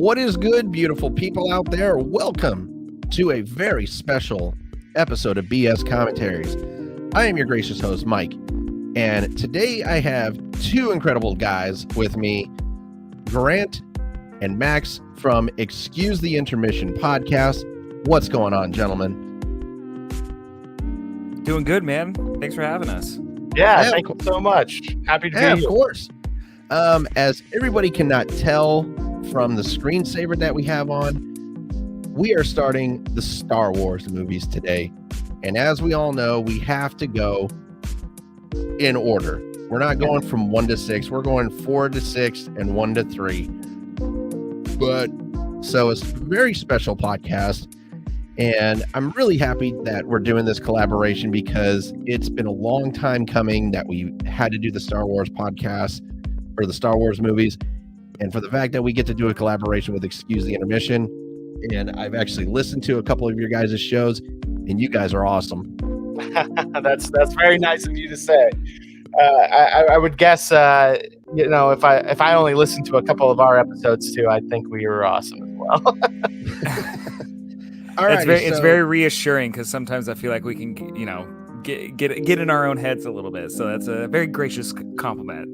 What is good, beautiful people out there? Welcome to a very special episode of BS Commentaries. I am your gracious host, Mike, and today I have two incredible guys with me, Grant and Max from Excuse the Intermission podcast. What's going on, gentlemen? Doing good, man. Thanks for having us. Yeah, thank you so much. Happy to be here. Of course. As everybody cannot tell from the screensaver that we have on, we are starting the Star Wars movies today. And as we all know, we have to go in order. We're not going from 1 to 6. We're going 4 to 6 and 1 to 3. But so it's a very special podcast. And I'm really happy that we're doing this collaboration because it's been a long time coming that we had to do the Star Wars podcast for the Star Wars movies. And for the fact that we get to do a collaboration with Excuse the Intermission. And I've actually listened to a couple of your guys' shows, and you guys are awesome. That's very nice of you to say. I would guess, if I only listened to a couple of our episodes too, I think we were awesome as well. It's very reassuring because sometimes I feel like we can, get in our own heads a little bit. So that's a very gracious compliment.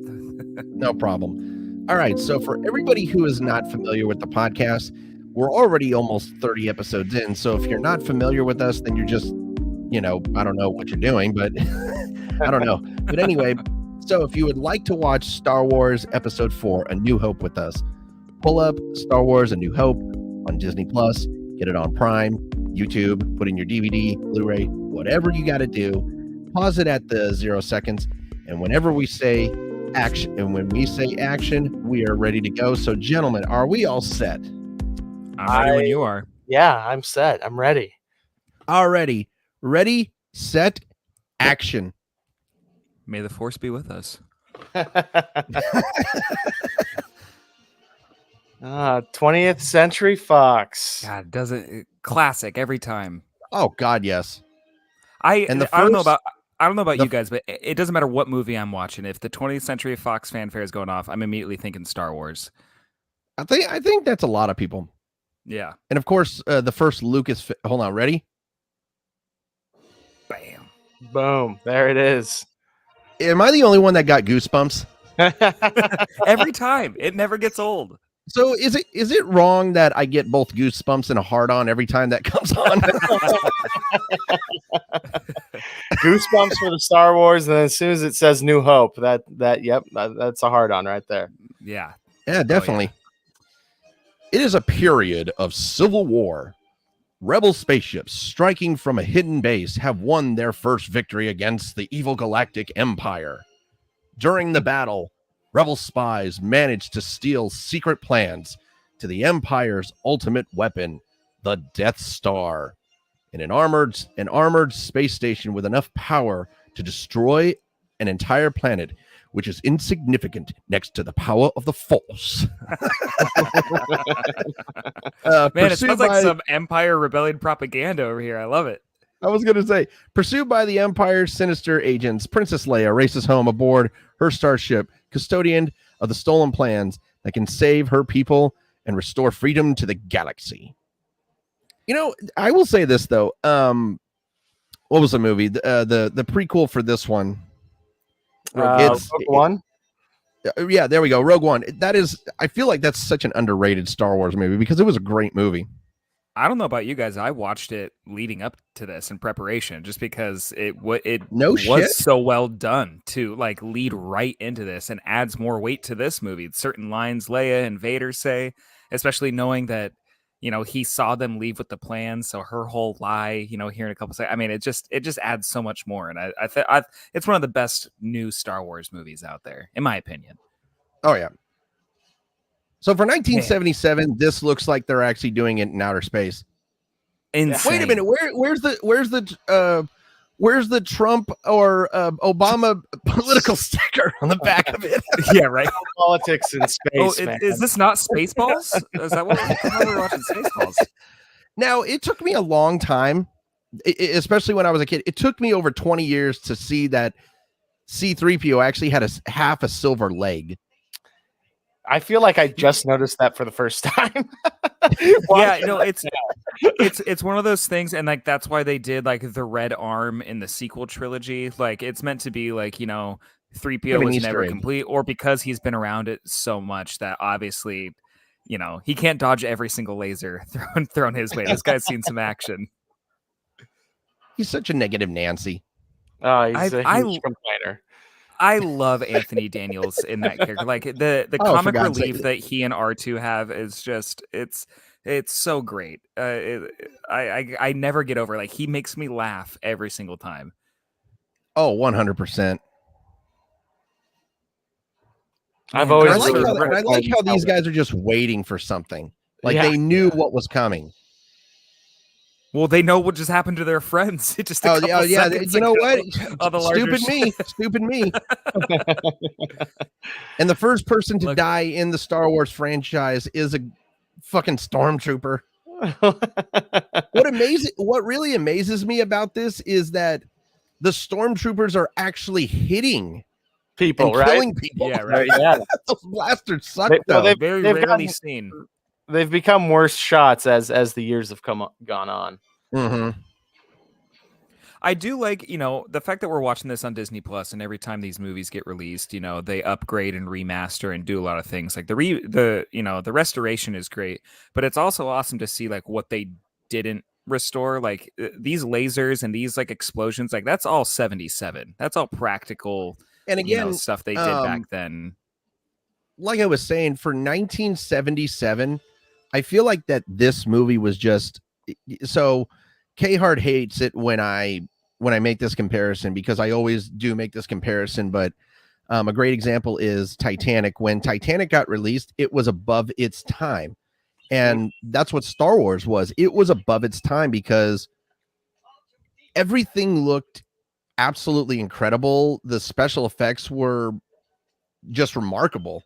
No problem. All right. So for everybody who is not familiar with the podcast, we're already almost 30 episodes in. So if you're not familiar with us, then you're just, I don't know what you're doing, but I don't know. But anyway, so if you would like to watch Star Wars Episode 4, A New Hope with us, pull up Star Wars A New Hope on Disney Plus. Get it on Prime, YouTube, put in your DVD, Blu-ray, whatever you got to do. Pause it at the 0 seconds. And whenever we say action, we are ready to go. So, gentlemen, are we all set? I'm ready when you are. Yeah, I'm set. I'm ready. Already. Ready, set, action. May the Force be with us. 20th Century Fox. God, doesn't classic every time. Oh God, yes. I don't know about you guys, but it doesn't matter what movie I'm watching. If the 20th Century Fox fanfare is going off, I'm immediately thinking Star Wars. I think that's a lot of people. Yeah, and of course, the first Lucas. Hold on, ready? Bam, boom! There it is. Am I the only one that got goosebumps? Every time, it never gets old. So is it wrong that I get both goosebumps and a hard on every time that comes on? Goosebumps for the Star Wars, and then as soon as it says New Hope, that's a hard on right there. Yeah, definitely. Oh, yeah. It is a period of civil war. Rebel spaceships striking from a hidden base have won their first victory against the evil galactic empire. During the battle, Rebel spies managed to steal secret plans to the Empire's ultimate weapon, the Death Star, an armored space station with enough power to destroy an entire planet, which is insignificant next to the power of the Force. Man, it smells like some Empire Rebellion propaganda over here. I love it. I was going to say, pursued by the Empire's sinister agents, Princess Leia races home aboard her starship, custodian of the stolen plans that can save her people and restore freedom to the galaxy. I will say this, though. What was the movie? The prequel for this one. Rogue One? Yeah, there we go. Rogue One. I feel like that's such an underrated Star Wars movie because it was a great movie. I don't know about you guys. I watched it leading up to this in preparation just because it was so well done to lead right into this and adds more weight to this movie. Certain lines Leia and Vader say, especially knowing that, he saw them leave with the plan. So her whole lie, hearing a couple seconds, I mean, it just adds so much more. And it's one of the best new Star Wars movies out there, in my opinion. Oh, yeah. So for 1977, this looks like they're actually doing it in outer space. Insane. Wait a minute, where's the Trump or Obama political sticker on the back of it? Yeah, right. Politics in space. Is this not Spaceballs? Is that what we're watching? Spaceballs. Now, it took me a long time, especially when I was a kid. It took me over 20 years to see that C-3PO actually had half a silver leg. I feel like I just noticed that for the first time. Yeah, no, it's one of those things, and like that's why they did like the red arm in the sequel trilogy. Like it's meant to be like 3PO was never complete, or because he's been around it so much that obviously he can't dodge every single laser thrown his way. This guy's seen some action. He's such a negative Nancy. Oh, he's a huge complainer. I love Anthony Daniels in that character. Like the comic relief that he and R2 have is just it's so great. I never get over. Like he makes me laugh every single time. Oh, 100%. I've always I like how these guys are just waiting for something. Like they knew what was coming. Well, they know what just happened to their friends. It just you know what? Stupid me. And the first person to die in the Star Wars franchise is a fucking stormtrooper. What really amazes me about this is that the stormtroopers are actually hitting people, killing people. Yeah, right. Yeah, those blasters suck. They've rarely seen. They've become worse shots as the years have gone on. Mm-hmm. I do like, the fact that we're watching this on Disney Plus, and every time these movies get released, they upgrade and remaster and do a lot of things. Like the restoration is great, but it's also awesome to see like what they didn't restore. Like these lasers and these like explosions, like that's all 77. That's all practical. And again, stuff they did back then. Like I was saying, for 1977, I feel like that this movie was just so. K-Hard hates it when I make this comparison, because I always do make this comparison. But a great example is Titanic. When Titanic got released, it was above its time, and that's what Star Wars was. It was above its time because everything looked absolutely incredible. The special effects were just remarkable.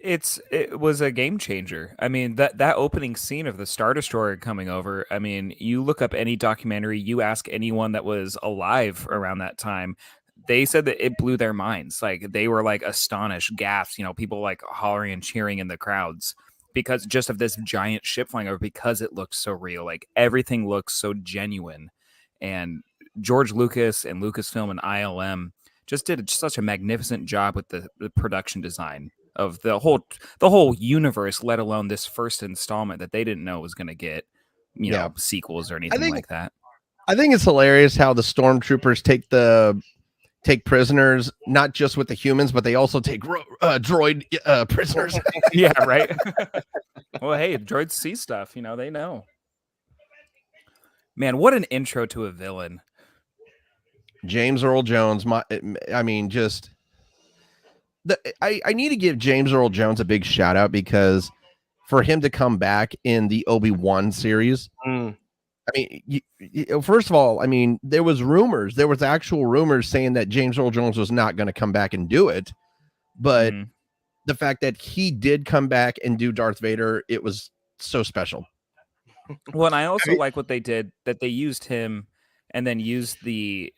It was a game changer. I mean, that opening scene of the Star Destroyer coming over, I mean, you look up any documentary, you ask anyone that was alive around that time, they said that it blew their minds. Like they were like astonished, gasped, people like hollering and cheering in the crowds because just of this giant ship flying over, because it looked so real. Like everything looks so genuine. And George Lucas and Lucasfilm and ILM just did such a magnificent job with the production design of the whole universe, let alone this first installment that they didn't know was going to get, sequels or anything like that. I think it's hilarious how the stormtroopers take prisoners, not just with the humans, but they also take droid prisoners. Yeah, right. Well, hey, droids see stuff, they know. Man, what an intro to a villain. James Earl Jones. I need to give James Earl Jones a big shout out, because for him to come back in the Obi-Wan series, I mean, first of all, I mean, there was actual rumors saying that James Earl Jones was not going to come back and do it, but the fact that he did come back and do Darth Vader, it was so special. Well, and I also like what they did, that they used him and then used the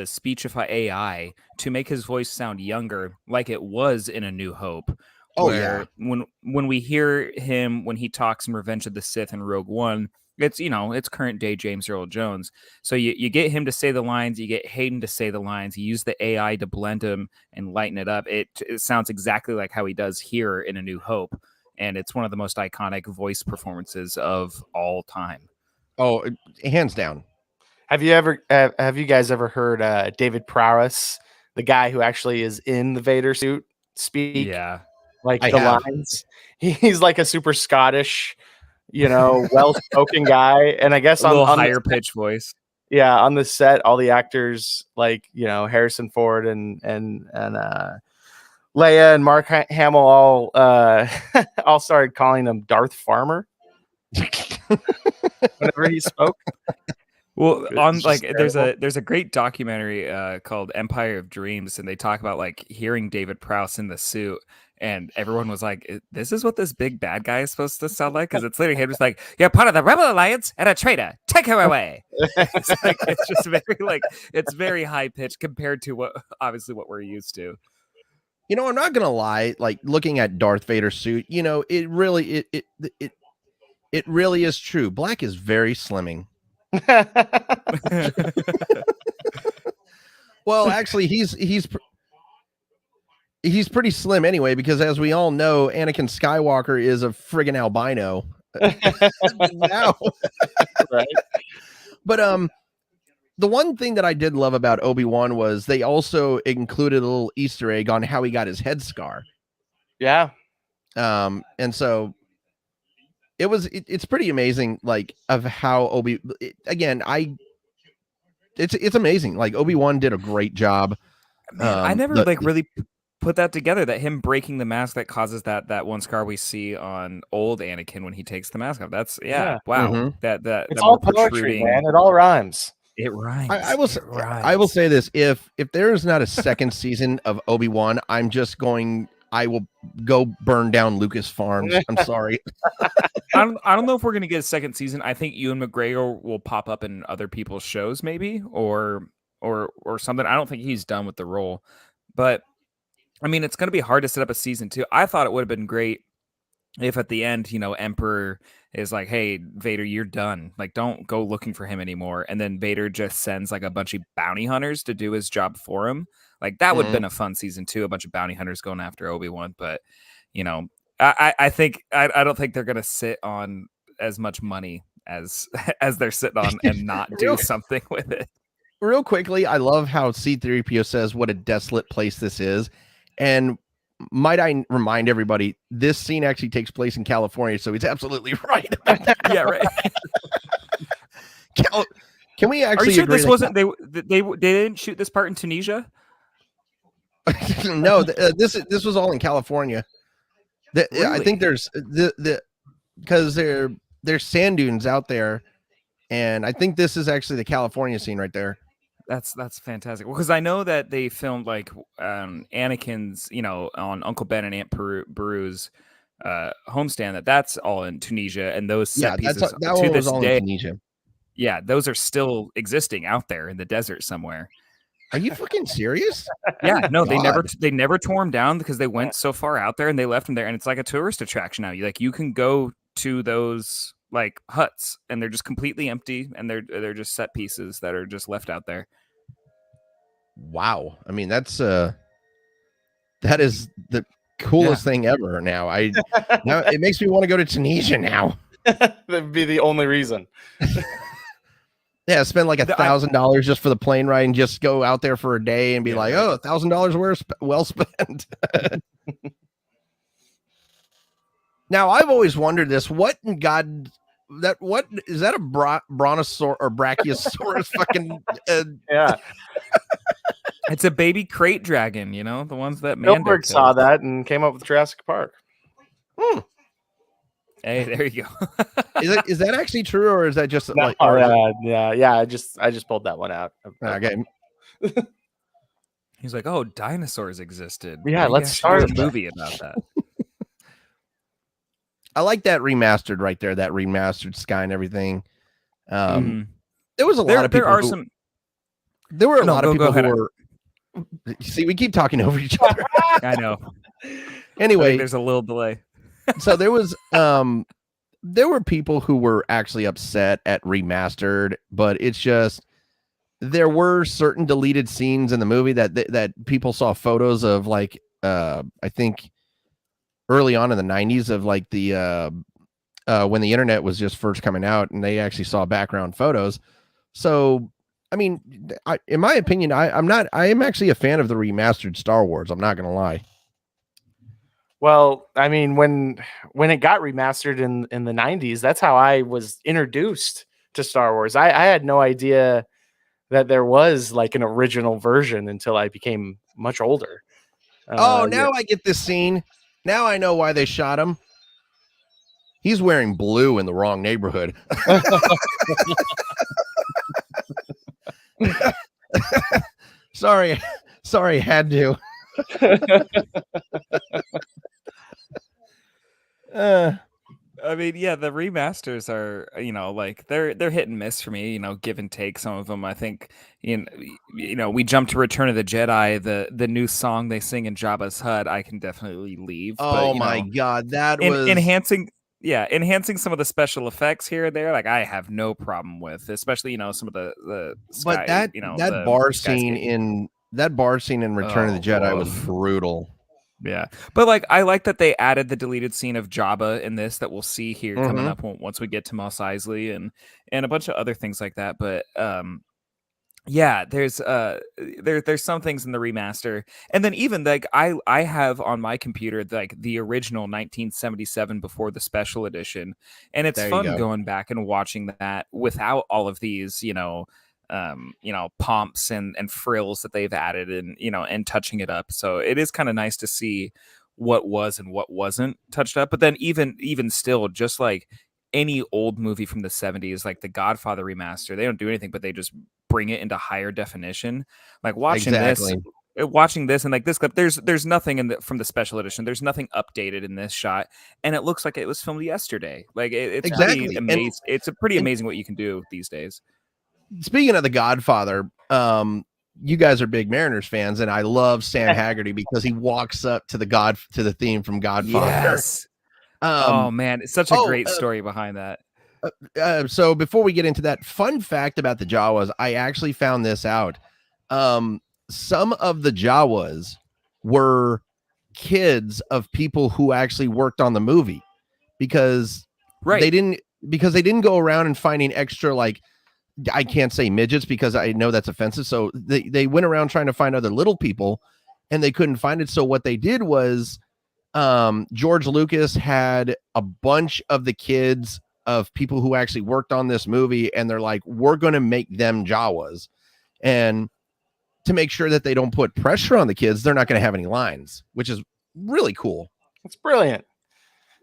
Speechify AI to make his voice sound younger, like it was in A New Hope. When we hear him when he talks in Revenge of the Sith and Rogue One, it's current day James Earl Jones. So you get him to say the lines, you get Hayden to say the lines, you use the AI to blend them and lighten it up. It sounds exactly like how he does here in A New Hope, and it's one of the most iconic voice performances of all time. Oh, hands down. Have you guys ever heard David Prowse, the guy who actually is in the Vader suit, speak? Yeah, like lines. He's like a super Scottish, well-spoken guy, and I guess a little higher pitch voice. Yeah, on the set, all the actors like Harrison Ford and Leia and Mark Hamill all started calling him Darth Farmer whenever he spoke. Well, there's a great documentary called Empire of Dreams, and they talk about like hearing David Prowse in the suit, and everyone was like, "This is what this big bad guy is supposed to sound like," because it's literally him just like, "You're part of the Rebel Alliance and a traitor. Take her away." It's just very it's very high pitched compared to what we're used to. I'm not gonna lie. Like looking at Darth Vader's suit, it really it really is true. Black is very slimming. Well, actually, he's pretty slim anyway, because as we all know, Anakin Skywalker is a friggin' albino. Now. Right. But the one thing that I did love about Obi-Wan was they also included a little Easter egg on how he got his head scar. Yeah. And so it's pretty amazing, like, of how it's amazing. Like, Obi-Wan did a great job. Man, I never really put that together, that him breaking the mask that causes that one scar we see on old Anakin when he takes the mask off. That's wow. Mm-hmm. That it's all poetry, man. It all rhymes. It rhymes. I will say this: if there is not a second season of Obi-Wan, I will go burn down Lucas Farms. I'm sorry. I don't know if we're gonna get a second season. I think Ewan McGregor will pop up in other people's shows, maybe, or something. I don't think he's done with the role, but I mean, it's gonna be hard to set up a season 2. I thought it would have been great if at the end, Emperor is like, "Hey, Vader, you're done. Like, don't go looking for him anymore." And then Vader just sends like a bunch of bounty hunters to do his job for him. Like, that would have been a fun season 2, a bunch of bounty hunters going after Obi-Wan. But, I think I don't think they're gonna sit on as much money as they're sitting on and not do something with it. Real quickly, I love how C-3PO says what a desolate place this is. And might I remind everybody, this scene actually takes place in California, so he's absolutely right about that. Yeah, right. Can we actually? Are you sure agree this wasn't they didn't shoot this part in Tunisia? No, this was all in California. Really? I think there's because there's sand dunes out there, and I think this is actually the California scene right there. That's fantastic. Well, because I know that they filmed like Anakin's, on Uncle Ben and Aunt Beru's homestand. That's all in Tunisia, and those set pieces to this day, in Tunisia. Yeah, those are still existing out there in the desert somewhere. Are you fucking serious? Yeah, no, they never tore them down because they went so far out there and they left them there, and it's like a tourist attraction now. You can go to those like huts and they're just completely empty, and they're just set pieces that are just left out there. Wow. I mean, that is the coolest thing ever. Now it makes me want to go to Tunisia now. That'd be the only reason. Yeah, spend like $1,000 just for the plane ride and just go out there for a day and be like, oh, $1,000 well spent. Now, I've always wondered this. What is that, a brontosaurus or brachiosaurus fucking yeah. It's a baby crate dragon, the ones that Spielberg saw that and came up with Jurassic Park. Hey, there you go. Is that actually true, or is that just yeah? I just pulled that one out. Okay. He's like, oh, dinosaurs existed. Yeah, let's start a movie about that. I like that remastered right there, that remastered sky and everything. There was a lot of people. There were a lot of people who were. See, we keep talking over each other. I know. Anyway, there's a little delay. So there were people who were actually upset at remastered, but it's just there were certain deleted scenes in the movie that people saw photos of, like I think early on in the 90s of like the when the internet was just first coming out, and they actually saw background photos. So I mean, in my opinion, I am actually a fan of the remastered Star Wars. I'm not gonna lie. Well, I mean, when it got remastered in the 90s, that's how I was introduced to Star Wars. I had no idea that there was like an original version until I became much older. Now I get this scene. Now I know why they shot him. He's wearing blue in the wrong neighborhood. Sorry, had to. I mean, yeah, the remasters are, like they're hit and miss for me, give and take. Some of them, I think, we jump to Return of the Jedi, the new song they sing in Jabba's hut, I can definitely leave. But Oh my god, that in, was enhancing some of the special effects here and there, like I have no problem with, especially some of the sky, but that the bar sky scene skating. in Return of the Jedi was brutal. Yeah, but like I like that they added the deleted scene of Jabba in this that we'll see here coming Mm-hmm. up once we get to Mos Eisley and a bunch of other things like that. But yeah, there's some things in the remaster, and then even like I have on my computer like the original 1977 before the special edition, and it's There you fun go. going back and watching that without all of these pomps and frills that they've added and touching it up. So it is kind of nice to see what was and what wasn't touched up. But then even still, just like any old movie from the 70s, like the Godfather remaster, they don't do anything, but they just bring it into higher definition. Like watching this and like this clip, there's nothing from the special edition. There's nothing updated in this shot, and it looks like it was filmed yesterday. Like it's Exactly. pretty amazing. It's a pretty amazing what you can do these days. Speaking of the Godfather, you guys are big Mariners fans, and I love Sam Haggerty because he walks up to the theme from Godfather. Yes. Oh man, it's such a great story behind that. So before we get into that, fun fact about the Jawas, I actually found this out. Some of the Jawas were kids of people who actually worked on the movie because they didn't go around and finding extra, like, I can't say midgets because I know that's offensive. So they went around trying to find other little people and they couldn't find it. So what they did was George Lucas had a bunch of the kids of people who actually worked on this movie, and they're like, we're going to make them Jawas. And to make sure that they don't put pressure on the kids, they're not going to have any lines, which is really cool. It's brilliant.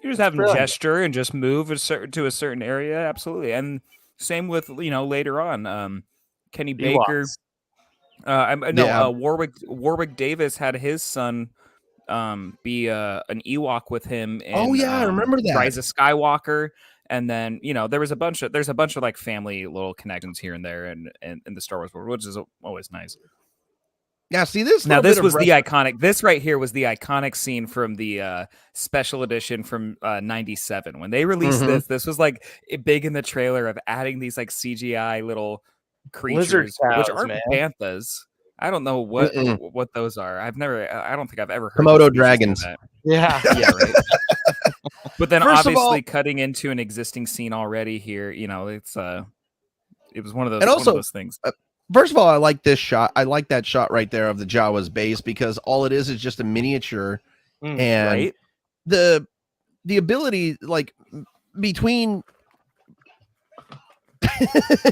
You just have them gesture and just move to a certain area. Absolutely. And same with, later on, Kenny Baker. Warwick Davis had his son be an Ewok with him in I remember that. Rise of Skywalker. And then, there's a bunch of like family little connections here and there in the Star Wars world, which is always nice. Yeah, see this. This right here was the iconic scene from the special edition from 97 when they released this. This was like big in the trailer of adding these like CGI little creatures, which aren't banthas. I don't know what those are. I don't think I've ever heard Komodo dragons. Yeah, right. But then obviously cutting into an existing scene already here, it was one of those things. First of all, I like this shot. I like that shot right there of the Jawa's base because all it is just a miniature, and the ability, like, between.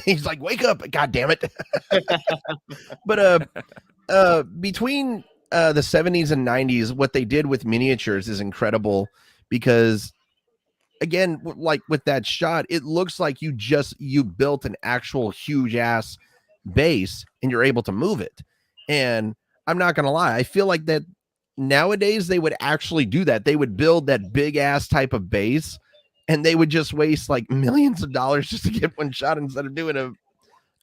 He's like, wake up, god damn it. But between the 70s and 90s, what they did with miniatures is incredible because, again, like with that shot, it looks like you built an actual huge ass base and you're able to move it. And I'm not gonna lie, I feel like that nowadays they would actually do that. They would build that big ass type of base and they would just waste like millions of dollars just to get one shot instead of doing a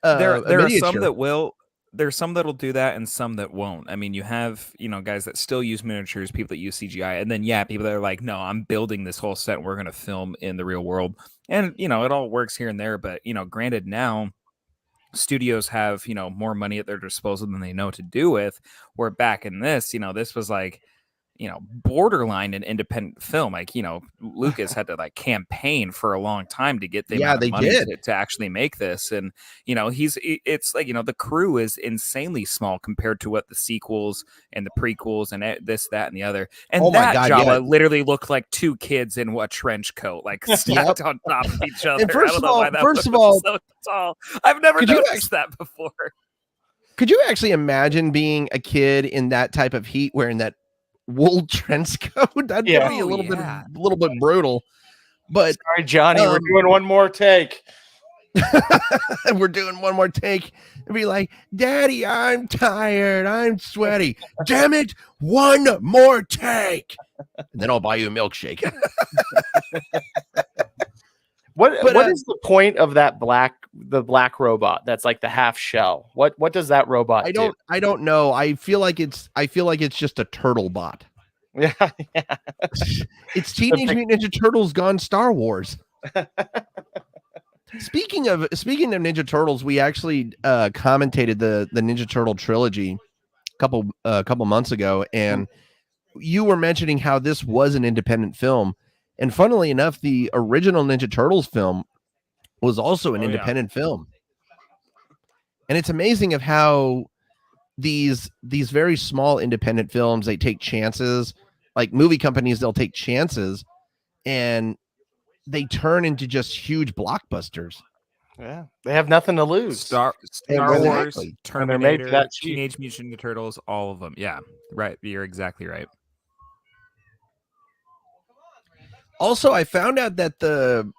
there are some that will. There's some that'll do that and some that won't. I mean, you have, guys that still use miniatures, people that use CGI, and then people that are like, no, I'm building this whole set and we're going to film in the real world. And, it all works here and there. But, granted, now studios have, more money at their disposal than they know to do with. Where back in this, this was like, borderline an independent film. Like, Lucas had to like campaign for a long time to get the amount of money to actually make this. And, it's like, the crew is insanely small compared to what the sequels and the prequels and this, that, and the other. And Jawa literally looked like two kids in a trench coat, like stacked on top of each other. And first of all, so tall. I've never noticed that before. Could you actually imagine being a kid in that type of heat wearing that wool trench coat? That'd be a little bit brutal. But sorry, Johnny, we're doing one more take. We're doing one more take and be like, Daddy, I'm tired, I'm sweaty. Damn it, one more take. And then I'll buy you a milkshake. What is the point of that black robot that's like the half shell? What does that robot do? I don't know. I feel like it's just a turtle bot. Yeah, It's Teenage Mutant Ninja Turtles gone Star Wars. Speaking of Ninja Turtles, we actually commentated the Ninja Turtle trilogy a couple months ago, and you were mentioning how this was an independent film. And funnily enough, the original Ninja Turtles film was also an independent film. And it's amazing of how these very small independent films, they take chances. Like movie companies, they'll take chances and they turn into just huge blockbusters. Yeah, they have nothing to lose. Star Wars, Terminator, Teenage Mutant Ninja Turtles, all of them. Yeah, right. You're exactly right. Also, I found out that the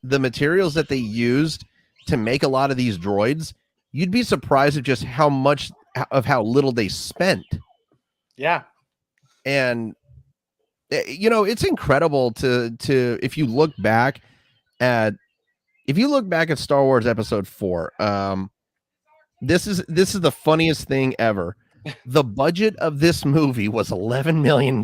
materials that they used to make a lot of these droids, you'd be surprised at just how little they spent. Yeah. And it's incredible to if you look back at Star Wars Episode 4, this is the funniest thing ever. The budget of this movie was $11 million.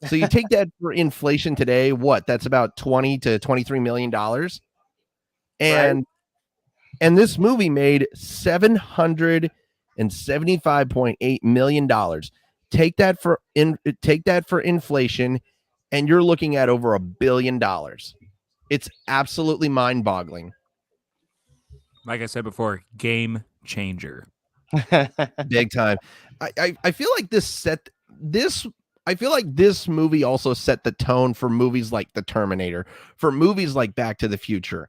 So you take that for inflation today, that's about $20 to $23 million. And this movie made $775.8 million. Take that for inflation, and you're looking at over $1 billion. It's absolutely mind-boggling. Like I said before, game changer. Big time. I feel like I feel like this movie also set the tone for movies like The Terminator, for movies like Back to the Future,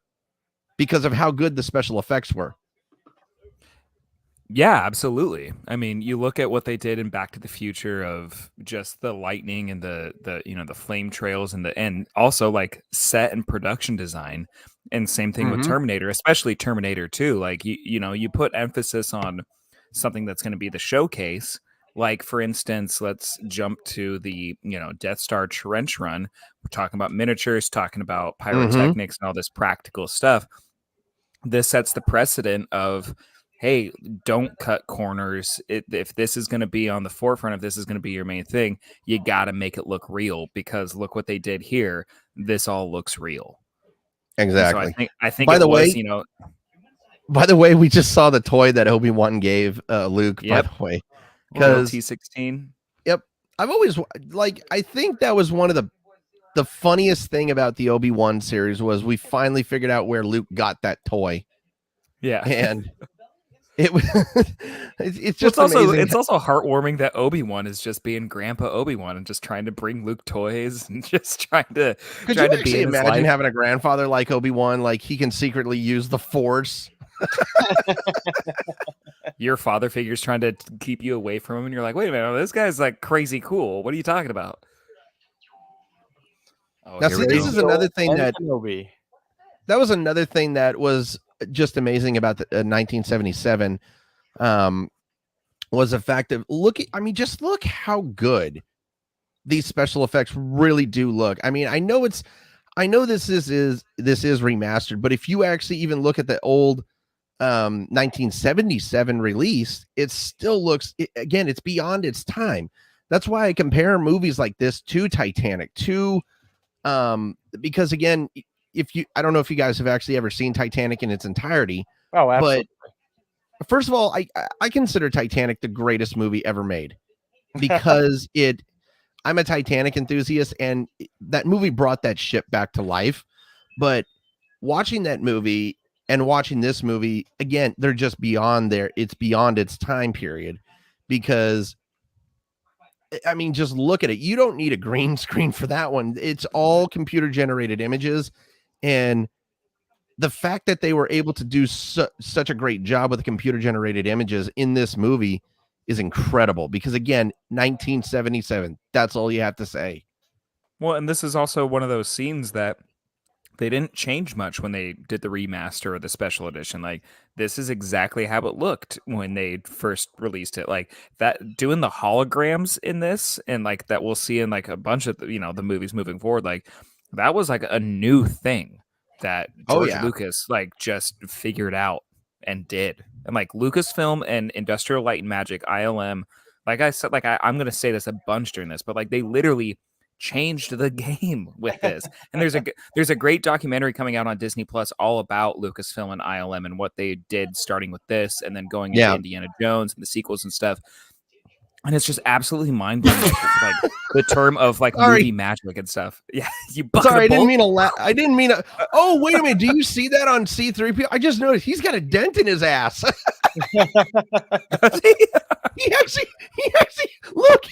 because of how good the special effects were. Yeah, absolutely. I mean, you look at what they did in Back to the Future of just the lightning and the flame trails and also like set and production design, and same thing with Terminator, especially Terminator 2. Like you put emphasis on something that's going to be the showcase. Like, for instance, let's jump to the Death Star trench run. We're talking about miniatures, talking about pyrotechnics and all this practical stuff. This sets the precedent of, hey, don't cut corners. If this is going to be on the forefront, if this is going to be your main thing, you got to make it look real, because look what they did here. This all looks real. Exactly. So I think by the way, we just saw the toy that Obi-Wan gave Luke. Yep. By the way, because T-16. Yep. I've always I think that was one of the funniest thing about the Obi-Wan series was we finally figured out where Luke got that toy. Yeah. And it's just amazing. It's also heartwarming that Obi-Wan is just being Grandpa Obi-Wan and just trying to bring Luke toys and just trying to be in imagine having a grandfather like Obi-Wan, like he can secretly use the Force. Your father figure's trying to keep you away from him, and you're like, wait a minute, this guy's like crazy cool. What are you talking about? Now, see, this is another thing that was another thing that was just amazing about the 1977 was the fact of just look how good these special effects really do look. I mean, I know this is remastered, but if you actually even look at the old 1977 release, it still looks, again, it's beyond its time. That's why I compare movies like this to Titanic, because again, I don't know if you guys have actually ever seen Titanic in its entirety. Oh, absolutely. But first of all, I consider Titanic the greatest movie ever made, because I'm a Titanic enthusiast, and that movie brought that ship back to life. But watching that movie and watching this movie, again, they're just beyond it's beyond its time period, because I mean, just look at it. You don't need a green screen for that one. It's all computer generated images. And the fact that they were able to do such a great job with the computer generated images in this movie is incredible, because again, 1977, that's all you have to say. Well, and this is also one of those scenes that they didn't change much when they did the remaster or the special edition. Like, this is exactly how it looked when they first released it. Like, that, doing the holograms in this, and like that we'll see in like a bunch of the movies moving forward, like that was like a new thing that George yeah. Lucas like just figured out and did. And like Lucasfilm and Industrial Light and Magic, ILM, like I said, like I'm gonna say this a bunch during this, but like they literally changed the game with this. And there's a great documentary coming out on Disney Plus all about Lucasfilm and ILM and what they did starting with this and then going into Indiana Jones and the sequels and stuff. And it's just absolutely mind-blowing, like the term of like movie magic and stuff. Yeah, you. Sorry, I didn't mean to I didn't mean to. Oh, wait a minute. Do you see that on C3PO? I just noticed he's got a dent in his ass. he actually look.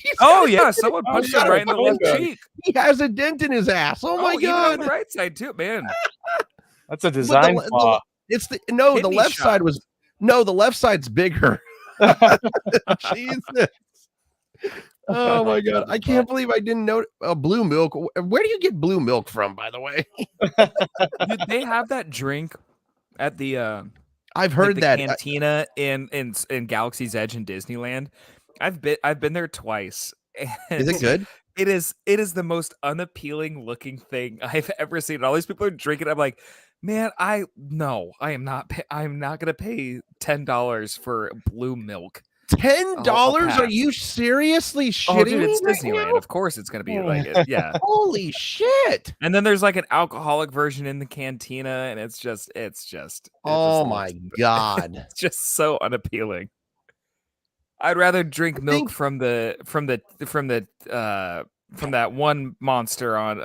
Someone punched him right in the left cheek. He has a dent in his ass. Oh my god! On the right side too, man. That's a design flaw. The left side was the left side's bigger. Jesus. Oh my god! I can't believe I didn't know blue milk. Where do you get blue milk from, by the way? Did they have that drink at the? I've heard the that cantina in Galaxy's Edge in Disneyland. I've been there twice. Is it good? It is the most unappealing looking thing I've ever seen. All these people are drinking. I'm like, man, I'm not gonna pay $10 for blue milk. $10? Are you seriously shitting? Oh, dude, it's Disneyland. Of course, it's gonna be like it. Yeah. Holy shit! And then there's like an alcoholic version in the cantina, and it's just. Oh my god! It's just so unappealing. I'd rather drink milk from that one monster on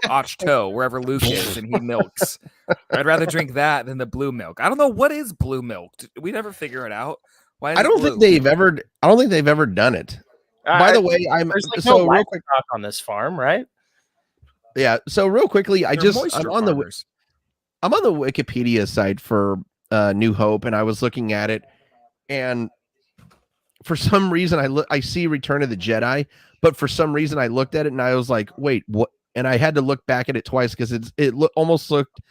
Ochto, wherever Luke is, and he milks. I'd rather drink that than the blue milk. I don't know what is blue milk. We never figure it out. Why I don't think they've ever done it. By the way, I'm real quick talk on this farm, right? Yeah. So real quickly, I'm on the Wikipedia site for New Hope, and I was looking at it, and for some reason I see Return of the Jedi, but for some reason I looked at it and I was like, wait, what? And I had to look back at it twice because almost looked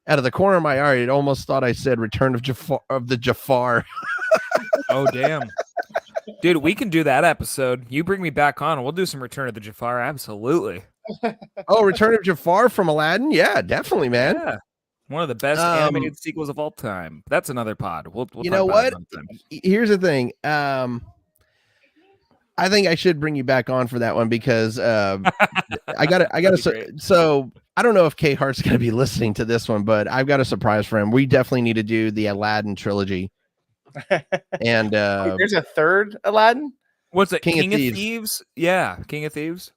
out of the corner of my eye. It almost thought I said Return of the Jafar. Oh damn, dude, we can do that episode. You bring me back on, and we'll do some Return of the Jafar. Absolutely. Oh, Return of Jafar from Aladdin? Yeah, definitely, man. Yeah. One of the best animated sequels of all time. That's another pod. We'll you know what? Here's the thing. I think I should bring you back on for that one because I gotta. So I don't know if K Hart's gonna be listening to this one, but I've got a surprise for him. We definitely need to do the Aladdin trilogy. And there's a third Aladdin. What's it? King of Thieves? Yeah, King of Thieves.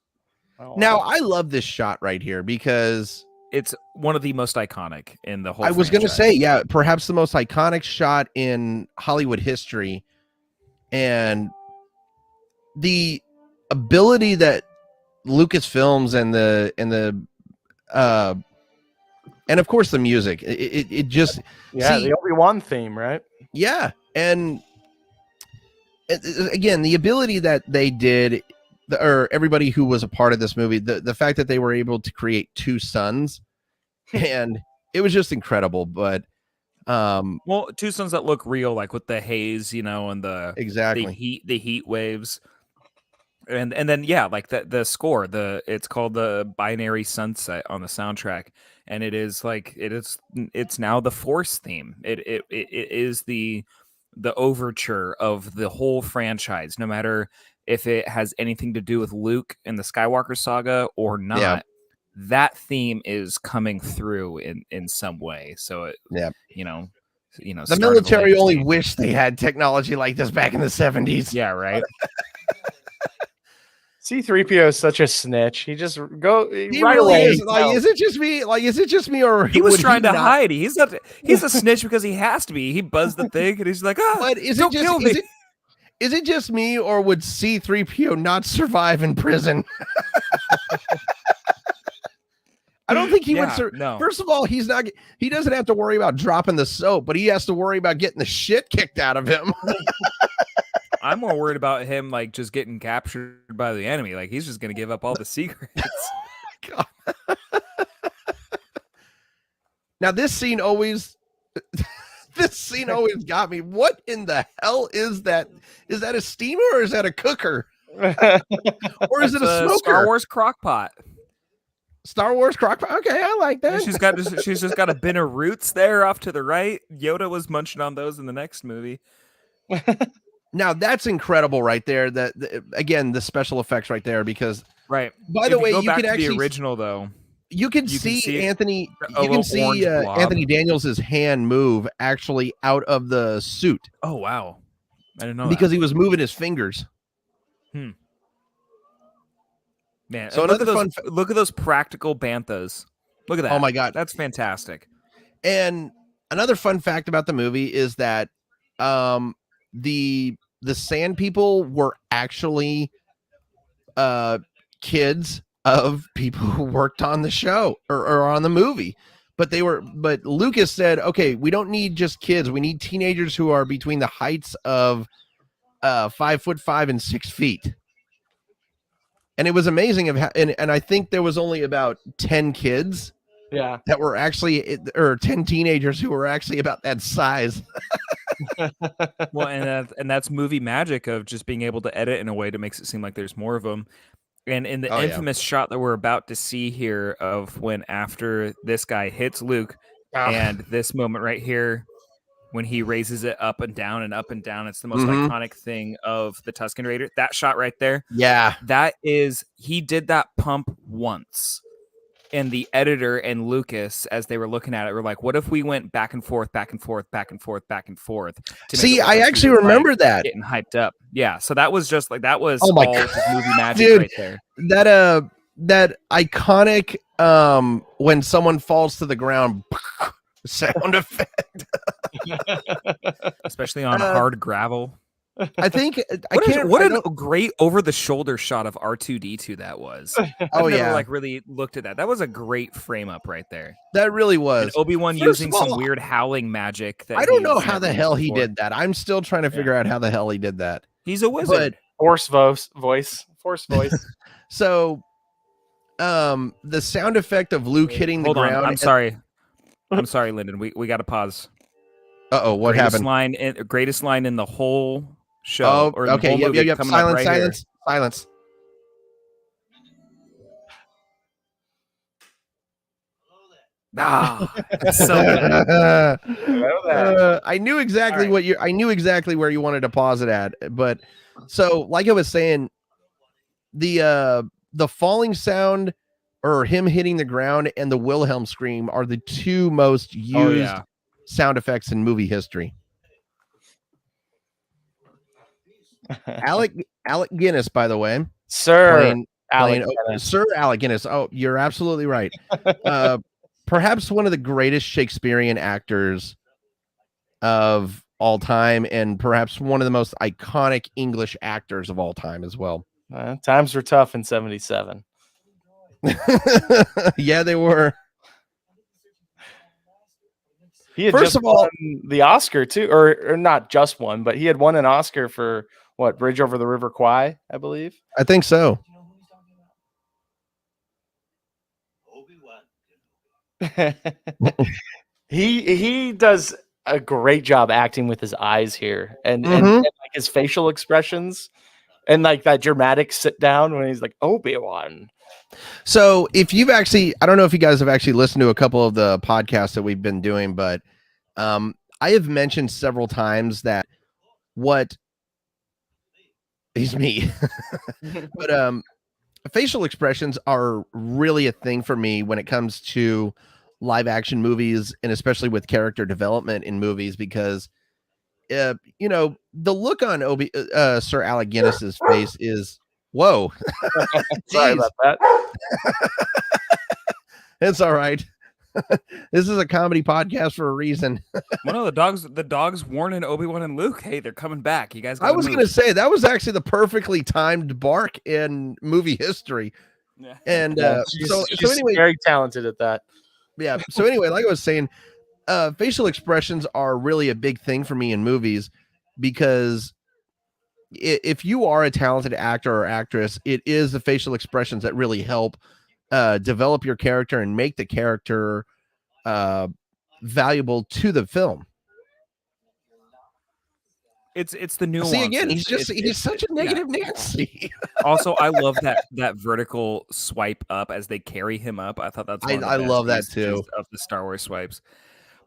Oh, now I love this shot right here because it's one of the most iconic in the whole. I was going to say, yeah, perhaps the most iconic shot in Hollywood history, and the ability that Lucasfilms and of course the music, it just the Obi-Wan theme, right? Yeah, and again, the ability that they did. Or everybody who was a part of this movie, the fact that they were able to create two suns, and it was just incredible. But two suns that look real, like with the haze, and the heat waves, and then like the score, it's called the Binary Sunset on the soundtrack, and it's now the Force theme. It is the overture of the whole franchise, no matter if it has anything to do with Luke and the Skywalker saga or not. That theme is coming through in some way. So the military only wished they had technology like this back in the 70s. Yeah, right. C3PO is such a snitch. He just he right really away. Is. Like, is it just me? Like, is it just me, or he was trying to hide? He's not. He's a snitch because he has to be. He buzzed the thing, and he's like, but don't kill me. Is it just me, or would C3PO not survive in prison? I don't think he would. No. First of all, he doesn't have to worry about dropping the soap, but he has to worry about getting the shit kicked out of him. I'm more worried about him like just getting captured by the enemy. Like he's just going to give up all the secrets. Now this scene always got me. What in the hell is that? Is that a steamer or is that a cooker? Or is it a smoker? Star Wars crock pot. Star Wars crockpot. Okay, I like that. She's just got a bin of roots there off to the right. Yoda was munching on those in the next movie. Now that's incredible right there. Again, the special effects right there, because right. By the way, you can to actually the original though. You can see Anthony. You can see blob. Anthony Daniels' hand move actually out of the suit. Oh wow, I didn't know because he was moving his fingers. Man, so look at those practical banthas. Look at that. Oh my god, that's fantastic. And another fun fact about the movie is that the sand people were actually kids of people who worked on the show or on the movie. But Lucas said, okay, we don't need just kids. We need teenagers who are between the heights of 5'5" and 6 feet. And it was amazing and I think there was only about 10 kids that were actually, or 10 teenagers who were actually about that size. Well, and that's movie magic of just being able to edit in a way that makes it seem like there's more of them. And in the infamous shot that we're about to see here of when after this guy hits Luke and this moment right here, when he raises it up and down and up and down, it's the most iconic thing of the Tusken Raider. That shot right there. Yeah. He did that pump once. And the editor and Lucas, as they were looking at it, were like, what if we went back and forth, back and forth, back and forth, back and forth? See, I actually remember that. Getting hyped up. Yeah. So that was just like, that was all movie magic dude, right there. That iconic, when someone falls to the ground sound effect. Especially on hard gravel. I think what a great over the shoulder shot of R2D2 that was. I've never really looked at that. That was a great frame up right there. That really was. And Obi-Wan using some weird howling magic. I don't know how the hell he did that. I'm still trying to figure out how the hell he did that. He's a wizard. Force voice. So, the sound effect of Luke hitting the ground. I'm sorry, Lyndon. We got to pause. What happened? Greatest line in the whole show. Oh, okay. Yep. Silence. So good. I knew exactly where you wanted to pause it at, but so like I was saying, the falling sound or him hitting the ground and the Wilhelm scream are the two most used sound effects in movie history. Alec Guinness, by the way, Sir Alec Guinness. Oh, you're absolutely right. Perhaps one of the greatest Shakespearean actors of all time, and perhaps one of the most iconic English actors of all time as well. Times were tough in '77. Yeah, they were. He had won the Oscar too, or not just one, but he had won an Oscar for what, Bridge Over the River Kwai, I believe. I think so. He does a great job acting with his eyes here, and like his facial expressions, and like that dramatic sit down when he's like Obi-Wan. So if you've actually, I don't know if you guys have actually listened to a couple of the podcasts that we've been doing, but I have mentioned several times that he's me, but facial expressions are really a thing for me when it comes to live action movies, and especially with character development in movies, because the look on Sir Alec Guinness's face is whoa. Sorry about that. It's all right. This is a comedy podcast for a reason. One of the dogs warning Obi-Wan and Luke, hey, they're coming back. You guys. I was going to say that was actually the perfectly timed bark in movie history. Yeah. And she's anyway, very talented at that. Yeah. So anyway, like I was saying, facial expressions are really a big thing for me in movies, because if you are a talented actor or actress, it is the facial expressions that really help develop your character and make the character valuable to the film. It's the nuances. See, again, he's such a negative yeah. Nancy. Also, I love that vertical swipe up as they carry him up. I thought that's one of the I best love that usages too. of the Star Wars swipes.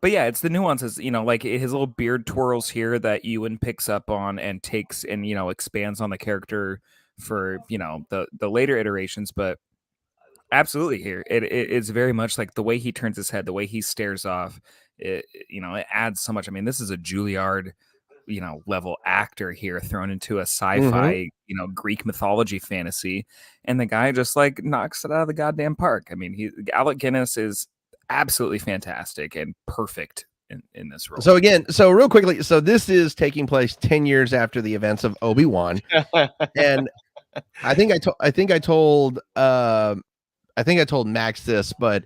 But yeah, it's the nuances, like his little beard twirls here that Ewan picks up on and takes and expands on the character for the later iterations. But absolutely, here it's very much like the way he turns his head, the way he stares off. It adds so much. I mean, this is a Juilliard level actor here thrown into a sci-fi Greek mythology fantasy, and the guy just like knocks it out of the goddamn park. I mean, Alec Guinness is absolutely fantastic and perfect in this role. So again, real quickly, so this is taking place 10 years after the events of Obi-Wan, and I think I told Max this, but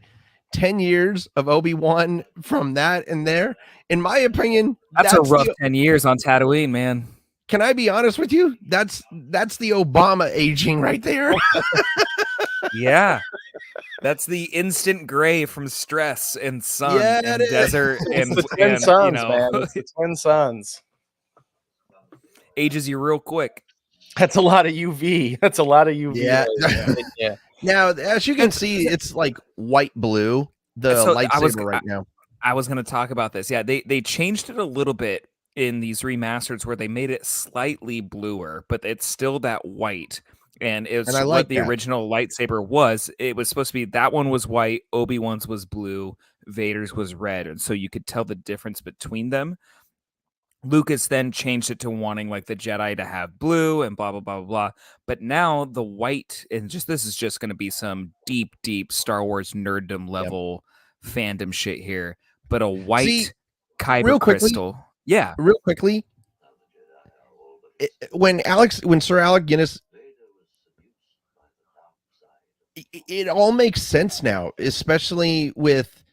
10 years of Obi-Wan from that and there, in my opinion, that's a rough 10 years on Tatooine, man. Can I be honest with you? That's the Obama aging right there. Yeah. That's the instant gray from stress and sun and desert and the twin suns, man. It's the twin suns. Ages you real quick. That's a lot of UV. That's a lot of UV. Yeah. Now, as you can see, it's like white blue, the lightsaber right now. I was going to talk about this. Yeah, they changed it a little bit in these remasters where they made it slightly bluer, but it's still that white. And it's what the original lightsaber was. It was supposed to be that one was white, Obi-Wan's was blue, Vader's was red. And so you could tell the difference between them. Lucas then changed it to wanting like the Jedi to have blue and blah, blah, blah, blah, blah. But now the white, and this is just going to be some deep, deep Star Wars nerddom level fandom shit here. But a white kyber crystal. Yeah. Real quickly. When Sir Alec Guinness, it all makes sense now, especially with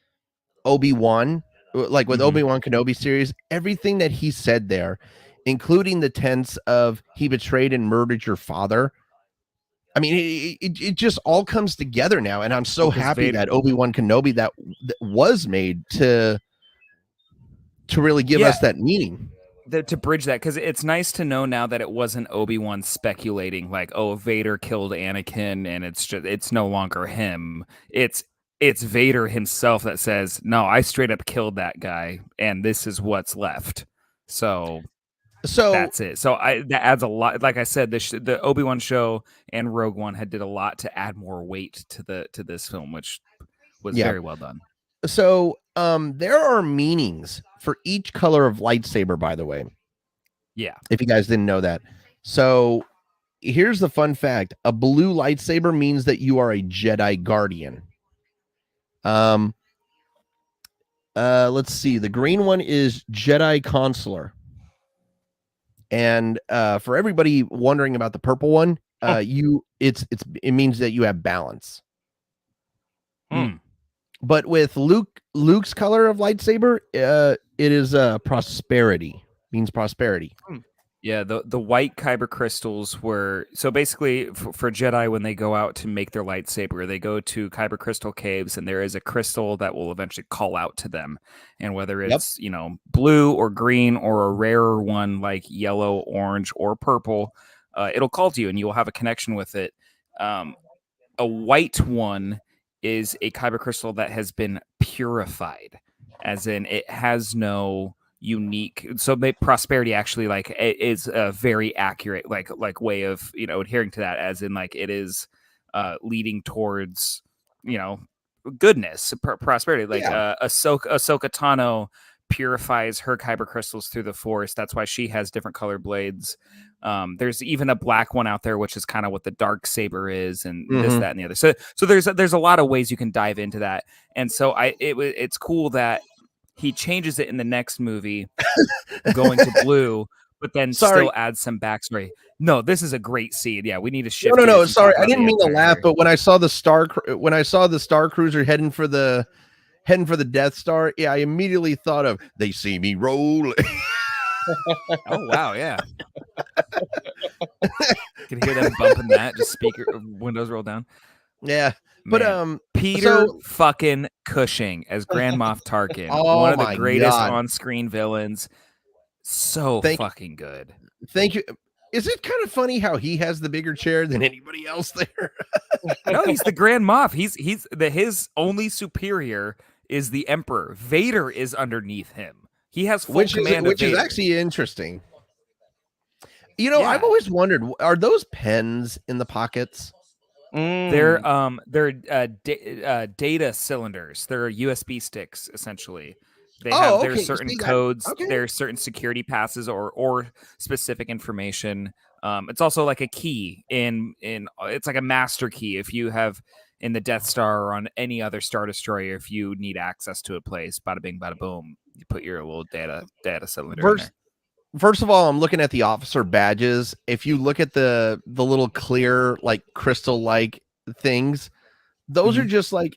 Obi-Wan, like with Obi-Wan Kenobi series, everything that he said there, including the tense of he betrayed and murdered your father. I mean, it just all comes together now. And I'm so happy that Obi-Wan Kenobi that was made to really give us that meaning. To bridge that, because it's nice to know now that it wasn't Obi-Wan speculating like, oh, Vader killed Anakin and it's no longer him. It's Vader himself that says, no, I straight up killed that guy and this is what's left. So that's it. So that adds a lot. Like I said, the Obi-Wan show and Rogue One did a lot to add more weight to this film, which was very well done. So there are meanings for each color of lightsaber, by the way. Yeah. If you guys didn't know that. So here's the fun fact. A blue lightsaber means that you are a Jedi Guardian. Let's see. The green one is Jedi Consular. And for everybody wondering about the purple one, it means that you have balance. But with Luke's color of lightsaber, it is prosperity. Means prosperity. Yeah, the white kyber crystals were so basically for Jedi when they go out to make their lightsaber, they go to kyber crystal caves, and there is a crystal that will eventually call out to them. And whether it's blue or green or a rarer one like yellow, orange, or purple, it'll call to you, and you'll have a connection with it. A white one is a kyber crystal that has been purified, as in it has no unique. So prosperity actually like is a very accurate like way of adhering to that, as in like it is leading towards goodness, prosperity. Like Ahsoka Tano purifies her kyber crystals through the Force. That's why she has different colored blades. There's even a black one out there, which is kind of what the dark saber is, and this, that, and the other. So there's a lot of ways you can dive into that. And so it's cool that he changes it in the next movie, going to blue, but then still adds some backstory. No, this is a great scene. Yeah, we need to shift. No. Sorry, I didn't mean to laugh, but when I saw the Star Cruiser heading for the Death Star, I immediately thought of "They See Me Roll." Oh wow, yeah. Can hear them bumping that. Just speaker windows roll down. Yeah. Man. But Peter fucking Cushing as Grand Moff Tarkin, one of the greatest on-screen villains. So fucking good. Thank you. Is it kind of funny how he has the bigger chair than anybody else there? No, he's the Grand Moff. His only superior is the Emperor. Vader is underneath him. He has full command of Vader. Which is actually interesting. You know, I've always wondered, are those pens in the pockets? They're data cylinders. They're USB sticks, essentially. They have their certain codes, their certain security passes or specific information. It's also like a key it's like a master key if you have in the Death Star or on any other Star Destroyer, if you need access to a place, bada bing, bada boom, you put your little data cylinder in there. First of all, I'm looking at the officer badges. If you look at the little clear, like crystal-like things, those are just like,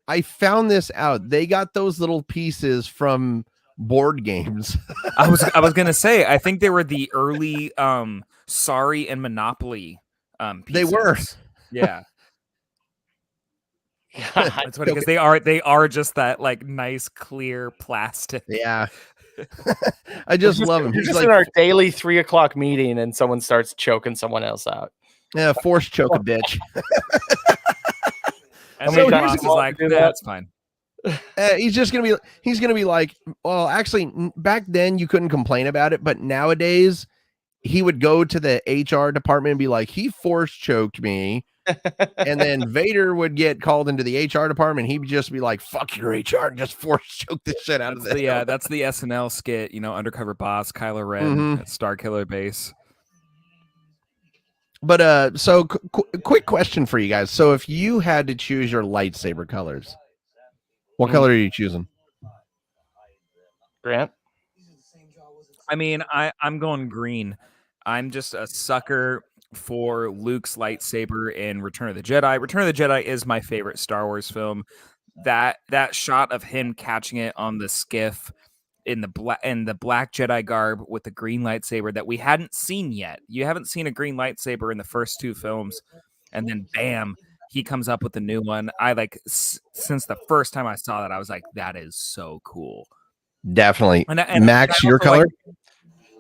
I found this out. They got those little pieces from board games. I was gonna say, I think they were the early Sorry and Monopoly pieces. They were. Yeah. That's what, because they are just that like nice clear plastic. Yeah. I just love him. He's just like in our daily 3 o'clock meeting and someone starts choking someone else out. Yeah, force choke a bitch. And so boss is like, that's fine. He's gonna be like, well, actually, back then you couldn't complain about it, but nowadays he would go to the HR department and be like, he force choked me. And then Vader would get called into the HR department. He'd just be like, fuck your HR, and just force choke the shit out of them. Yeah, that's the SNL skit, undercover boss Kylo Ren at Star Killer Base. But so quick question for you guys. So if you had to choose your lightsaber colors, what color are you choosing? Grant? I mean, I'm going green. I'm just a sucker for Luke's lightsaber in Return of the Jedi. Return of the Jedi is my favorite Star Wars film. That shot of him catching it on the skiff in the black Jedi garb with the green lightsaber that we hadn't seen yet. You haven't seen a green lightsaber in the first 2 films, and then bam, he comes up with the new one. I since the first time I saw that, I was like, that is so cool. Definitely. And Max, your color?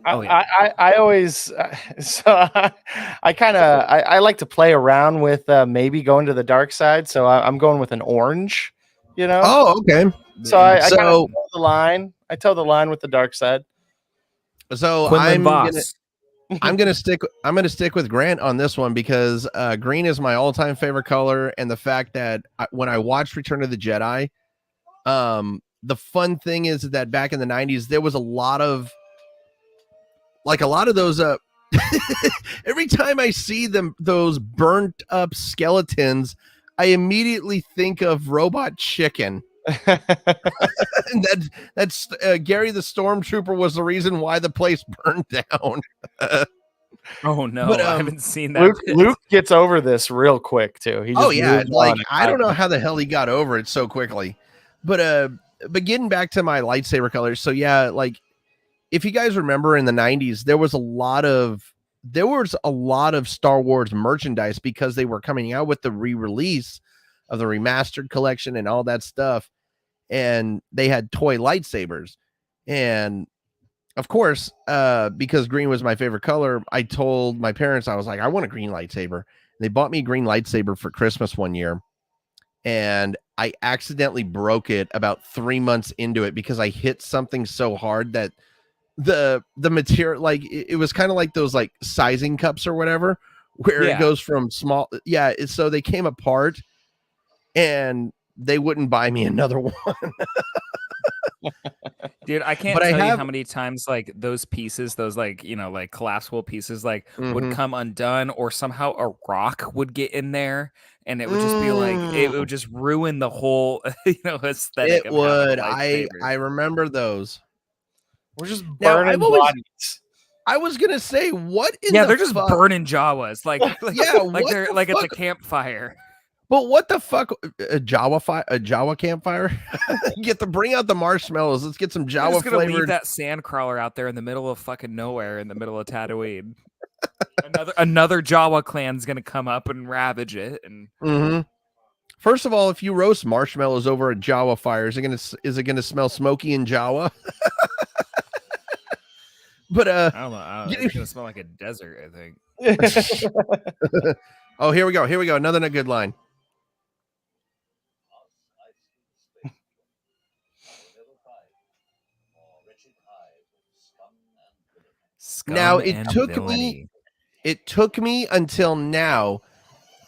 I always I like to play around with maybe going to the dark side, so I'm going with an orange. Oh, okay. So I kind of toe the line. I toe the line with the dark side. So I'm gonna stick with Grant on this one because green is my all-time favorite color, and the fact that when I watched Return of the Jedi, the fun thing is that back in the 90s there was a lot of those every time I see those burnt up skeletons, I immediately think of Robot Chicken. And that's Gary the Stormtrooper was the reason why the place burned down. Oh no, but, I haven't seen that. Luke gets over this real quick too. He just I don't know how the hell he got over it so quickly. But getting back to my lightsaber colors, so yeah, like if you guys remember in the 90s, there was a lot of Star Wars merchandise because they were coming out with the re-release of the remastered collection and all that stuff. And they had toy lightsabers. And of course, because green was my favorite color, I told my parents, I was like, I want a green lightsaber. They bought me a green lightsaber for Christmas one year. And I accidentally broke it about 3 months into it because I hit something so hard that the material, like it was kind of like those like sizing cups or whatever, where it goes from small. Yeah. So they came apart and they wouldn't buy me another one. Dude, I can't tell you how many times like those pieces, those like, like collapsible pieces like would come undone, or somehow a rock would get in there and it would just be like, it would just ruin the whole, aesthetic. It would. I remember those. We're just burning bodies. I was gonna say, what in they're just burning Jawas, like they're like it's a campfire. But what the fuck? A Jawa campfire? Get to bring out the marshmallows. Let's get some Jawa flavored. Leave that sand crawler out there in the middle of fucking nowhere, in the middle of Tatooine. another Jawa clan's gonna come up and ravage it. And first of all, if you roast marshmallows over a Jawa fire, is it gonna smell smoky in Jawa? But I don't know. It's gonna smell like a desert, I think. Oh, here we go. Here we go. Another good line. Now it took me until now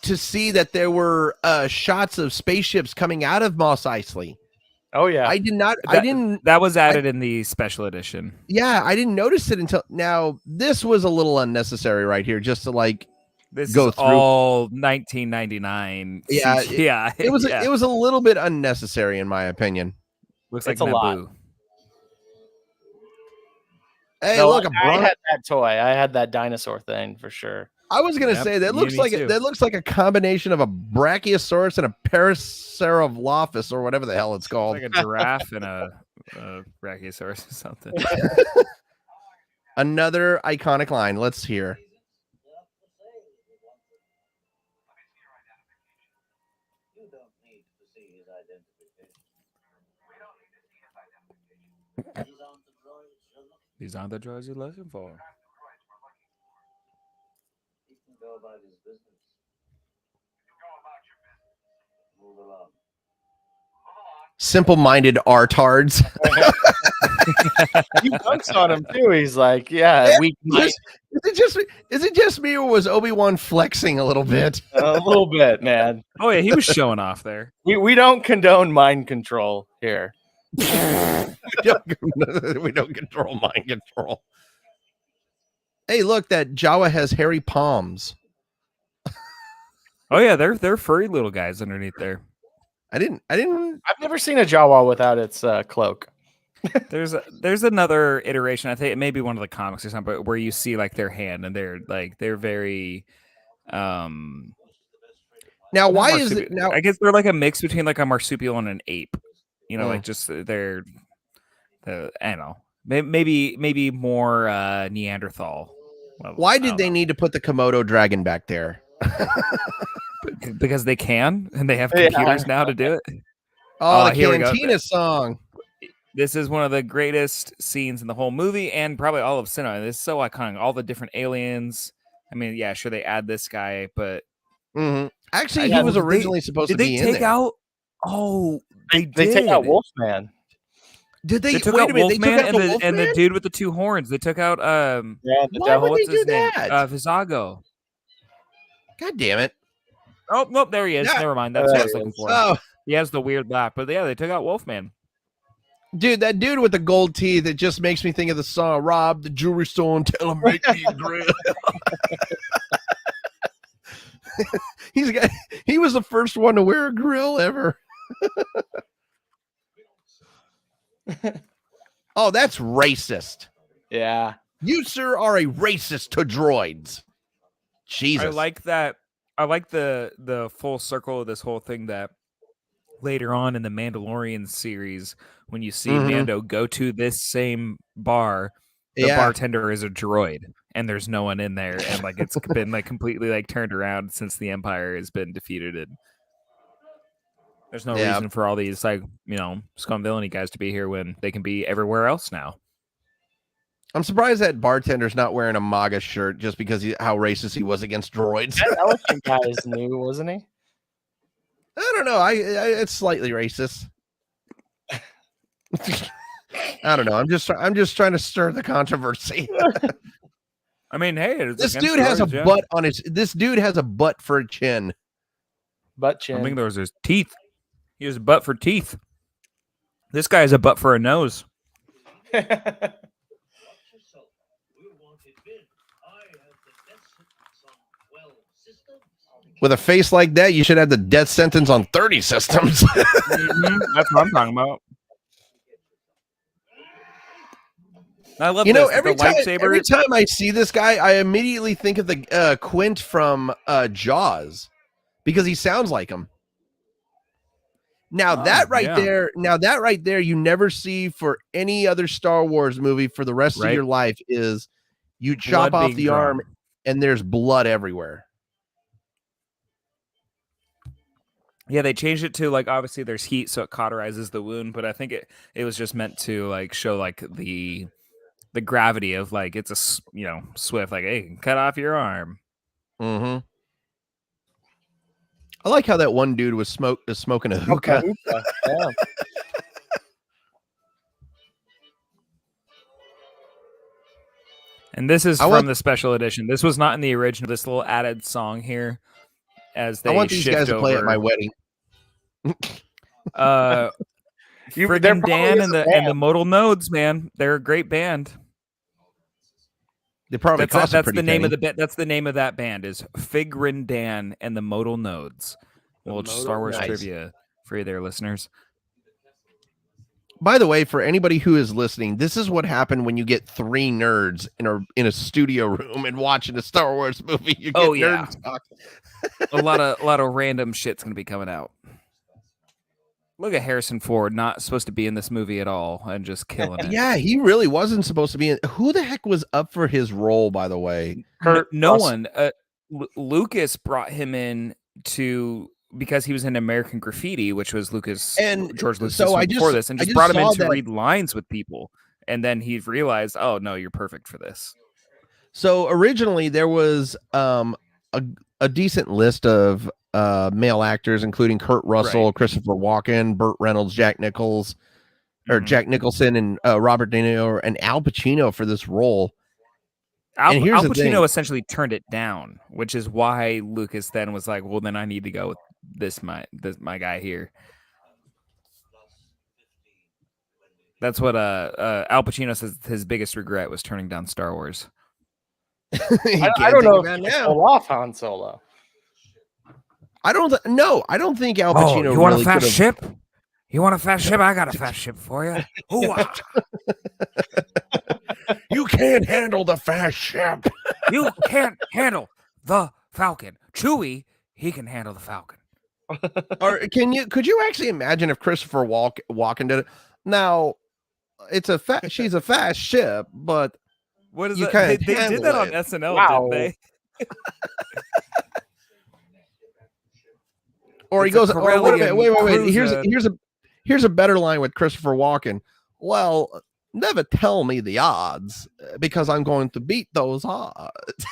to see that there were shots of spaceships coming out of Mos Eisley. Oh yeah, I did not. I didn't. That was added in the special edition. Yeah, I didn't notice it until now. This was a little unnecessary right here, just to like this go is through. All 1999. Yeah, yeah. It was a little bit unnecessary in my opinion. Looks it's like a Naboo. lot. Hey, no, look! I had that toy. I had that dinosaur thing for sure. I was gonna say that looks like a combination of a Brachiosaurus and a Parasaurolophus or whatever the hell it's called. Like a giraffe and a Brachiosaurus or something. Another iconic line. Let's hear. These aren't the droids you're looking for. Simple-minded artards. You dunks on him too. He's like, yeah, is it just me, or was Obi-Wan flexing a little bit? A little bit, man. Oh yeah, he was showing off there. We don't condone mind control here. We don't control mind control. Hey, look, that Jawa has hairy palms. Oh yeah, they're furry little guys underneath there. I didn't. I've never seen a Jawa without its cloak. There's another iteration. I think it may be one of the comics or something, where you see like their hand and they're very. Now, why is it now? I guess they're like a mix between like a marsupial and an ape. You know, like just they're. I don't know. Maybe more Neanderthal. Why did they need to put the Komodo dragon back there? Because they can, and they have computers now to do it. Oh, the Cantina song. This is one of the greatest scenes in the whole movie, and probably all of cinema. This is so iconic. All the different aliens. I mean, yeah, sure, they add this guy, but actually, he was originally supposed to be in there. Did they take out? Oh, they take out Wolfman. Did they? They took out Wolfman and the dude with the two horns. They took out why would they do that? Visago. God damn it! Oh nope, there he is. Yeah. Never mind. That's what I was looking for. Oh. He has the weird laugh, but yeah, they took out Wolfman. Dude, that dude with the gold teeth, it just makes me think of the song "Rob the jewelry store and tell him make me a grill." He was the first one to wear a grill ever. Oh, that's racist. Yeah. You, sir, are a racist to droids. Jesus. I like that. I like the full circle of this whole thing that later on in the Mandalorian series, when you see Mando go to this same bar, the bartender is a droid and there's no one in there. And like, it's been like completely like turned around since the Empire has been defeated. And there's no reason for all these like, scum villainy guys to be here when they can be everywhere else now. I'm surprised that bartender's not wearing a MAGA shirt just because how racist he was against droids. That elephant guy is new, wasn't he? I don't know. It's slightly racist. I don't know. I'm just trying to stir the controversy. I mean, hey, this dude has a butt on his. This dude has a butt for a chin. Butt chin. I think those are his teeth. He has a butt for teeth. This guy has a butt for a nose. With a face like that, you should have the death sentence on 30 systems. That's what I'm talking about. I love every time I see this guy, I immediately think of the Quint from Jaws because he sounds like him. Now that right there, you never see for any other Star Wars movie for the rest of your life is you chop off the arm and there's blood everywhere. Yeah, they changed it to like obviously there's heat, so it cauterizes the wound, but I think it was just meant to like show like the the gravity of like it's a Swift, like, hey, cut off your arm. Mm-hmm. I like how that one dude was smoking a hookah. Yeah. And this is from the special edition. This was not in the original. This little added song here, as they I want these shift guys to play over. at my wedding. Friggin' Dan and the Modal Nodes, man, they're a great band. They probably cost that's the name of the That's the name of that band is Figrin Dan and the Modal Nodes. Well, Star Wars trivia for you there, listeners. By the way, for anybody who is listening, this is what happened when you get three nerds in a studio room and watching a Star Wars movie. You get nerds talking. a lot of random shit's gonna be coming out. Look at Harrison Ford, not supposed to be in this movie at all, and just killing it. Yeah, he really wasn't supposed to be in. Who the heck was up for his role, by the way? No one. Lucas brought him in because he was in American Graffiti, which was George Lucas before this, and just brought him in to read lines with people. And then he realized, oh, no, you're perfect for this. So originally there was a decent list of male actors, including Kurt Russell, Christopher Walken, Burt Reynolds, Jack Nicholson, and Robert De Niro and Al Pacino for this role. Al Pacino essentially turned it down, which is why Lucas then was like, well, then I need to go with my guy here. That's what Al Pacino says his biggest regret was turning down Star Wars. I don't know if he pulled off Han Solo. I don't think Al Pacino. You want a fast ship? You want a fast ship? I got a fast ship for you. You can't handle the fast ship. You can't handle the Falcon. Chewie, he can handle the Falcon. Or could you actually imagine if Christopher Walken did it? Now, she's a fast ship, but what is it? They did that on SNL, didn't they? Or he goes, wait. Here's a better line with Christopher Walken. Well, never tell me the odds because I'm going to beat those odds.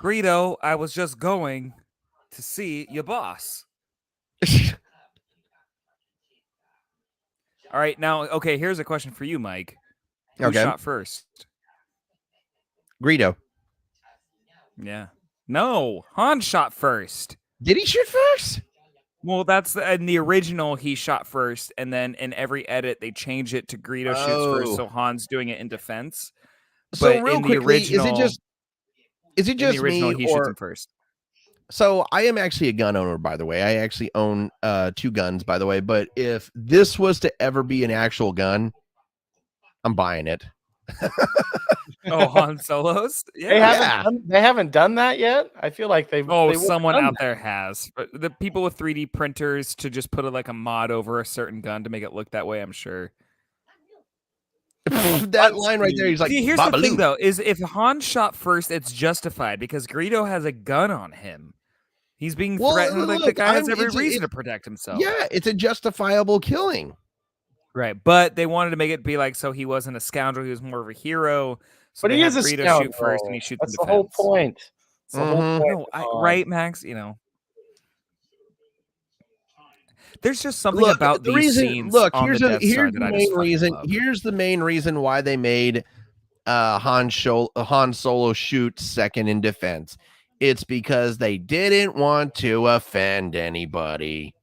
Greedo, I was just going to see your boss. All right, now, okay, here's a question for you, Mike. Who shot first? Greedo. Yeah. No, Han shot first. Did he shoot first? Well, that's in the original. He shot first, and then in every edit they change it to Greedo shoots first, so Han's doing it in defense. So but real quickly, is it just the original, me he shoots him first? So I am actually a gun owner, by the way. I actually own 2 guns, by the way. But if this was to ever be an actual gun, I'm buying it. Oh, Han Solo's? Yeah. They haven't done that yet. I feel like someone out there has. But the people with 3D printers to just put a mod over a certain gun to make it look that way, I'm sure. That line right there, he's like, here's the thing, though, is if Han shot first, it's justified because Greedo has a gun on him. He's being threatened. The guy has every reason to protect himself. Yeah, it's a justifiable killing. Right, but they wanted to make it be like so he wasn't a scoundrel; he was more of a hero. So but he is a scoundrel. Shoot first, and he shoots. That's the whole point. Right, Max? There's just something about these scenes. Look, here's the main reason why they made Han Solo shoot second in defense. It's because they didn't want to offend anybody.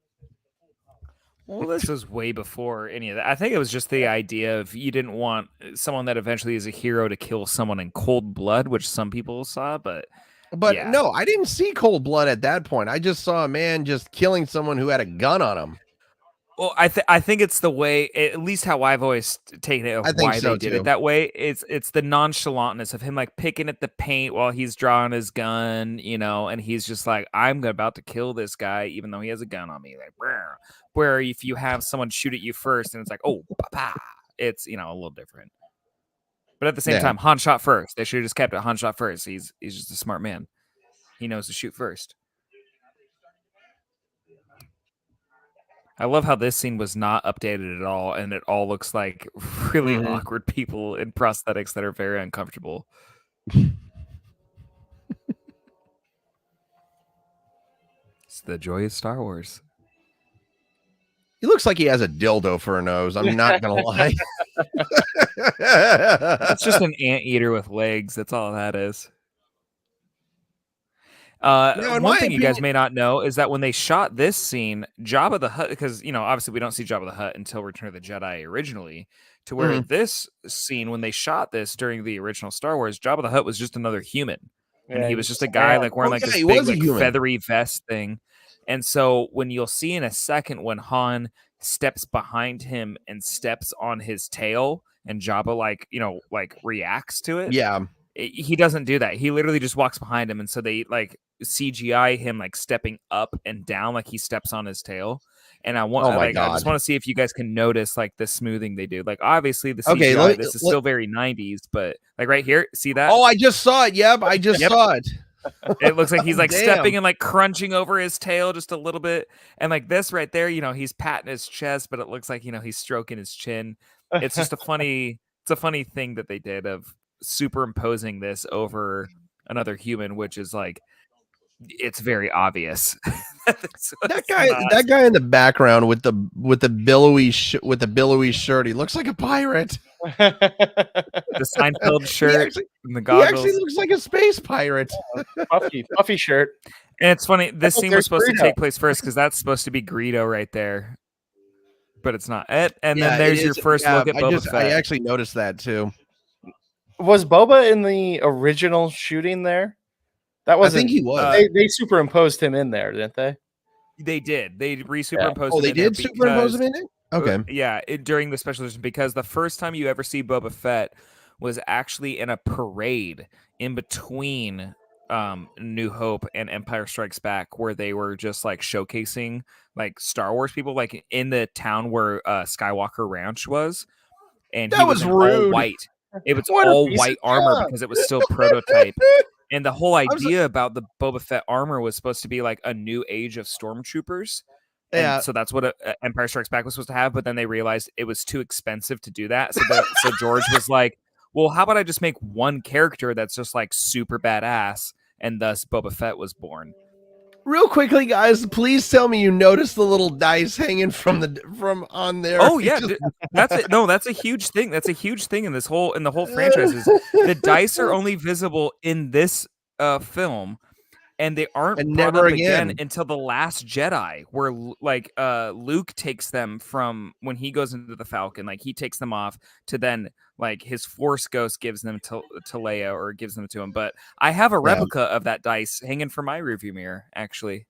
Well, this was way before any of that. I think it was just the idea of you didn't want someone that eventually is a hero to kill someone in cold blood, which some people saw, but yeah. No, I didn't see cold blood at that point. I just saw a man just killing someone who had a gun on him. Well, I think it's the way, at least how I've always taken it, why they did it that way. It's the nonchalantness of him like picking at the paint while he's drawing his gun, and he's just like, I'm about to kill this guy, even though he has a gun on me. Like, where if you have someone shoot at you first, and it's like, oh, bah, it's a little different. But at the same time, Han shot first. They should have just kept it Han shot first. He's just a smart man. He knows to shoot first. I love how this scene was not updated at all, and it all looks like really awkward people in prosthetics that are very uncomfortable. It's the joy of Star Wars. He looks like he has a dildo for a nose. I'm not gonna lie. It's just an anteater with legs. That's all that is. One thing you guys may not know is that when they shot this scene, Jabba the Hutt, because obviously we don't see Jabba the Hutt until Return of the Jedi originally, to where this scene, when they shot this during the original Star Wars, Jabba the Hutt was just another human, and he was just a guy like wearing like this big like feathery vest thing. And so when you'll see in a second when Han steps behind him and steps on his tail, and Jabba like reacts to it, he doesn't do that. He literally just walks behind him, and so they like CGI him like stepping up and down like he steps on his tail. And I want I just want to see if you guys can notice like the smoothing they do. Like obviously the CGI this is still very 90s, but like right here, see that? Oh, I just saw it. Yep, I just saw it. It looks like he's like stepping and like crunching over his tail just a little bit. And like this right there, he's patting his chest, but it looks like he's stroking his chin. It's just a funny thing that they did of superimposing this over another human, which is like it's very obvious. that guy in the background with the billowy shirt, he looks like a pirate. The Seinfeld shirt and the goggles. He actually looks like a space pirate. Puffy shirt. And it's funny, this scene was supposed to take place first because that's supposed to be Greedo right there, but it's not. And then there's your first look at Boba Fett. I actually noticed that too. Was Boba in the original shooting there? That was. I think he was. They superimposed him in there, didn't they? They did. They re-superimposed. Oh, they did superimpose him in it. Okay. Yeah, during the special edition, because the first time you ever see Boba Fett was actually in a parade in between New Hope and Empire Strikes Back, where they were just like showcasing like Star Wars people, like in the town where Skywalker Ranch was, and that was rude. All white. It was all white armor because it was still prototype. And the whole idea about the Boba Fett armor was supposed to be like a new age of stormtroopers. And so that's what Empire Strikes Back was supposed to have. But then they realized it was too expensive to do that. So George was like, well, how about I just make one character that's just like super badass? And thus Boba Fett was born. Real quickly, guys, please tell me you noticed the little dice hanging from on there. Oh yeah, that's it. No, that's a huge thing. That's a huge thing in the whole franchise. Is the dice are only visible in this film, and they aren't never again until the Last Jedi, where like Luke takes them from when he goes into the Falcon, like he takes them off to then like his Force Ghost gives them to Leia or gives them to him. But I have a replica of that dice hanging from my rearview mirror, actually.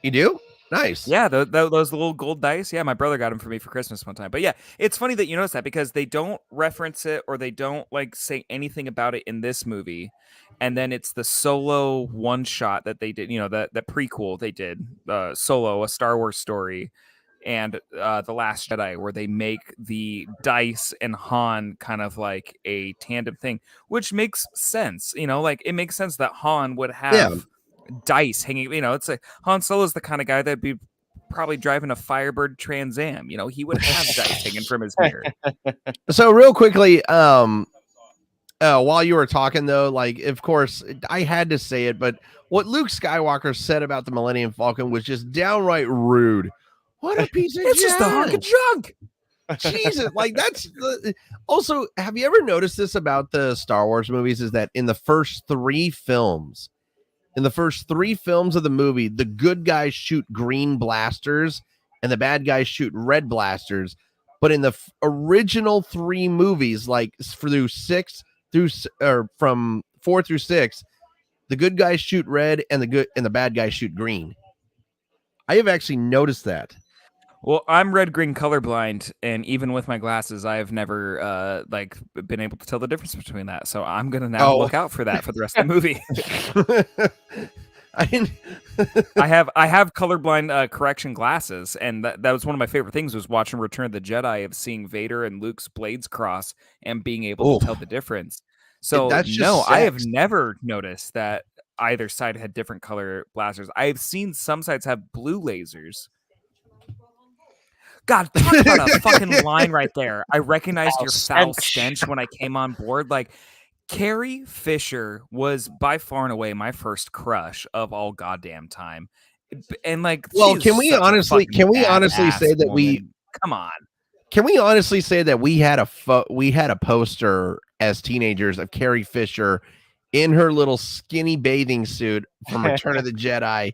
You do? Nice. Yeah, those little gold dice. Yeah, my brother got them for me for Christmas one time. But yeah, it's funny that you notice that because they don't reference it or they don't like say anything about it in this movie. And then it's the Solo one shot that they did, the prequel they did, Solo, a Star Wars story, and The Last Jedi, where they make the dice and Han kind of like a tandem thing, which makes sense. Like it makes sense that Han would have dice hanging. It's like Han Solo's the kind of guy that'd be probably driving a Firebird Trans Am. He would have dice hanging from his mirror. So real quickly, while you were talking though, like of course I had to say it, but what Luke Skywalker said about the Millennium Falcon was just downright rude. What a piece of it's just a hunk of junk. Jesus, like that's also. Have you ever noticed this about the Star Wars movies? Is that in the first three films of the movie, the good guys shoot green blasters and the bad guys shoot red blasters. But in the original three movies, like from 4 through 6, the good guys shoot red and the bad guys shoot green. I have actually noticed that. Well, I'm red-green colorblind, and even with my glasses, I have never been able to tell the difference between that. So I'm gonna now look out for that for the rest of the movie. I have colorblind correction glasses, and that was one of my favorite things was watching Return of the Jedi, of seeing Vader and Luke's blades cross and being able to tell the difference. So I have never noticed that either side had different color blasters. I've seen some sides have blue lasers. God, talk about a fucking line right there. I recognized Foul your foul stench. stench when I came on board. Like, Carrie Fisher was by far and away my first crush of all goddamn time. And like, Well, she's can we such a honestly fucking say badass that we woman. Come on. can we honestly say that we had a poster as teenagers of Carrie Fisher in her little skinny bathing suit from Return of the Jedi,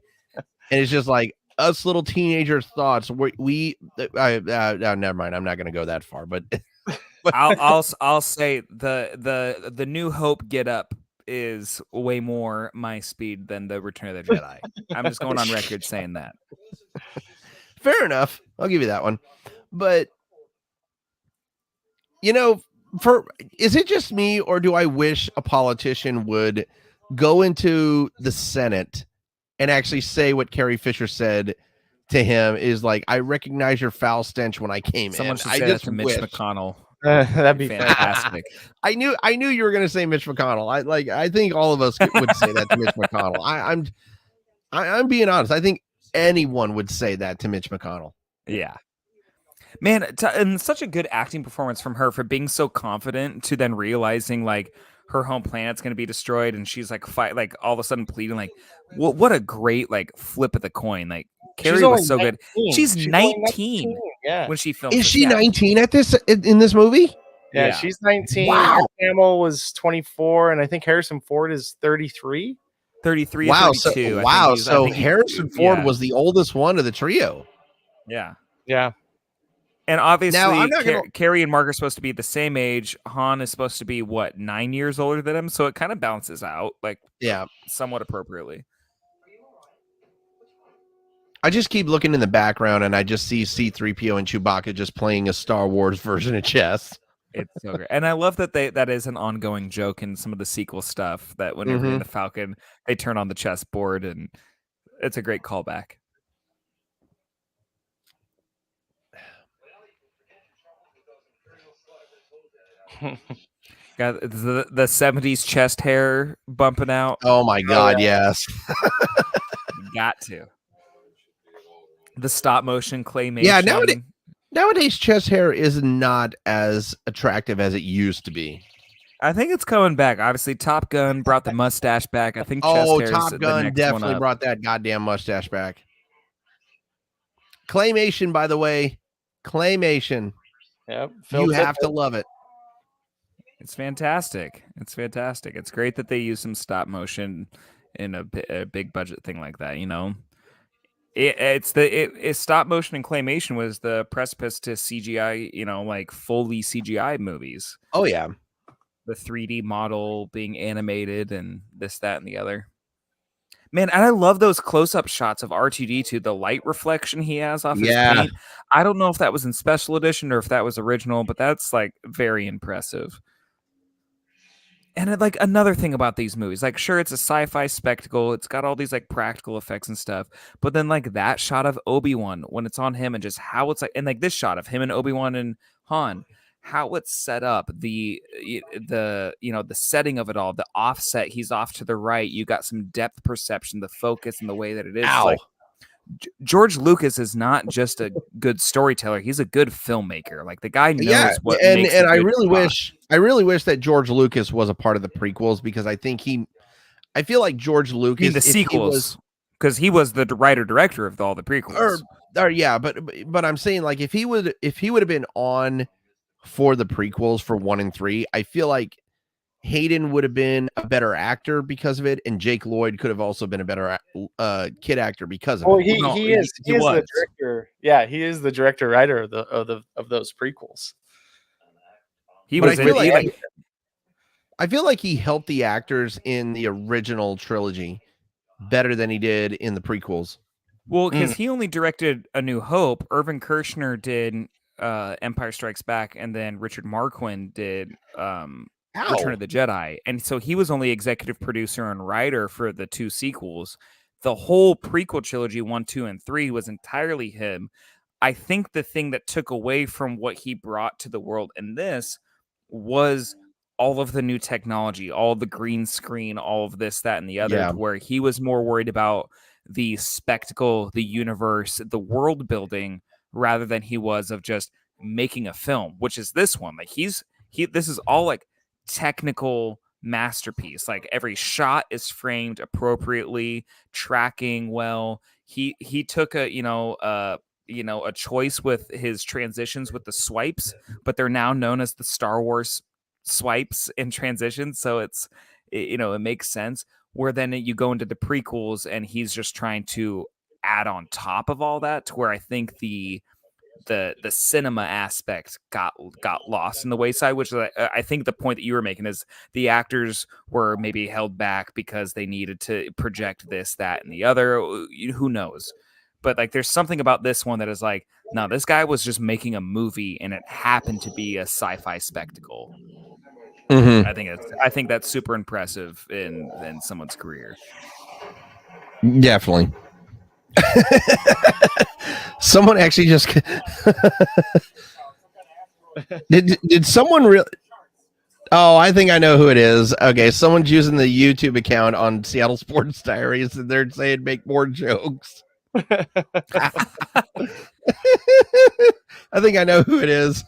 and it's just like us little teenagers' thoughts. Never mind. I'm not going to go that far, but I'll say the New Hope get up is way more my speed than the Return of the Jedi. I'm just going on record saying that. fair enough. I'll give you that one. But you know, is it just me, or do I wish a politician would go into the Senate and actually say what Carrie Fisher said to him is like, I recognize your foul stench when I came Someone in. should I say that just to Mitch wish. McConnell. That'd be Fantastic. I knew you were going to say Mitch McConnell. I think all of us would say that to Mitch McConnell. I'm being honest. I think anyone would say that to Mitch McConnell. Yeah. Man, and such a good acting performance from her for being so confident to then realizing like her home planet's going to be destroyed, and she's like all of a sudden pleading like, what a great like flip of the coin. Like Carrie was so 19. Good. She's 19 yeah. when she filmed. Is she 19 at this in this movie? Yeah, she's 19. Wow. Mark Hamill was 24, and I think Harrison Ford is 33. 33. Wow. 32. So Harrison Ford was the oldest one of the trio. Yeah. Yeah. And obviously, now, Carrie and Mark are supposed to be the same age. Han is supposed to be, 9 years older than him? So it kind of balances out, somewhat appropriately. I just keep looking in the background, and I just see C-3PO and Chewbacca just playing a Star Wars version of chess. It's so great. And I love that that is an ongoing joke in some of the sequel stuff, that whenever in the Falcon, they turn on the chessboard, and it's a great callback. Got the 70s chest hair bumping out. Oh my God, yes. Got to. The stop motion claymation. Yeah, nowadays chest hair is not as attractive as it used to be. I think it's coming back. Obviously, Top Gun brought the mustache back. I think chest hair Top Gun definitely brought that goddamn mustache back. Claymation, by the way. Claymation. Yep. You have to love it. It's fantastic. It's fantastic. It's great that they use some stop motion in a big budget thing like that. You know, it's stop motion and claymation was the precipice to CGI. You know, like fully CGI movies. Oh yeah, the 3D model being animated and this, that, and the other. Man, and I love those close-up shots of R2-D2, the light reflection he has off his paint. I don't know if that was in special edition or if that was original, but that's like very impressive. And like another thing about these movies, like sure, it's a sci-fi spectacle. It's got all these like practical effects and stuff. But then like that shot of Obi-Wan when it's on him and just how it's like, and like this shot of him and Obi-Wan and Han, how it's set up, the setting of it all, the offset, he's off to the right. You got some depth perception, the focus and the way that it is. Like, George Lucas is not just a good storyteller; he's a good filmmaker. Like the guy knows what. And I really wish that George Lucas was a part of the prequels, because I feel like George Lucas, the sequels, because he was the writer director of all the prequels. But I'm saying, like, if he would have been on for the prequels for 1 and 3, I feel like Hayden would have been a better actor because of it, and Jake Lloyd could have also been a better kid actor because of it. He is the director. Yeah, he is the director writer of those prequels. I feel like he helped the actors in the original trilogy better than he did in the prequels. Well, because he only directed A New Hope. Irvin Kershner did Empire Strikes Back, and then Richard Marquand did Return of the Jedi. And so he was only executive producer and writer for the 2 sequels. The whole prequel trilogy 1, 2, and 3 was entirely him. I think the thing that took away from what he brought to the world in this was all of the new technology, all the green screen, all of this, that, and the other, where he was more worried about the spectacle, the universe, the world building, rather than he was of just making a film, which is this one. Like this is all like technical masterpiece. Like every shot is framed appropriately, tracking well. He took a a choice with his transitions with the swipes, but they're now known as the Star Wars swipes and transitions. So it makes sense. Where then you go into the prequels and he's just trying to add on top of all that, to where I think the cinema aspect got lost in the wayside, which I think the point that you were making is the actors were maybe held back because they needed to project this, that, and the other. Who knows? But like, there's something about this one that is like, no, this guy was just making a movie and it happened to be a sci-fi spectacle. Mm-hmm. I think that's super impressive in someone's career. Definitely. Someone actually just did someone really? Oh, I think I know who it is. Okay, someone's using the YouTube account on Seattle Sports Diaries, and they're saying make more jokes. I think I know who it is.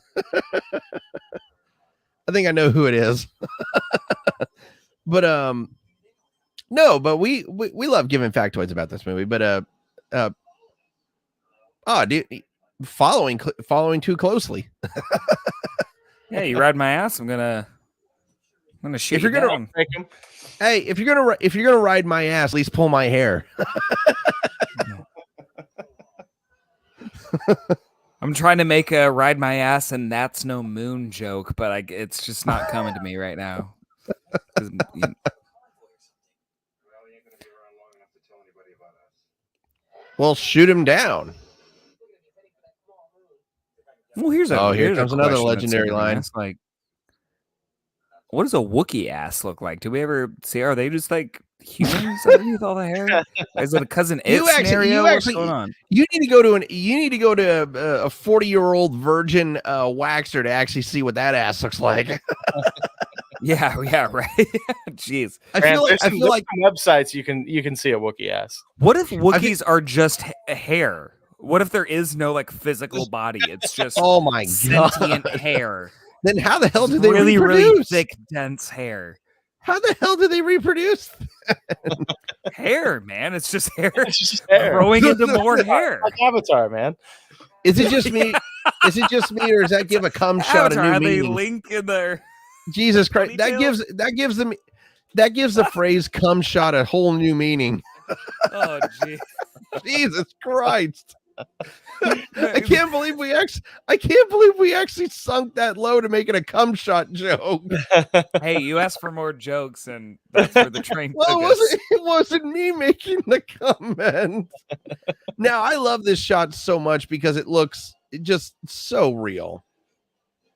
But no, but we love giving factoids about this movie. But dude, following too closely. Yeah, you ride my ass, I'm gonna shoot If you're you gonna down. Hey, if you're gonna ride my ass, at least pull my hair. I'm trying to make a ride my ass and that's no moon joke, but it's just not coming to me right now. Well, shoot him down. Well, here comes another legendary line. Like, what does a Wookiee ass look like? Do we ever see? Are they just like humans underneath all the hair? Is it a cousin It scenario? What's going on? You need to go to a 40-year-old virgin waxer to actually see what that ass looks like. Yeah, right. Jeez, I feel like websites you can see a Wookiee ass. What if Wookiees are just hair? What if there is no like physical body? It's just oh my god, sentient hair. Then how the hell do they really reproduce? Thick, dense hair? How the hell do they reproduce? Hair, man. It's just hair. It's just hair. Growing into more hair. Like Avatar, man. Is it just me? Or does that give a cum shot a new meaning? They link in there. Jesus Christ! That gives the phrase "cum shot" a whole new meaning. Oh, geez. Jesus Christ! I can't believe we actually sunk that low to make it a cum shot joke. Hey, you asked for more jokes, and that's where the train took it wasn't me making the comment. Now I love this shot so much because it looks just so real.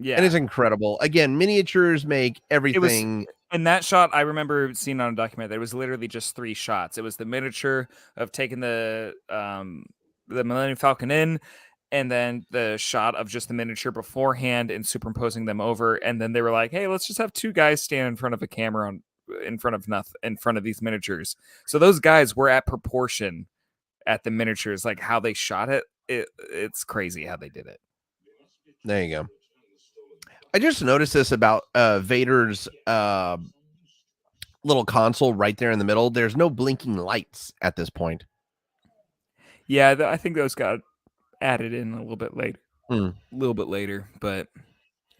Yeah, and it's incredible. Again, miniatures make everything. In that shot, I remember seeing on a documentary that it was literally just 3 shots. It was the miniature of taking the Millennium Falcon in, and then the shot of just the miniature beforehand and superimposing them over. And then they were like, "Hey, let's just have 2 guys stand in front of a camera in front of these miniatures." So those guys were at proportion at the miniatures, like how they shot it. It's crazy how they did it. There you go. I just noticed this about Vader's little console right there in the middle. There's no blinking lights at this point. Yeah, I think those got added in a little bit later. But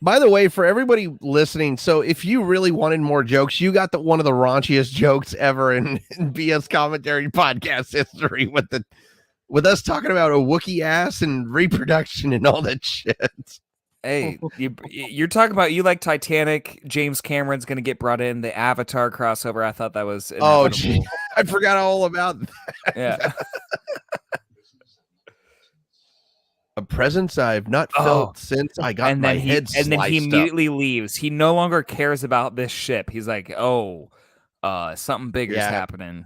by the way, for everybody listening, so if you really wanted more jokes, you got one of the raunchiest jokes ever in BS commentary podcast history with us talking about a Wookiee ass and reproduction and all that shit. Hey, you're talking about you like Titanic. James Cameron's going to get brought in, the Avatar crossover. I thought that was inevitable. Oh, gee, I forgot all about that. Yeah. A presence I've not felt since I got my head sliced and then he immediately up. leaves. He no longer cares about this ship. He's like, something bigger is happening.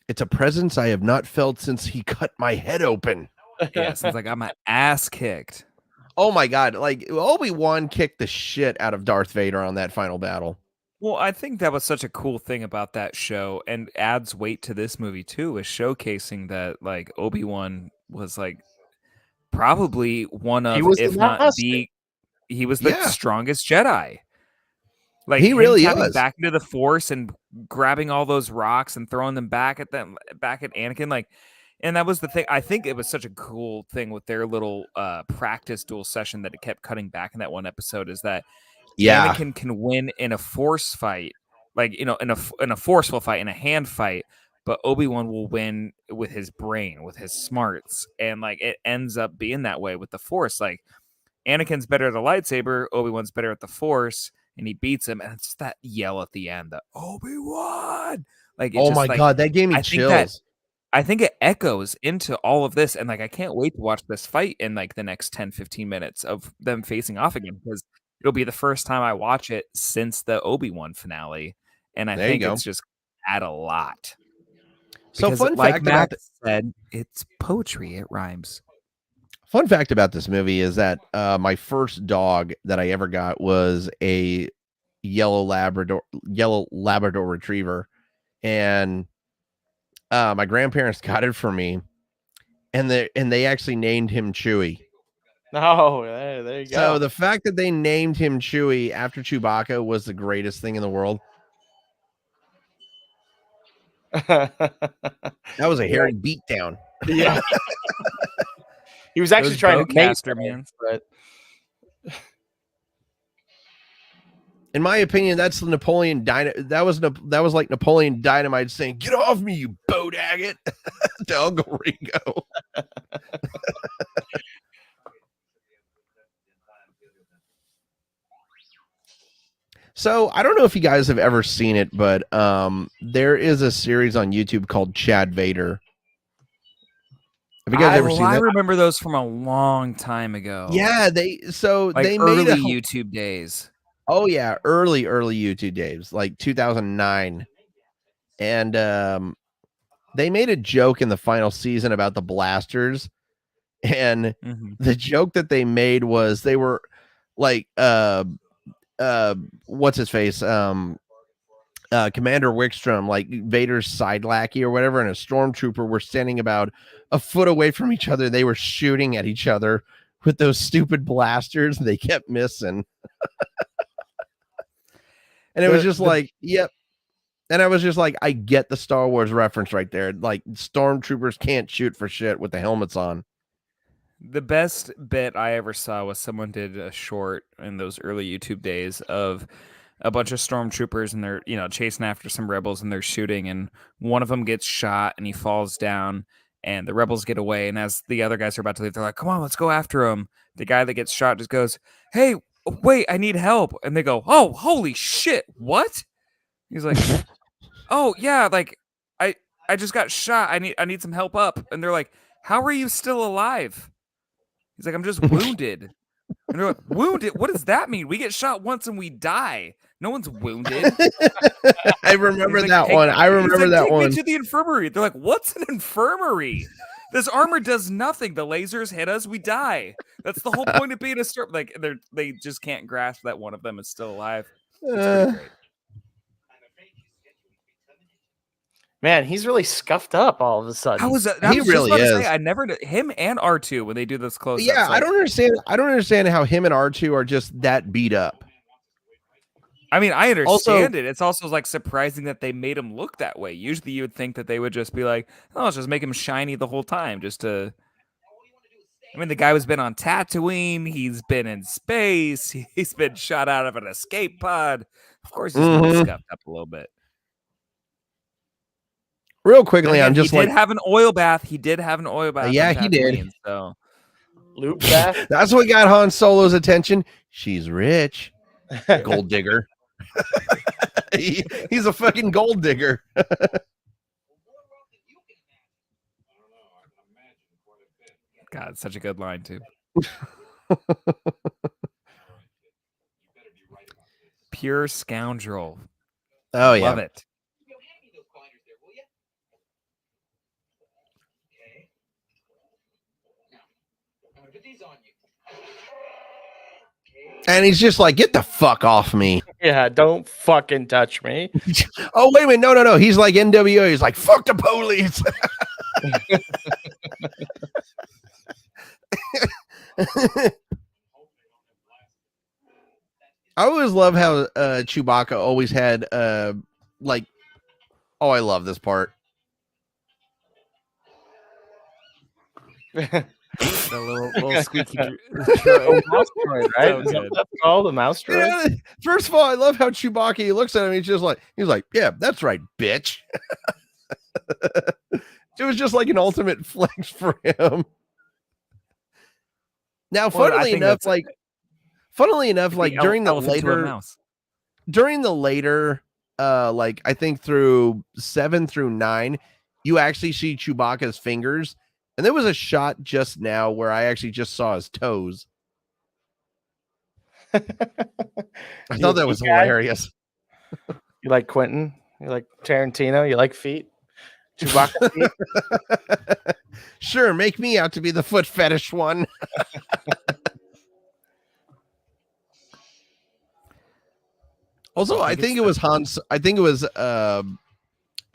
It's a presence I have not felt since he cut my head open. Yeah, sounds like I got my ass kicked. Oh my god, like Obi-Wan kicked the shit out of Darth Vader on that final battle. Well, I think that was such a cool thing about that show, and adds weight to this movie too, is showcasing that like Obi-Wan was like probably one He of, was if the not master. he was the Yeah. strongest Jedi. Like He him really tapping is. back into the Force and grabbing all those rocks and throwing them back at Anakin. Like, and that was the thing. I think it was such a cool thing with their little practice duel session that it kept cutting back in that one episode. Is that Yeah. Anakin can win in a Force fight, like in a forceful fight, in a hand fight, but Obi-Wan will win with his brain, with his smarts, and like it ends up being that way with the Force. Like Anakin's better at the lightsaber, Obi-Wan's better at the Force, and he beats him. And it's that yell at the end, the Obi-Wan. Like, it Oh just, my like, God, that gave me I think that chills. I think it echoes into all of this. And like, I can't wait to watch this fight in like the next 10, 15 minutes of them facing off again, because it'll be the first time I watch it since the Obi-Wan finale. And I There you think go. it's just add a lot. So Because fun like fact about Max said, it's poetry. It rhymes. Fun fact about this movie is that my first dog that I ever got was a yellow Labrador retriever, and my grandparents got it for me, and they actually named him Chewy. No, there you go. So the fact that they named him Chewy after Chewbacca was the greatest thing in the world. That was a hairy beatdown. Yeah. He was actually Those trying to mate bowcaster, man. but In my opinion, that's the Napoleon Dynamite. That was like Napoleon Dynamite saying, "Get off me, you bow daggett," to Uncle Rico. So I don't know if you guys have ever seen it, but there is a series on YouTube called Chad Vader. Have you guys ever seen I that? remember those from a long time ago. Yeah, they Like made early YouTube days. Oh yeah, early YouTube days, like 2009, and they made a joke in the final season about the blasters, and the joke that they made was they were like what's his face Commander Wickstrom, like Vader's side lackey or whatever, and a stormtrooper were standing about a foot away from each other. They were shooting at each other with those stupid blasters, and they kept missing. And it was just like, yep. And I was just like, I get the Star Wars reference right there. Like, stormtroopers can't shoot for shit with the helmets on. The best bit I ever saw was someone did a short in those early YouTube days of a bunch of stormtroopers, and they're, chasing after some rebels, and they're shooting, and one of them gets shot and he falls down, and the rebels get away. And as the other guys are about to leave, they're like, come on, let's go after him. The guy that gets shot just goes, hey, wait, I need help. And they go, oh, holy shit, what? He's like, oh yeah, like I just got shot. I need some help up. And they're like, how are you still alive? He's like, I'm just wounded. And they're like, wounded? What does that mean? We get shot once and we die. No one's wounded. I remember Like, that one. I remember that one. Take me to the infirmary. They're like, what's an infirmary? This armor does nothing. The lasers hit us, we die. That's the whole point of being a storm. Like, they just can't grasp that one of them is still alive. It's pretty great. Man, he's really scuffed up all of a sudden. He really is. I never knew him and R2 when they do this close. Yeah, I don't understand how him and R2 are just that beat up. I mean, I understand it. It's also like surprising that they made him look that way. Usually you would think that they would just be like, oh, let's just make him shiny the whole time. I mean, the guy has been on Tatooine. He's been in space. He's been shot out of an escape pod. Of course, he's gonna be scuffed up a little bit. Real quickly, I'm just he did have an oil bath. He did have an oil bath. Yeah, he did. So, loop bath. That's what got Han Solo's attention. She's rich, gold digger. He's a fucking gold digger. God, such a good line too. Pure scoundrel. Oh yeah, love it. And he's just like, get the fuck off me. Yeah, don't fucking touch me. Oh, wait a minute. No. He's like NWO. He's like, fuck the police. I always love how Chewbacca always had like, oh, I love this part. The little squeaky mouse droid, right? So Is that good. what that's called, a mouse droid? Yeah, first of all, I love how Chewbacca, he looks at him, he's like, yeah, that's right, bitch. It was just like an ultimate flex for him. Now, funnily enough, like during the later, like I think through 7 through 9, you actually see Chewbacca's fingers, and there was a shot just now where I actually just saw his toes. I thought that was hilarious. You like Quentin? You like Tarantino? You like feet? Chewbacca feet? Sure, make me out to be the foot fetish one. Also, I think it was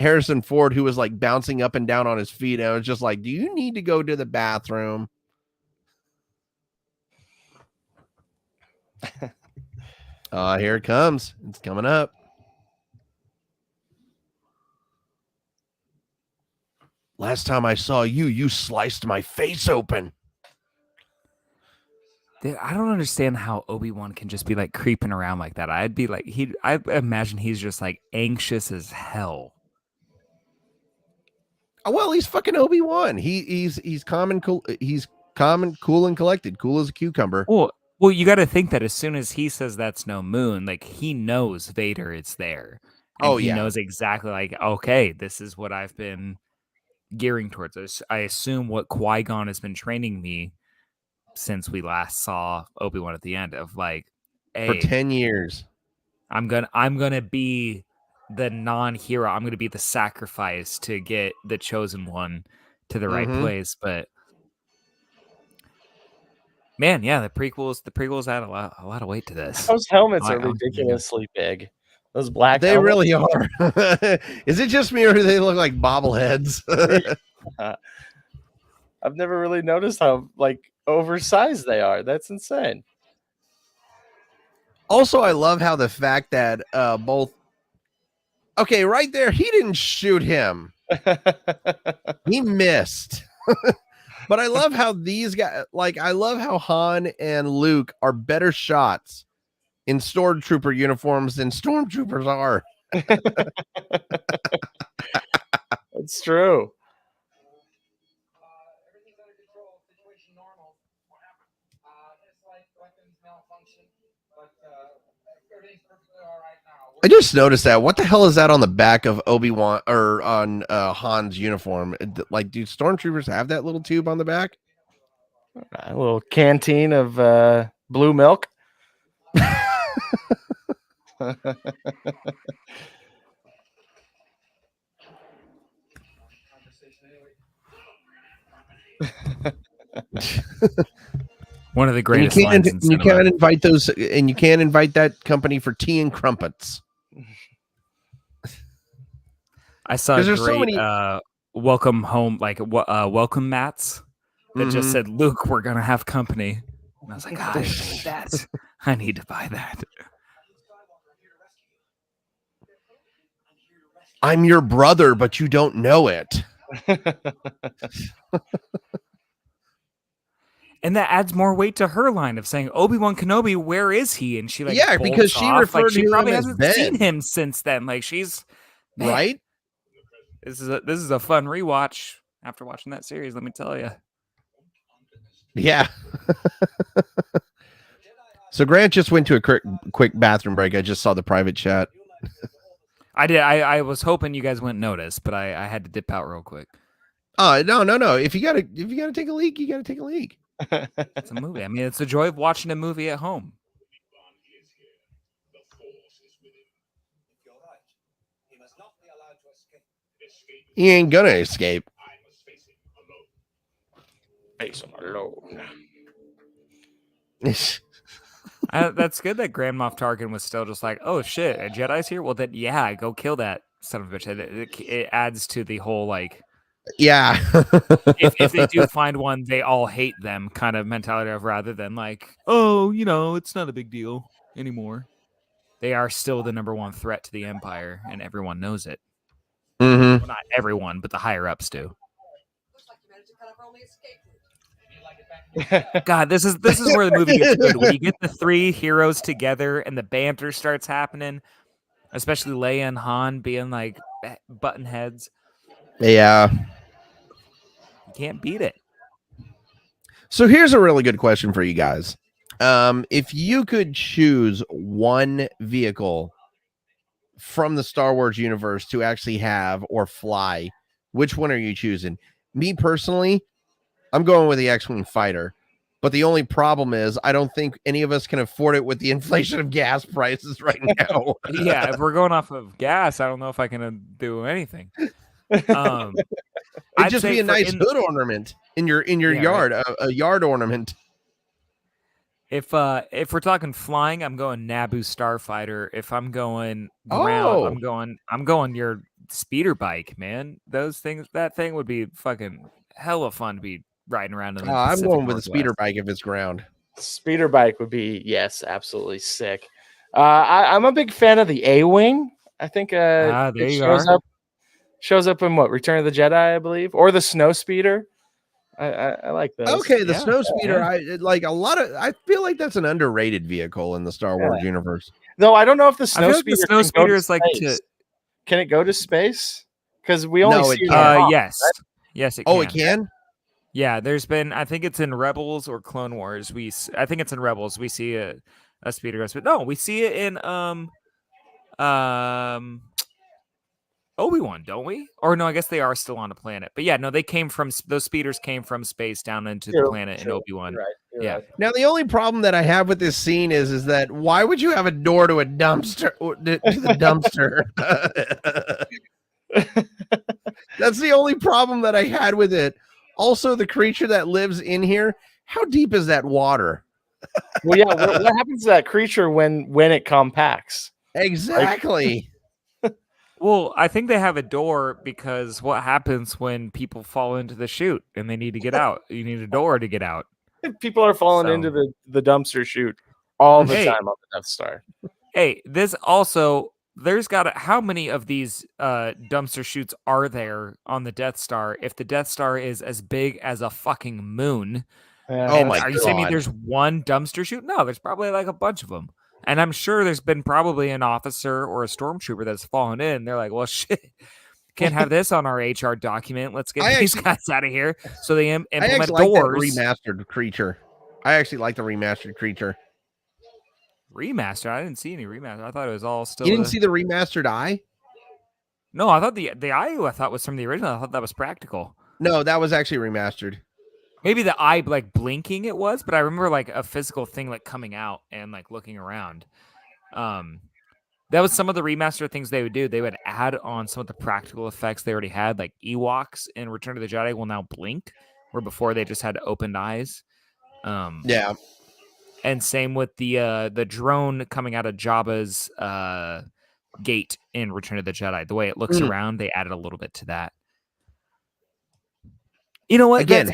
Harrison Ford who was like bouncing up and down on his feet. And I was just like, do you need to go to the bathroom? Here it comes. It's coming up. Last time I saw you, you sliced my face open. Dude, I don't understand how Obi-Wan can just be like creeping around like that. I'd be like, I imagine he's just like anxious as hell. Oh, well, he's fucking Obi-Wan. He's calm and cool. He's calm and cool and collected, cool as a cucumber. Well, you got to think that as soon as he says that's no moon, like he knows Vader is there. And he knows exactly like, okay, this is what I've been gearing towards. I assume what Qui-Gon has been training me since we last saw Obi-Wan at the end of like, hey, for 10 years. I'm gonna be the non-hero. I'm gonna be the sacrifice to get the chosen one to the right place. But man, yeah, the prequels add a lot of weight to this. Those helmets are ridiculously big. Those black They helmets. really are. Is it just me or do they look like bobbleheads? I've never really noticed how like oversized they are. That's insane. Also, I love how the fact that both. Okay, right there, he didn't shoot him. He missed. But I love how these guys, like, I love how Han and Luke are better shots in stormtrooper uniforms than stormtroopers are. It's true. Everything's under control. Situation normal. What happened? It's like weapons malfunction, but everything's perfectly all right now. I just noticed that. What the hell is that on the back of Obi-Wan or on Han's uniform? Like, do stormtroopers have that little tube on the back? A little canteen of blue milk. One of the greatest lines in you can't invite those, and you can't invite that company for tea and crumpets. I saw a great welcome home, like welcome mats that just said, "Luke, we're gonna have company." And I was like, I need that. I need to buy that. I'm your brother, but you don't know it. And that adds more weight to her line of saying, Obi-Wan Kenobi, where is he? And she like, because she off. referred like, she to probably him as hasn't Ben. seen him since then. Like she's man, right. This is a fun rewatch after watching that series. Let me tell you. Yeah. So Grant just went to a quick bathroom break. I just saw the private chat. I did. I was hoping you guys wouldn't notice, but I had to dip out real quick. Oh no. If you gotta take a leak, you gotta take a leak. It's a movie. I mean, it's the joy of watching a movie at home. He ain't gonna escape. Face him alone. That's good that Grand Moff Tarkin was still just like, oh shit, a Jedi's here. Well, then yeah, go kill that son of a bitch. It adds to the whole like Yeah. If they do find one, they all hate them kind of mentality of rather than like, oh, it's not a big deal anymore. They are still the number one threat to the Empire, and everyone knows it. Mm-hmm. Well, not everyone, but the higher ups do. God, this is where the movie gets good. When you get the three heroes together and the banter starts happening, especially Leia and Han being like button heads. Yeah. You can't beat it. So here's a really good question for you guys. If you could choose one vehicle from the Star Wars universe to actually have or fly, which one are you choosing? Me personally, I'm going with the X-Wing fighter. But the only problem is I don't think any of us can afford it with the inflation of gas prices right now. Yeah, if we're going off of gas, I don't know if I can do anything. It'd I'd just say be a for nice hood ornament in your Yeah, yard, a yard ornament. If we're talking flying, I'm going Naboo Starfighter. If I'm going ground, I'm going your speeder bike, man. Those things, that thing would be fucking hella fun to be riding around in the I'm Pacific going with a speeder Northwest. bike if it's ground. Speeder bike would be, yes, absolutely sick. I'm a big fan of the A-Wing. I think There it you are. shows up in what, Return of the Jedi, I believe, or the Snow Speeder. I like those. Okay, the Yeah, snow speeder. yeah. I feel like that's an underrated vehicle in the Star Wars universe. Though I don't know if the I Snow feel like the Speeder snow can go speeder to is like space. Can it go to space? Because we only No, see it it. can't. on yes, right? yes, it Oh, can. it can? Yeah, there's been. I think it's in Rebels or Clone Wars. I think it's in Rebels. We see a speeder but no, we see it in Obi-Wan, don't we? Or no, I guess they are still on a planet. But yeah, no, those speeders came from space down into the planet in Obi-Wan. You're Yeah. right. Now the only problem that I have with this scene is that why would you have a door to a dumpster to the dumpster? That's the only problem that I had with it. Also, the creature that lives in here, how deep is that water? Well, yeah. What happens to that creature when it compacts? Exactly. Well, I think they have a door because what happens when people fall into the chute and they need to get out? You need a door to get out. People are falling So- into the dumpster chute all the Hey. time on the Death Star. Hey, this also how many of these dumpster chutes are there on the Death Star if the Death Star is as big as a fucking moon? Oh my Are you saying me God. there's one dumpster chute? No, there's probably like a bunch of them. And I'm sure there's been probably an officer or a stormtrooper that's fallen in. They're like, well, shit, can't have this on our HR document. Let's get these guys out of here. So they I implement actually like that doors. remastered creature. I actually like the remastered creature. Remaster? I didn't see any remaster. I thought it was all still. You didn't see the remastered eye? No, I thought the eye I thought was from the original. I thought that was practical. No, that was actually remastered. Maybe the eye like blinking it was, but I remember like a physical thing like coming out and like looking around. That was some of the remaster things they would do. They would add on some of the practical effects they already had, like Ewoks in Return of the Jedi will now blink, where before they just had opened eyes. Yeah. And same with the drone coming out of Jabba's gate in Return of the Jedi. The way it looks around, they added a little bit to that. You know what? Again,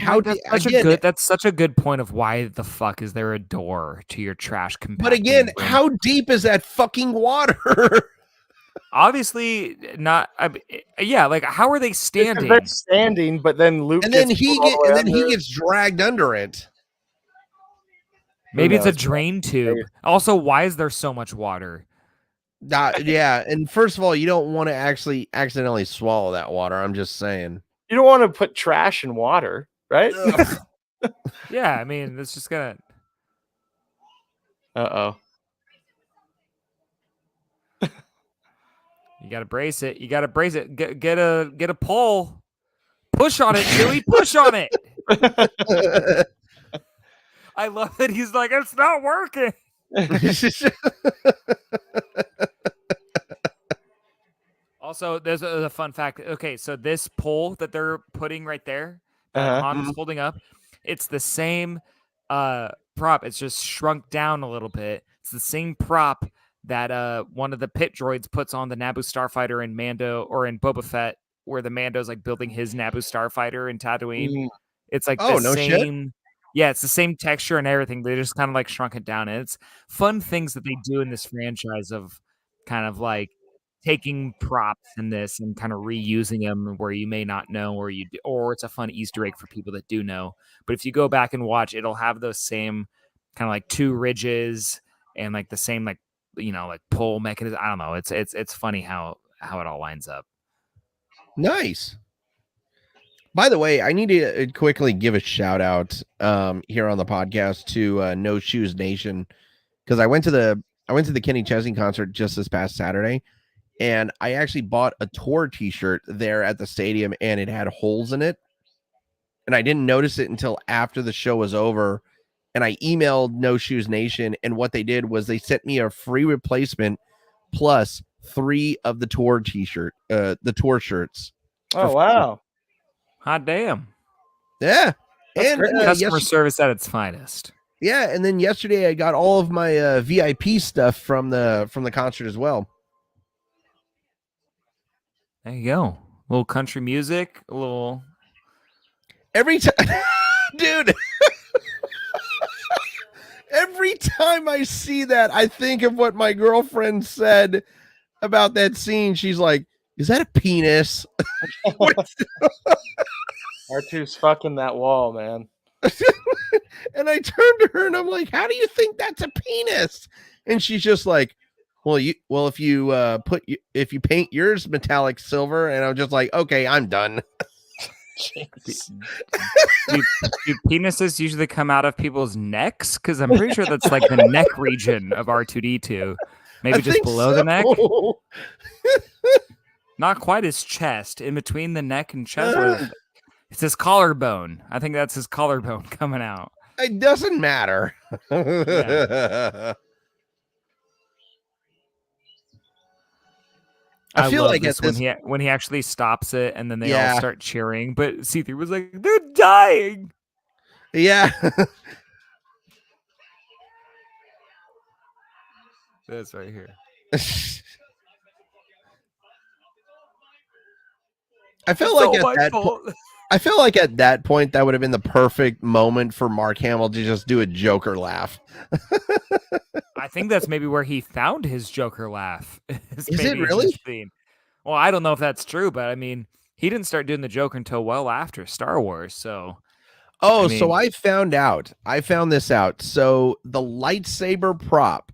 That's such a good point of why the fuck is there a door to your trash compacting But again, room? how deep is that fucking water? Obviously not. Yeah, like how are they standing? They're standing, but then Luke and then gets he pulled all the way under. gets dragged under it. Maybe it's a knows? drain tube. Also, why is there so much water? Yeah, and first of all, you don't want to actually accidentally swallow that water. I'm just saying. You don't want to put trash in water, right? Yeah, I mean, it's just gonna. Uh-oh. You gotta brace it. You gotta brace it. Get a pole. Push on it, Chewie. Push on it. I love that he's like, it's not working. Also, there's a fun fact. Okay, so this pole that they're putting right there, that Han is holding up, it's the same prop. It's just shrunk down a little bit. It's the same prop that one of the pit droids puts on the Naboo starfighter in Mando or in Boba Fett where the Mando's like building his Naboo starfighter in Tatooine. Mm. It's like Oh, the no shit. same. Yeah, it's the same texture and everything. They just kind of like shrunk it down. And it's fun things that they do in this franchise of kind of like taking props in this and kind of reusing them where you may not know, or it's a fun Easter egg for people that do know. But if you go back and watch, it'll have those same kind of like two ridges and like the same like like pull mechanism. I don't know. It's funny how it all lines up. Nice. By the way, I need to quickly give a shout out here on the podcast to No Shoes Nation, because I went to the Kenny Chesney concert just this past Saturday, and I actually bought a tour t-shirt there at the stadium, and it had holes in it, and I didn't notice it until after the show was over, and I emailed No Shoes Nation, and what they did was they sent me a free replacement plus 3 of the tour shirts. Oh, wow. Hot damn. Yeah. That's And great. Customer service at its finest. yeah, and then yesterday I got all of my VIP stuff from the concert as well. There you go. A little country music, a little. Every time, dude. Every time I see that, I think of what my girlfriend said about that scene. She's like, "Is that a penis?" R2's fucking that wall, man. And I turned to her and I'm like, "How do you think that's a penis?" And she's just like, if you paint yours metallic silver." And I'm just like, "Okay, I'm done." Do penises usually come out of people's necks? Because I'm pretty sure that's like the neck region of R2D2. Maybe just below the neck. Not quite his chest. In between the neck and chest. It's his collarbone. I think that's his collarbone coming out. It doesn't matter. Yeah. I feel love like this at this, when he actually stops it and then they Yeah. all start cheering. But C3 was like, "They're dying." yeah. That's right here. I feel It's like all at my that fault. I feel like at that point that would have been the perfect moment for Mark Hamill to just do a Joker laugh. I think that's maybe where he found his Joker laugh. Is it really? Well, I don't know if that's true, but I mean, he didn't start doing the Joker until well after Star Wars. So, Oh, I mean- so I found this out. So the lightsaber prop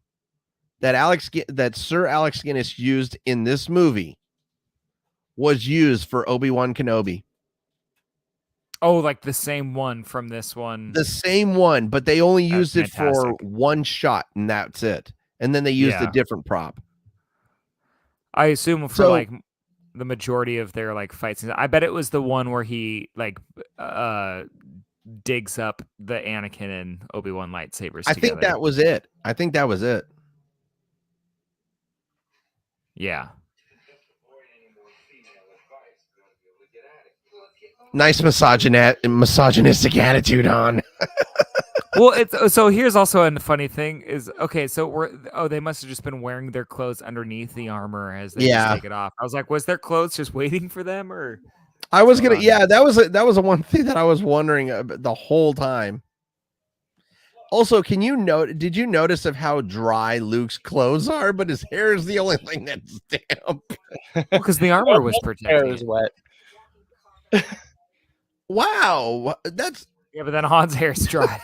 that Sir Alex Guinness used in this movie was used for Obi-Wan Kenobi. oh, like the same one from this one. The same one, but they only That's used it for fantastic. one shot, and that's it. And then they used a Yeah. different prop. I assume for So- like the majority of their like fight scenes. I bet it was the one where he like digs up the Anakin and Obi-Wan lightsabers I together. think that was it. Yeah. Nice misogynistic attitude on. Well, so here's also a funny thing is okay. So they must have just been wearing their clothes underneath the armor as they just take it off. I was like, was their clothes just waiting for them, or I was gonna, on. yeah, that was a one thing that I was wondering about the whole time. Also, did you notice of how dry Luke's clothes are, but his hair is the only thing that's damp? because the armor was Hair protecting is it. wet. Wow, that's Yeah, but then Han's hair's dry.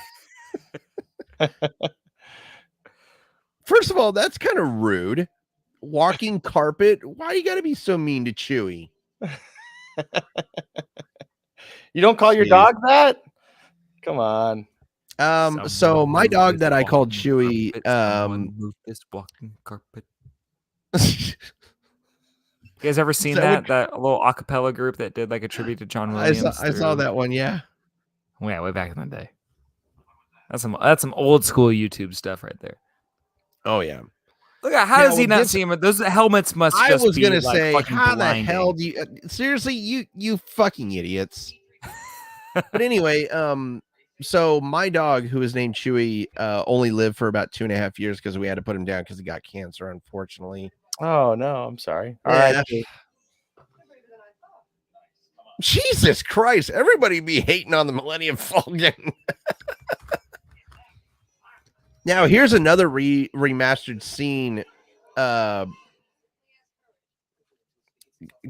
first of all, that's kind of rude. Walking carpet. Why you gotta be so mean to Chewie? You don't call your Jeez. dog that? Come on. So my Someone dog move that this I called walking Chewie, carpet. Someone move this walking carpet. You guys ever seen So that little acapella group that did like a tribute to John I Williams? saw that one. Yeah. Yeah, way back in the day. That's some old school YouTube stuff right there. Oh yeah. Look at how Yeah, does he well, not this- see him? Those helmets must. I Just was be, gonna like, say, fucking how the blinding. hell do you seriously you fucking idiots? But anyway, so my dog, who is named Chewy, only lived for about 2.5 years because we had to put him down because he got cancer, unfortunately. Oh no, I'm sorry. All Yeah. right. Jesus Christ! Everybody be hating on the Millennium Falcon. Now here's another remastered scene.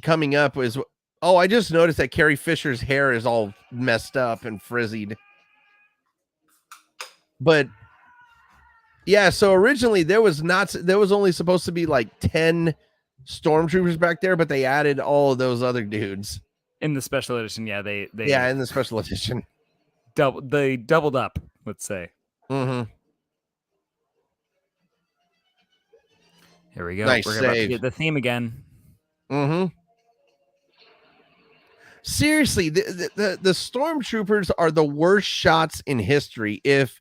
Coming up is I just noticed that Carrie Fisher's hair is all messed up and frizzied. But yeah, so originally there was only supposed to be like 10 stormtroopers back there, but they added all of those other dudes in the special edition. Yeah, they in the special edition. They doubled up, let's say. Mm-hmm. Here we go. Nice We're about to save. get the theme again. Mm-hmm. Seriously, the stormtroopers are the worst shots in history. If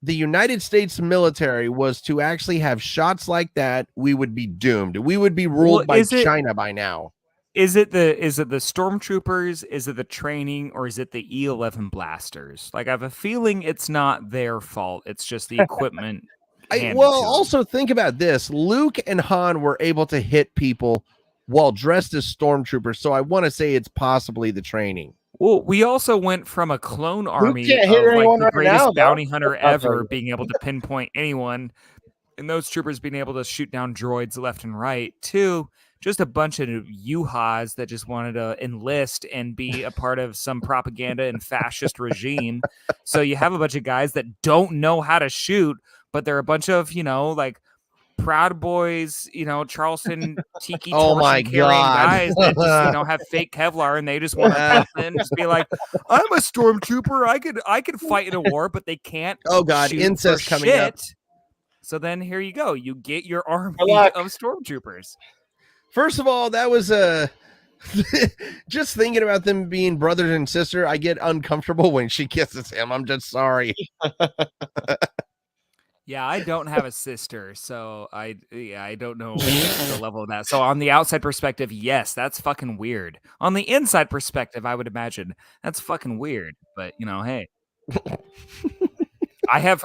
the United States military was to actually have shots like that, we would be doomed. We would be ruled by China by now. Is it the stormtroopers? Is it the training, or is it the E-11 blasters? Like, I have a feeling it's not their fault. It's just the equipment. Also think about this. Luke and Han were able to hit people while dressed as stormtroopers, so I want to say it's possibly the training. Well, we also went from a clone army of like the greatest bounty hunter ever being able to pinpoint anyone, and those troopers being able to shoot down droids left and right, to just a bunch of U-Haws that just wanted to enlist and be a part of some propaganda and fascist regime. So you have a bunch of guys that don't know how to shoot, but they're a bunch of, like, Proud Boys, Charleston tiki torsion carrying guys that just, have fake Kevlar, and they just want to come in and just be like, I'm a stormtrooper. I could fight in a war, but they can't. Oh God, incest coming up. So then here you go. You get your army of stormtroopers. First of all, that was just thinking about them being brothers and sister. I get uncomfortable when she kisses him. I'm just sorry. Yeah, I don't have a sister, so I don't know the level of that. So on the outside perspective, yes, that's fucking weird. On the inside perspective, I would imagine that's fucking weird. But hey, I have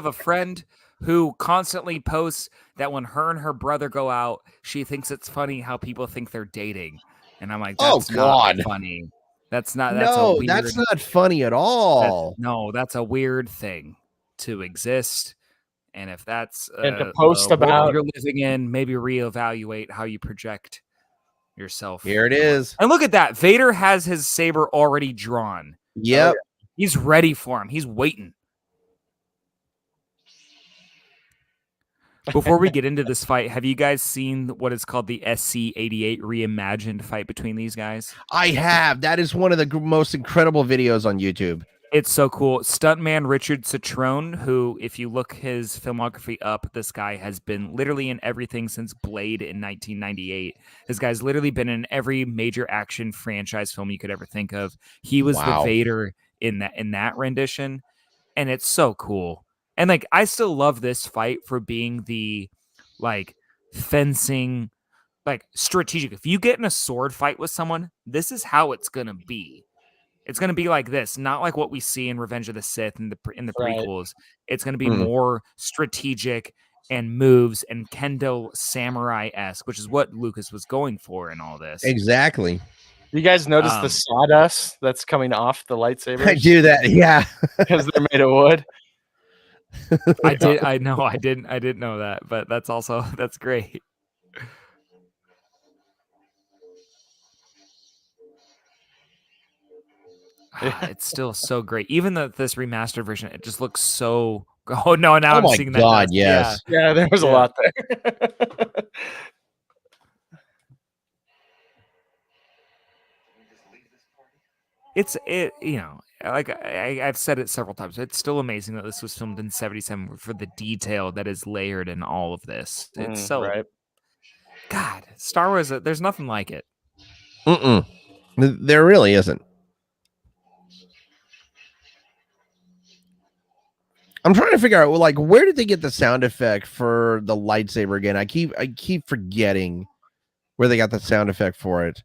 a friend who constantly posts that when her and her brother go out, she thinks it's funny how people think they're dating, and I'm like, that's not funny. That's not funny at all. That's a weird thing to exist. And if that's and to post about you're living in, maybe reevaluate how you project yourself. Here it is. And look at that. Vader has his saber already drawn. Yep. He's ready for him. He's waiting. Before we get into this fight, have you guys seen what is called the SC-88 reimagined fight between these guys? I have. That is one of the most incredible videos on YouTube. It's so cool. Stuntman Richard Citrone, who, if you look his filmography up, this guy has been literally in everything since Blade in 1998. This guy's literally been in every major action franchise film you could ever think of. He was the Vader in that rendition, and it's so cool. And like, I still love this fight for being the fencing, strategic. If you get in a sword fight with someone, this is how it's gonna be. It's going to be like this, not like what we see in Revenge of the Sith and in the prequels. It's going to be more strategic and moves and Kendo samurai-esque, which is what Lucas was going for in all this. Exactly. You guys notice the sawdust that's coming off the lightsabers? I do that, yeah. Because they're made of wood. I didn't know that, but that's great. It's still so great. Even this remastered version, it just looks so. Oh no! Now I'm seeing that. Oh my God! Yes. Yeah, there was a lot there. I've said it several times. It's still amazing that this was filmed in '77 for the detail that is layered in all of this. It's so right. God, Star Wars. There's nothing like it. There really isn't. I'm trying to figure out, where did they get the sound effect for the lightsaber again? I keep forgetting where they got the sound effect for it.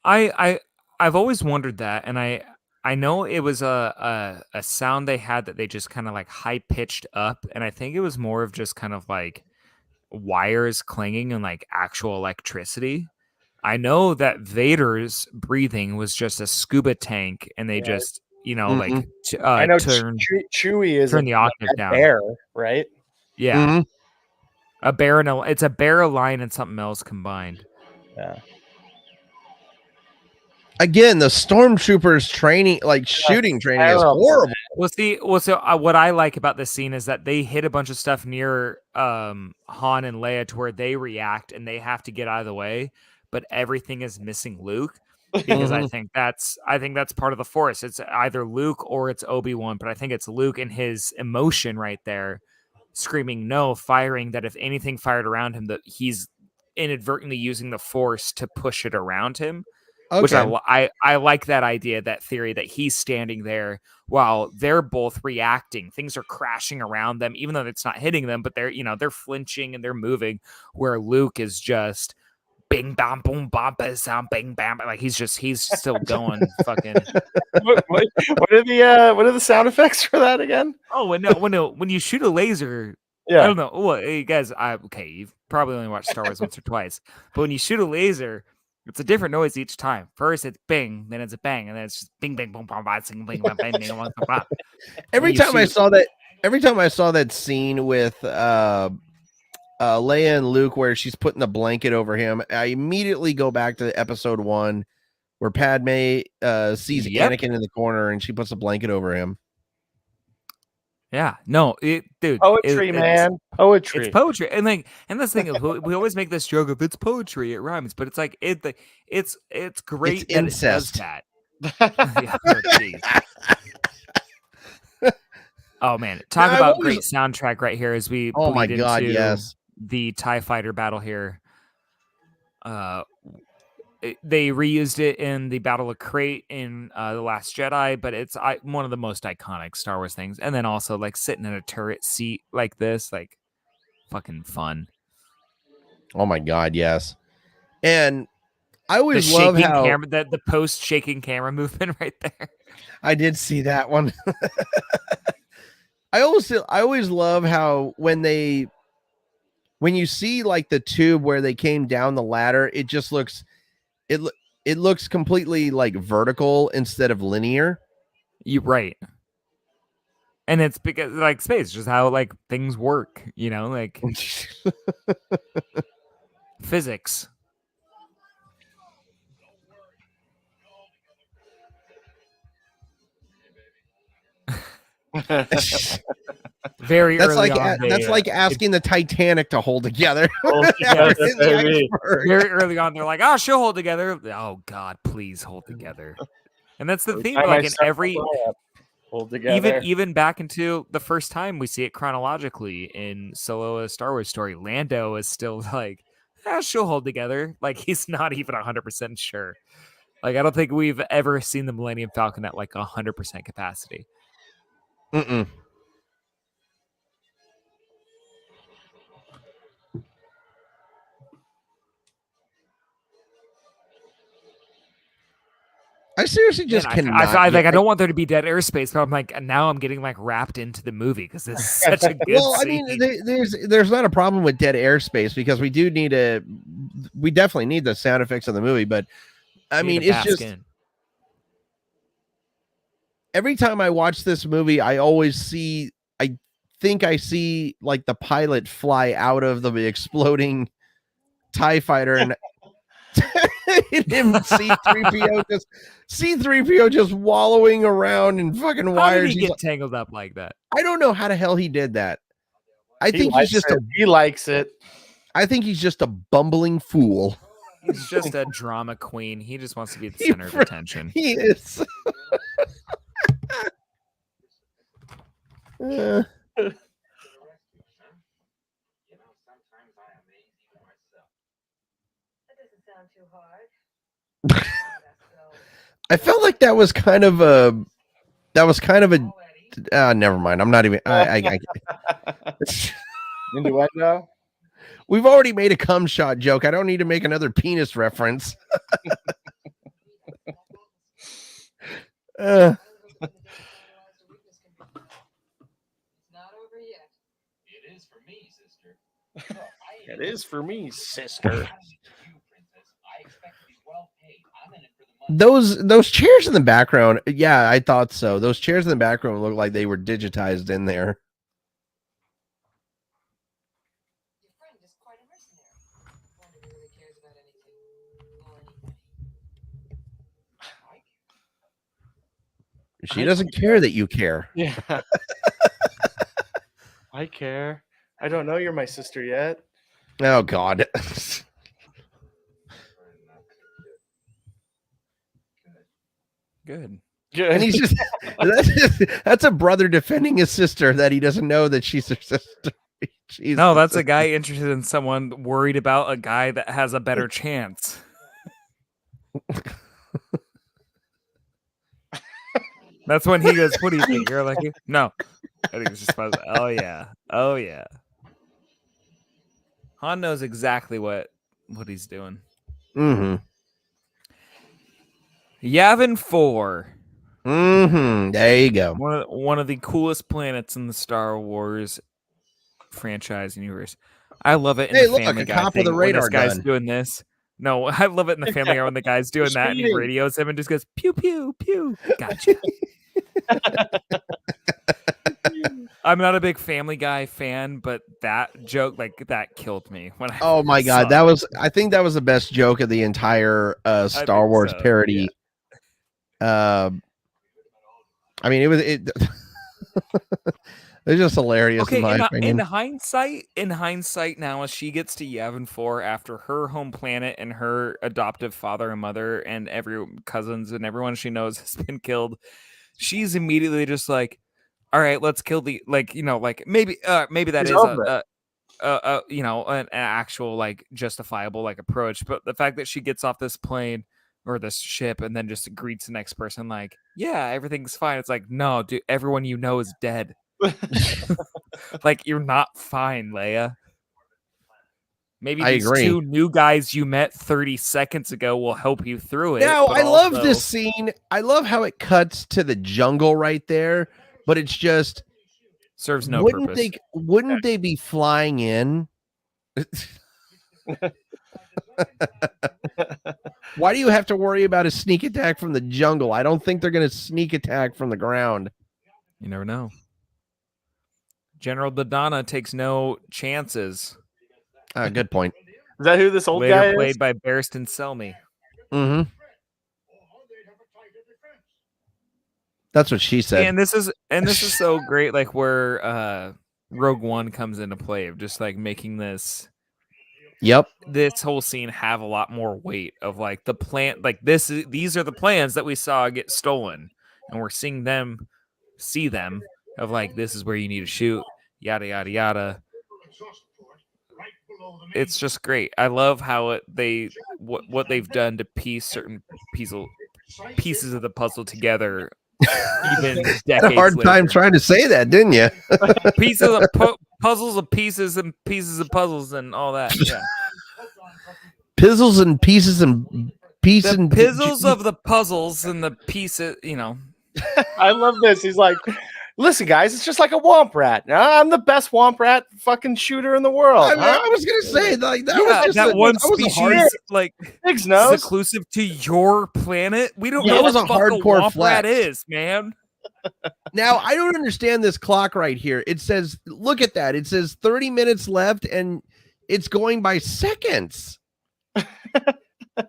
I've always wondered that, and I know it was a sound they had that they just kind of high pitched up, and I think it was more of just kind of wires clanging and actual electricity. I know that Vader's breathing was just a scuba tank, and they just, like I know turn Chewie is the octave a down. bear, right? Yeah, a bear and it's a bear, a lion, and something else combined. Yeah. Again, the stormtroopers training, like shooting training, is horrible. So what I like about this scene is that they hit a bunch of stuff near Han and Leia to where they react and they have to get out of the way, but everything is missing Luke, because I think that's part of the Force. It's either Luke or it's Obi-Wan, but I think it's Luke and his emotion right there, screaming no, firing that if anything fired around him, that he's inadvertently using the Force to push it around him. Okay. Which I like that idea, that theory, that he's standing there while they're both reacting. Things are crashing around them, even though it's not hitting them, but they're flinching and they're moving. Where Luke is just bing bam boom bam bam bing bam, like he's still going fucking. What are the sound effects for that again? Oh, when you shoot a laser. Yeah. I don't know. Well, you guys, you've probably only watched Star Wars once or twice, but when you shoot a laser, it's a different noise each time. First it's bing, then it's a bang, and then it's just bing, bing, boom, boom, bing, bing, bing, bing, bing, bing. Every time I saw that scene with Leia and Luke where she's putting the blanket over him, I immediately go back to episode 1 where Padme sees Anakin in the corner and she puts a blanket over him. Yeah, no, dude, poetry, man, poetry. It's poetry, and this thing is, we always make this joke of it's poetry, it rhymes, but it's like it's great it's that incest. It does that. Oh man, talk about great soundtrack right here as we bleed into the TIE fighter battle here. They reused it in the Battle of Crate in The Last Jedi, but it's one of the most iconic Star Wars things. And then also like sitting in a turret seat like this, like fucking fun. Oh my god, yes. And I always love how the post shaking camera movement right there. I did see that one. I always love how when you see like the tube where they came down the ladder, it just looks it looks completely like vertical instead of linear. You're right. And it's because like space, just how like things work, like physics. Very that's early like on. That's like asking the Titanic to hold together. Very early on, they're like, "Oh, she'll hold together." Oh God, please hold together. And that's the theme. Like in every, hold together. Even back into the first time we see it chronologically in Solo: A Star Wars Story, Lando is still like, she'll hold together. Like he's not even 100% sure. Like I don't think we've ever seen the Millennium Falcon at like 100% capacity. Mm-mm. I seriously just cannot. I don't want there to be dead airspace, but I'm like, now I'm getting like wrapped into the movie because this is such a good scene. I mean, there's not a problem with dead airspace because we definitely need the sound effects of the movie, but I mean, it's just every time I watch this movie, I think I see like the pilot fly out of the exploding TIE fighter and him C-3PO just wallowing around in fucking wires. How did he get tangled up like that? I don't know how the hell he did that. He likes it. I think he's just a bumbling fool. He's just a drama queen. He just wants to be the center of attention. He is. I felt like that was kind of a never mind. I'm not even innuendo. We've already made a cum shot joke. I don't need to make another penis reference. It is for me, sister. Those chairs in the background, yeah, I thought so. Those chairs in the background look like they were digitized in there. Your friend is quite a mercenary. Wonder who really cares about anything or anybody. She doesn't care that you care. Yeah. I care. I don't know you're my sister yet. Oh God. Good. And he's just that's a brother defending his sister that he doesn't know that she's her sister. She's No, the that's a sister. guy interested in someone worried about a guy that has a better chance. That's when he goes, "What do you think?" You're like, "No." I think it's just about, oh yeah. Oh yeah. Han knows exactly what he's doing. Mm-hmm. Yavin 4. Mm-hmm. There you go. One of the coolest planets in the Star Wars franchise universe. I love it in Hey, the look, Family a Guy cop with thing a when radar this guy's gun. doing this. No, I love it in the Family Guy when the guy's doing that and he Speeding. radios him and just goes pew pew pew. Gotcha. I'm not a big Family Guy fan, but that joke that killed me when I. Oh my saw God, it. I think that was the best joke of the entire Star think Wars so, parody. I mean, it it's just hilarious in my opinion. In hindsight, now as she gets to Yavin 4 after her home planet and her adoptive father and mother and every cousins and everyone she knows has been killed, she's immediately just like, all right, let's kill the maybe that She's is over an actual justifiable approach, but the fact that she gets off this plane or this ship and then just greets the next person like, yeah, everything's fine. It's like, no, dude, everyone you know is dead. Like, you're not fine, Leia. Maybe I these agree. 2 new guys you met 30 seconds ago will help you through it. Now, but I love also- this scene. I love how it cuts to the jungle right there, but it's just serves no wouldn't purpose. they be flying in? Why do you have to worry about a sneak attack from the jungle? I don't think they're going to sneak attack from the ground. You never know. General Dodonna takes no chances. Good point. Is that who this old Later guy is? played by Barristan Selmy. Mm-hmm. That's what she said. And this is so great, like where Rogue One comes into play of just making this whole scene have a lot more weight of the plan. These are the plans that we saw get stolen, and we're seeing them see them of this is where you need to shoot, yada yada yada. It's just great. I love how what they've done to piece certain pieces of the puzzle together. Even decades Had a hard time trying to say that, didn't you? Pieces of puzzles of pieces and pieces of puzzles and all that. Yeah. Pizzles and pieces and pieces. The pizzles of the puzzles and the pieces, I love this. He's like, listen, guys, it's just like a womp rat. I'm the best womp rat fucking shooter in the world. I was gonna say that was just that one that was a species hard, Pigs nose. exclusive to your planet. We don't Yeah, know that was what a the fuck hardcore womp rat flex. is, man. Now, I don't understand this clock right here. It says, look at that. It says 30 minutes left and it's going by seconds.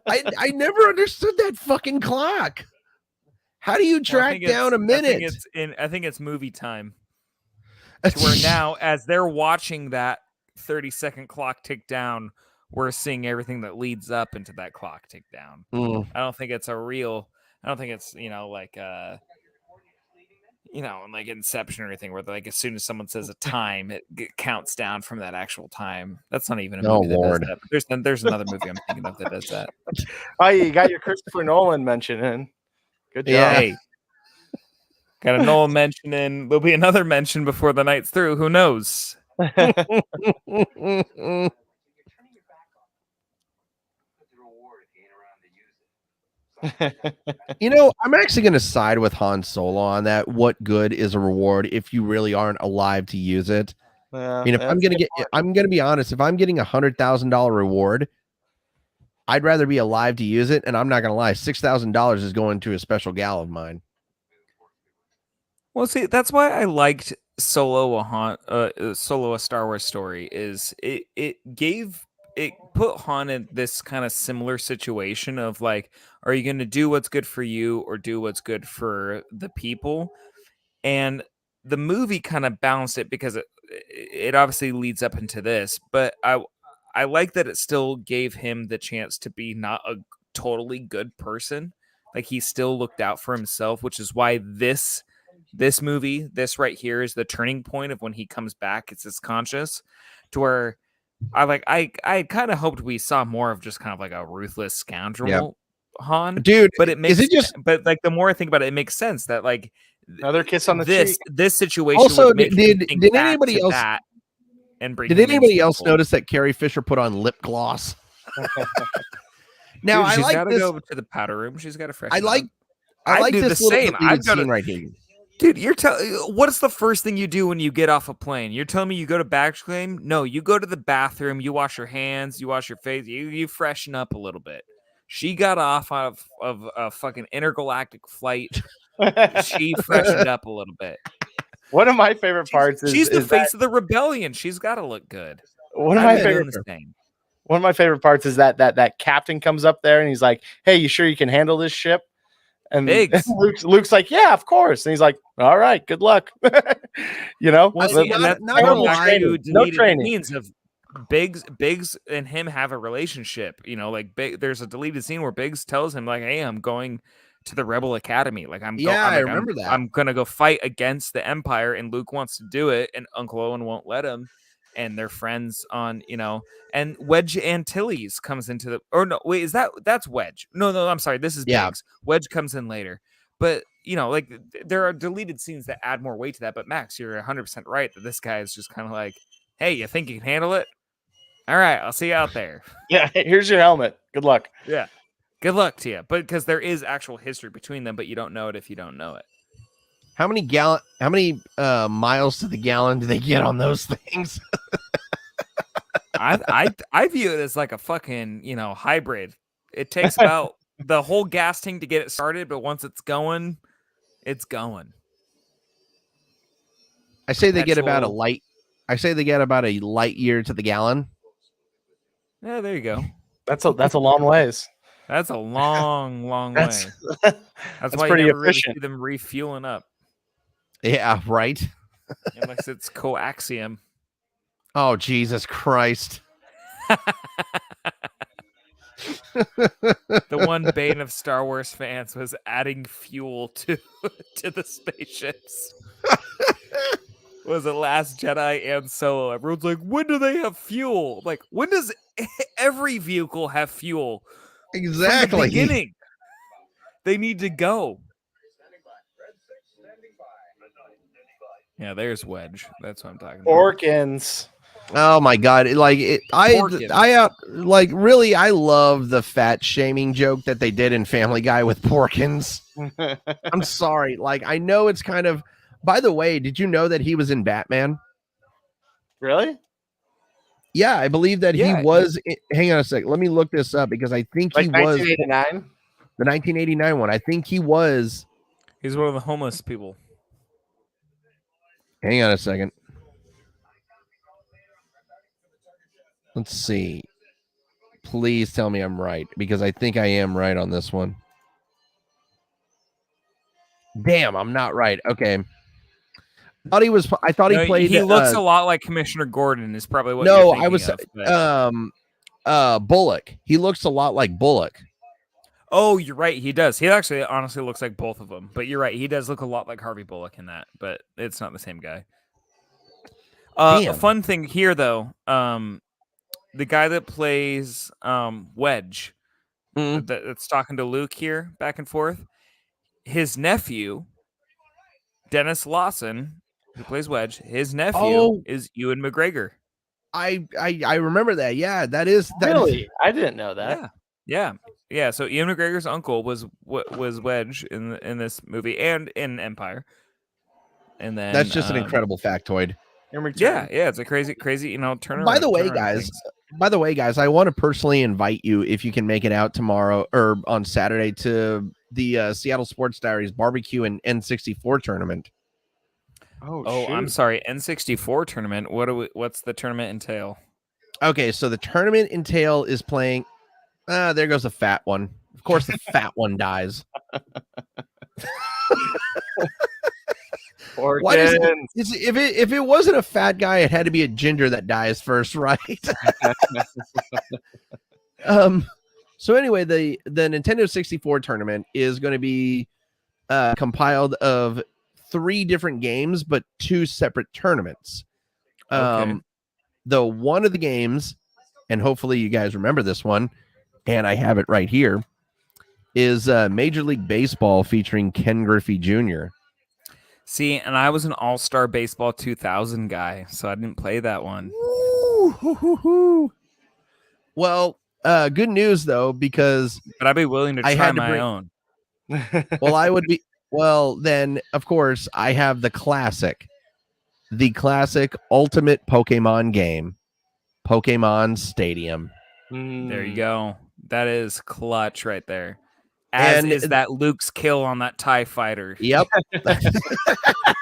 I never understood that fucking clock. How do you track down a minute? I think it's movie time. To where now, as they're watching that 30-second clock tick down, we're seeing everything that leads up into that clock tick down. I don't think it's like Inception or anything where as soon as someone says a time, it counts down from that actual time. That's not even a movie that does that. But there's another movie I'm thinking of that does that. Oh, you got your Christopher Nolan mention in. Good job. Yeah. Hey, got a Nolan mention in. There'll be another mention before the night's through. Who knows? I'm actually going to side with Han Solo on that. What good is a reward if you really aren't alive to use it? Yeah, I mean, I'm going to be honest. If I'm getting $100,000 reward, I'd rather be alive to use it, and I'm not gonna lie, $6,000 is going to a special gal of mine. Well, see, that's why I liked Solo a Star Wars story. Is it put Han in this kind of similar situation of like, are you going to do what's good for you or do what's good for the people? And the movie kind of balanced it because it obviously leads up into this, but I like that it still gave him the chance to be not a totally good person. Like he still looked out for himself, which is why this movie, this right here, is the turning point of when he comes back. It's his conscious, to where I kind of hoped we saw more of just kind of like a ruthless scoundrel Han, Dude. But it makes is it just? but like the more I think about it, it makes sense that like Another kiss on the cheek. this situation Also, would make me think did back anybody to else? that and bring Did him anybody into else the fold. notice that Carrie Fisher put on lip gloss? Now Dude, I she's like gotta this. go to the powder room. She's got to freshen I like. up. I like do this the little same. deleted I've got scene right here. Dude, you're telling. What's the first thing you do when you get off a plane? You're telling me you go to baggage claim? No, you go to the bathroom. You wash your hands. You wash your face. You freshen up a little bit. She got off of a fucking intergalactic flight. She freshened up a little bit. One of my favorite parts She's the is face of the rebellion. She's got to look good. one of I'd my be favorite doing the same. One of my favorite parts is that captain comes up there and he's like, "Hey, you sure you can handle this ship?" And Biggs. Luke's like, "Yeah, of course." And he's like, "All right, good luck." You know, Well, see, see, and that's not gonna lie, no training. scenes of Biggs and him have a relationship. You know, like there's a deleted scene where Biggs tells him like, "Hey, I'm going to the Rebel Academy. Like I remember that. I'm gonna go fight against the Empire," and Luke wants to do it, and Uncle Owen won't let him. And they're friends on, and Wedge Antilles comes into the, or no, wait, that's Wedge? No, I'm sorry, this is Biggs. Wedge comes in later, but like there are deleted scenes that add more weight to that. But Max, you're 100% right that this guy is just kind of like, hey, you think you can handle it? All right, I'll see you out there. Yeah, here's your helmet. Good luck. Yeah, good luck to you. But because there is actual history between them, but you don't know it if you don't know it. How many miles to the gallon do they get on those things? I view it as like a fucking hybrid. It takes about the whole gas tank to get it started, but once it's going, it's going. I say they get about a light year to the gallon. Yeah, there you go. That's a long ways. That's a long way. That's why pretty you never efficient. really see them refueling up. Yeah, right. Unless it's coaxium. Oh, Jesus Christ. The one bane of Star Wars fans was adding fuel to the spaceships. Was it Last Jedi and Solo? Everyone's like, when do they have fuel? Like, when does every vehicle have fuel? Exactly. From the beginning. They need to go. Yeah, there's Wedge. That's what I'm talking about. Porkins. Oh my God! I love the fat shaming joke that they did in Family Guy with Porkins. I'm sorry. Like, I know it's kind of. By the way, did you know that he was in Batman? Really? Yeah, I believe that he was. Hang on a sec. Let me look this up because I think he was 1989. The 1989 one. I think he was. He's one of the homeless people. Hang on a second. Let's see. Please tell me I'm right, because I think I am right on this one. Damn, I'm not right. Okay. I thought he played. He looks a lot like Commissioner Gordon. Is probably what. No, you're thinking of, Bullock. He looks a lot like Bullock. Oh, you're right. He does. He actually honestly looks like both of them. But you're right. He does look a lot like Harvey Bullock in that. But it's not the same guy. A fun thing here, though. The guy that plays Wedge, that's talking to Luke here, back and forth. His nephew, Dennis Lawson, who plays Wedge, his nephew is Ewan McGregor. I remember that. Yeah, that is really. I didn't know that. Yeah. So Ewan McGregor's uncle was Wedge in this movie and in Empire. And then that's just an incredible factoid. Yeah, it's a crazy, turnaround. By the way, guys, by the way, guys, I want to personally invite you, if you can make it out tomorrow or on Saturday, to the Seattle Sports Diaries barbecue and N64 tournament. Oh, I'm sorry. N64 tournament. What's the tournament entail? Okay, so the tournament entail is playing. There goes the fat one. Of course, the fat one dies. Why does if it wasn't a fat guy, it had to be a ginger that dies first, right? So anyway, the Nintendo 64 tournament is going to be compiled of 3 different games, but 2 separate tournaments. Okay. The one of the games, and hopefully you guys remember this one, and I have it right here, is Major League Baseball featuring Ken Griffey Jr. See, and I was an All-Star Baseball 2000 guy, so I didn't play that one. Well, good news though, because but I'd be willing to try my own. Well, I would be. Well, then of course I have the classic ultimate Pokemon game, Pokemon Stadium. There you go. That is clutch right there. As is that Luke's kill on that TIE fighter. Yep. That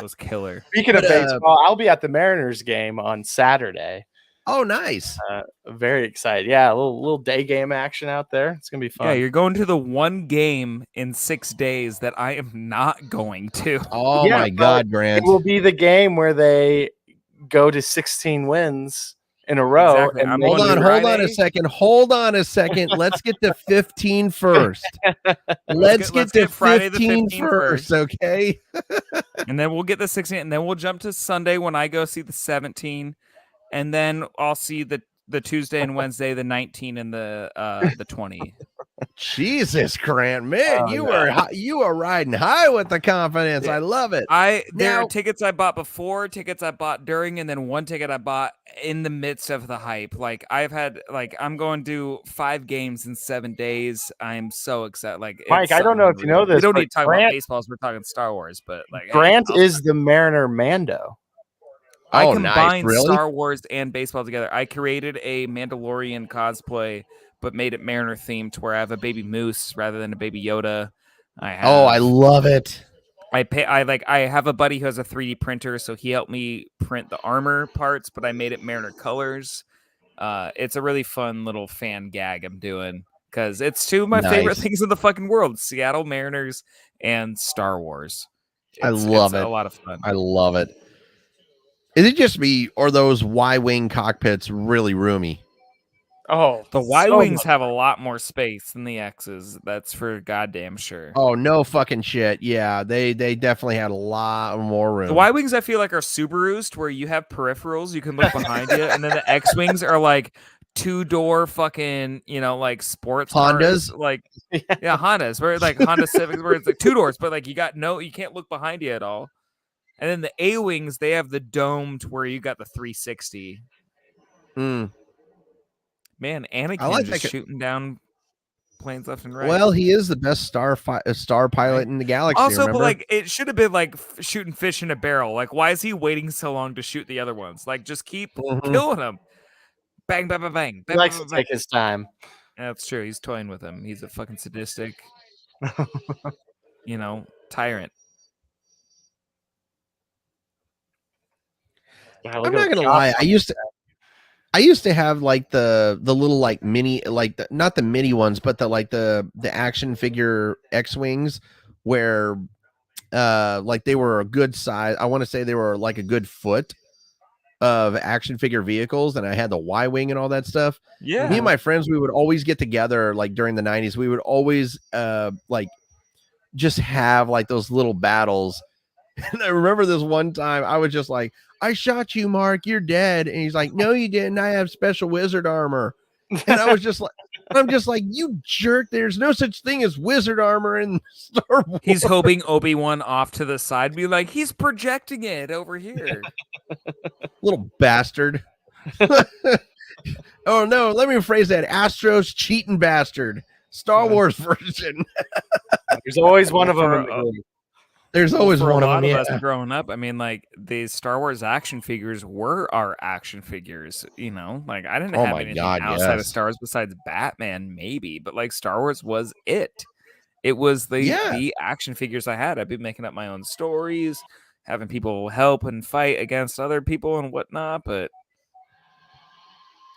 was killer. Speaking of baseball, I'll be at the Mariners game on Saturday. Oh, nice. Very excited. Yeah, a little day game action out there. It's going to be fun. Yeah, you're going to the one game in 6 days that I am not going to. Oh, yeah, my God, Grant. It will be the game where they go to 16 wins in a row. Exactly. And hold on a second. Let's get to 15 first. Let's get to Friday 15 first, okay? And then we'll get the 16, and then we'll jump to Sunday when I go see the 17, and then I'll see the Tuesday and Wednesday, the 19 and the 20. Jesus, Grant, man, you are riding high with the confidence. I love it. There are tickets I bought before, tickets I bought during, and then one ticket I bought in the midst of the hype. Like I'm going to 5 games in 7 days. I'm so excited. Like, Mike, I don't know if you know this. We don't need to talk about baseball. We're talking Star Wars, but like Grant is the Mariner Mando. I combined Star Wars and baseball together. I created a Mandalorian cosplay, but made it Mariner themed, where I have a baby moose rather than a baby Yoda. I love it. I have a buddy who has a 3D printer, so he helped me print the armor parts, but I made it Mariner colors. It's a really fun little fan gag I'm doing, because it's 2 of my favorite things in the fucking world: Seattle Mariners and Star Wars. I love it. A lot of fun. I love it. Is it just me, or those Y-wing cockpits really roomy? Oh, the Y-wings have a lot more space than the X's. That's for goddamn sure. Oh, no fucking shit. Yeah, they definitely had a lot more room. The Y-wings, I feel like, are Subarus, where you have peripherals, you can look behind you, and then the X-wings are like 2-door fucking, like sports Hondas, cars, like Hondas, where like Honda Civics, where it's like 2 doors, but like you can't look behind you at all. And then the A-wings, they have the domed where you got the 360. Man, Anakin just shooting down planes left and right. Well, he is the best star pilot in the galaxy. Also, remember? But like, it should have been like shooting fish in a barrel. Like, why is he waiting so long to shoot the other ones? Like, just keep killing them. Bang, bang, bang, bang. He likes to take his time. Yeah, that's true. He's toying with him. He's a fucking sadistic, tyrant. Yeah, I'm not gonna lie. I used to have like the little like mini, like not the mini ones, but the action figure X-wings, where like they were a good size. I want to say they were like a good foot of action figure vehicles, and I had the Y-wing and all that stuff. Yeah, me and my friends, we would always get together like during the 90s. We would always like just have like those little battles. And I remember this one time I was just like, I shot you, Mark, you're dead. And he's like, no, you didn't. I have special wizard armor. And I was just like, I'm just like, you jerk. There's no such thing as wizard armor in Star Wars. He's hoping Obi-Wan off to the side, be like, he's projecting it over here. Little bastard. Oh, no, let me rephrase that. Astro's cheating bastard. Star Wars version. There's always one of them in the group. There's always for one a of lot them. of Yeah. us growing up. I mean, like the Star Wars action figures were our action figures. You know, like I didn't Oh have my anything God, outside of yes. Star Wars besides Batman, maybe, but like Star Wars was it. It was Yeah. the action figures I had. I'd be making up my own stories, having people help and fight against other people and whatnot. But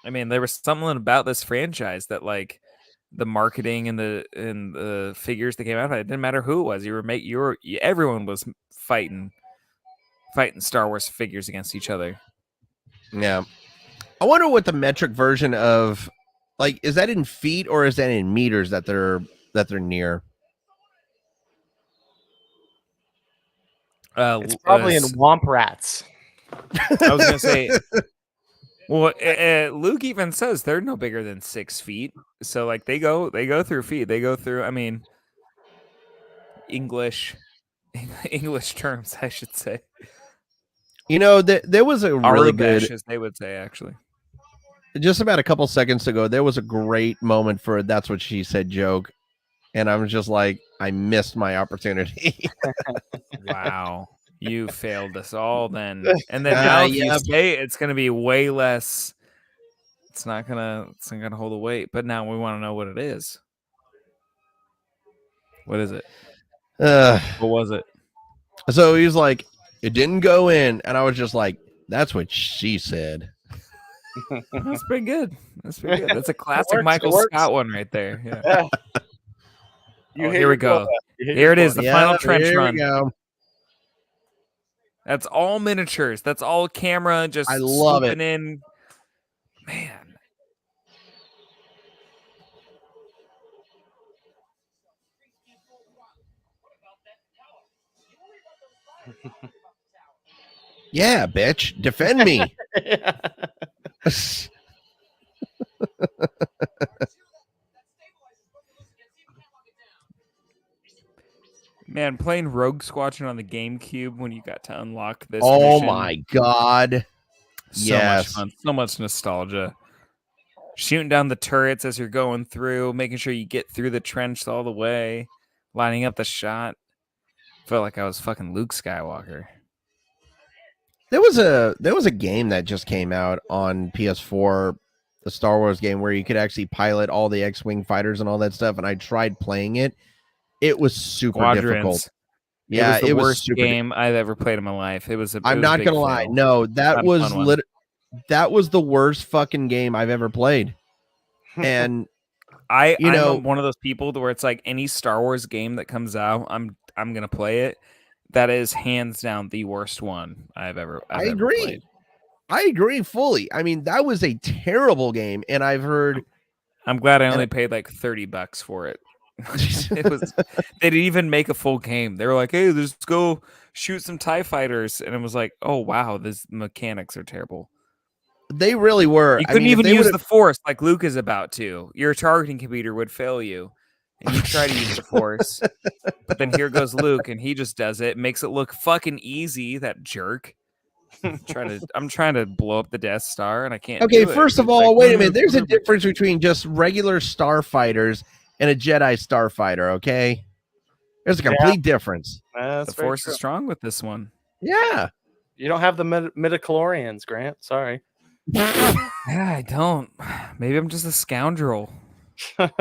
I mean, there was something about this franchise that like the marketing and the figures that came out, it didn't matter who it was. Everyone was fighting Star Wars figures against each other. Yeah. I wonder what the metric version of, like, is that in feet or is that in meters that they're near? It's probably in Womp Rats. I was gonna say, well, Luke even says they're no bigger than 6 feet. So like they go through feet. They go through. I mean, English terms, I should say. You know, there was a really Arabesh, good, as they would say, actually. just about a couple seconds ago, there was a great moment for "That's What She Said" joke, and I was just like, I missed my opportunity. Wow, you failed us all then. And then now, if you say it's going to be way less, it's not gonna hold the weight. But now we want to know what it is. What is it? What was it? So he's like, it didn't go in, and I was just like, that's what she said. That's pretty good. That's a classic Michael Scott one right there. Yeah. Here we go. Here it is, the final trench run. Go. That's all miniatures. That's all camera just I love swooping it. in. Man. Yeah, bitch. Defend me. Man, playing Rogue Squadron on the GameCube when you got to unlock this Oh mission. my God. So much fun. So much nostalgia. Shooting down the turrets as you're going through, making sure you get through the trench all the way, lining up the shot. Felt like I was fucking Luke Skywalker. There was a game that just came out on PS4, the Star Wars game where you could actually pilot all the X-Wing fighters and all that stuff, and I tried playing it. It was super difficult. Yeah, it was the worst game I've ever played in my life. I'm not gonna lie. No, that was the worst fucking game I've ever played. And I'm one of those people where it's like any Star Wars game that comes out, I'm gonna play it. That is hands down the worst one I've ever played. I agree fully. I mean, that was a terrible game, and I've heard. I'm glad I only paid like $30 for it. They didn't even make a full game. They were like, "Hey, let's go shoot some TIE fighters," and it was like, "Oh wow, these mechanics are terrible." They really were. You couldn't even use the Force like Luke is about to. Your targeting computer would fail you, and you try to use the Force, but then here goes Luke, and he just does it. Makes it look fucking easy. That jerk. I'm trying to blow up the Death Star, and I can't. Okay, do it. first of all, wait a minute. There's a difference between just regular starfighters and a Jedi starfighter. Okay, there's a complete difference. The Force is strong with this one. Yeah, you don't have the midichlorians, Grant. Sorry. Yeah, I don't. Maybe I'm just a scoundrel. Maybe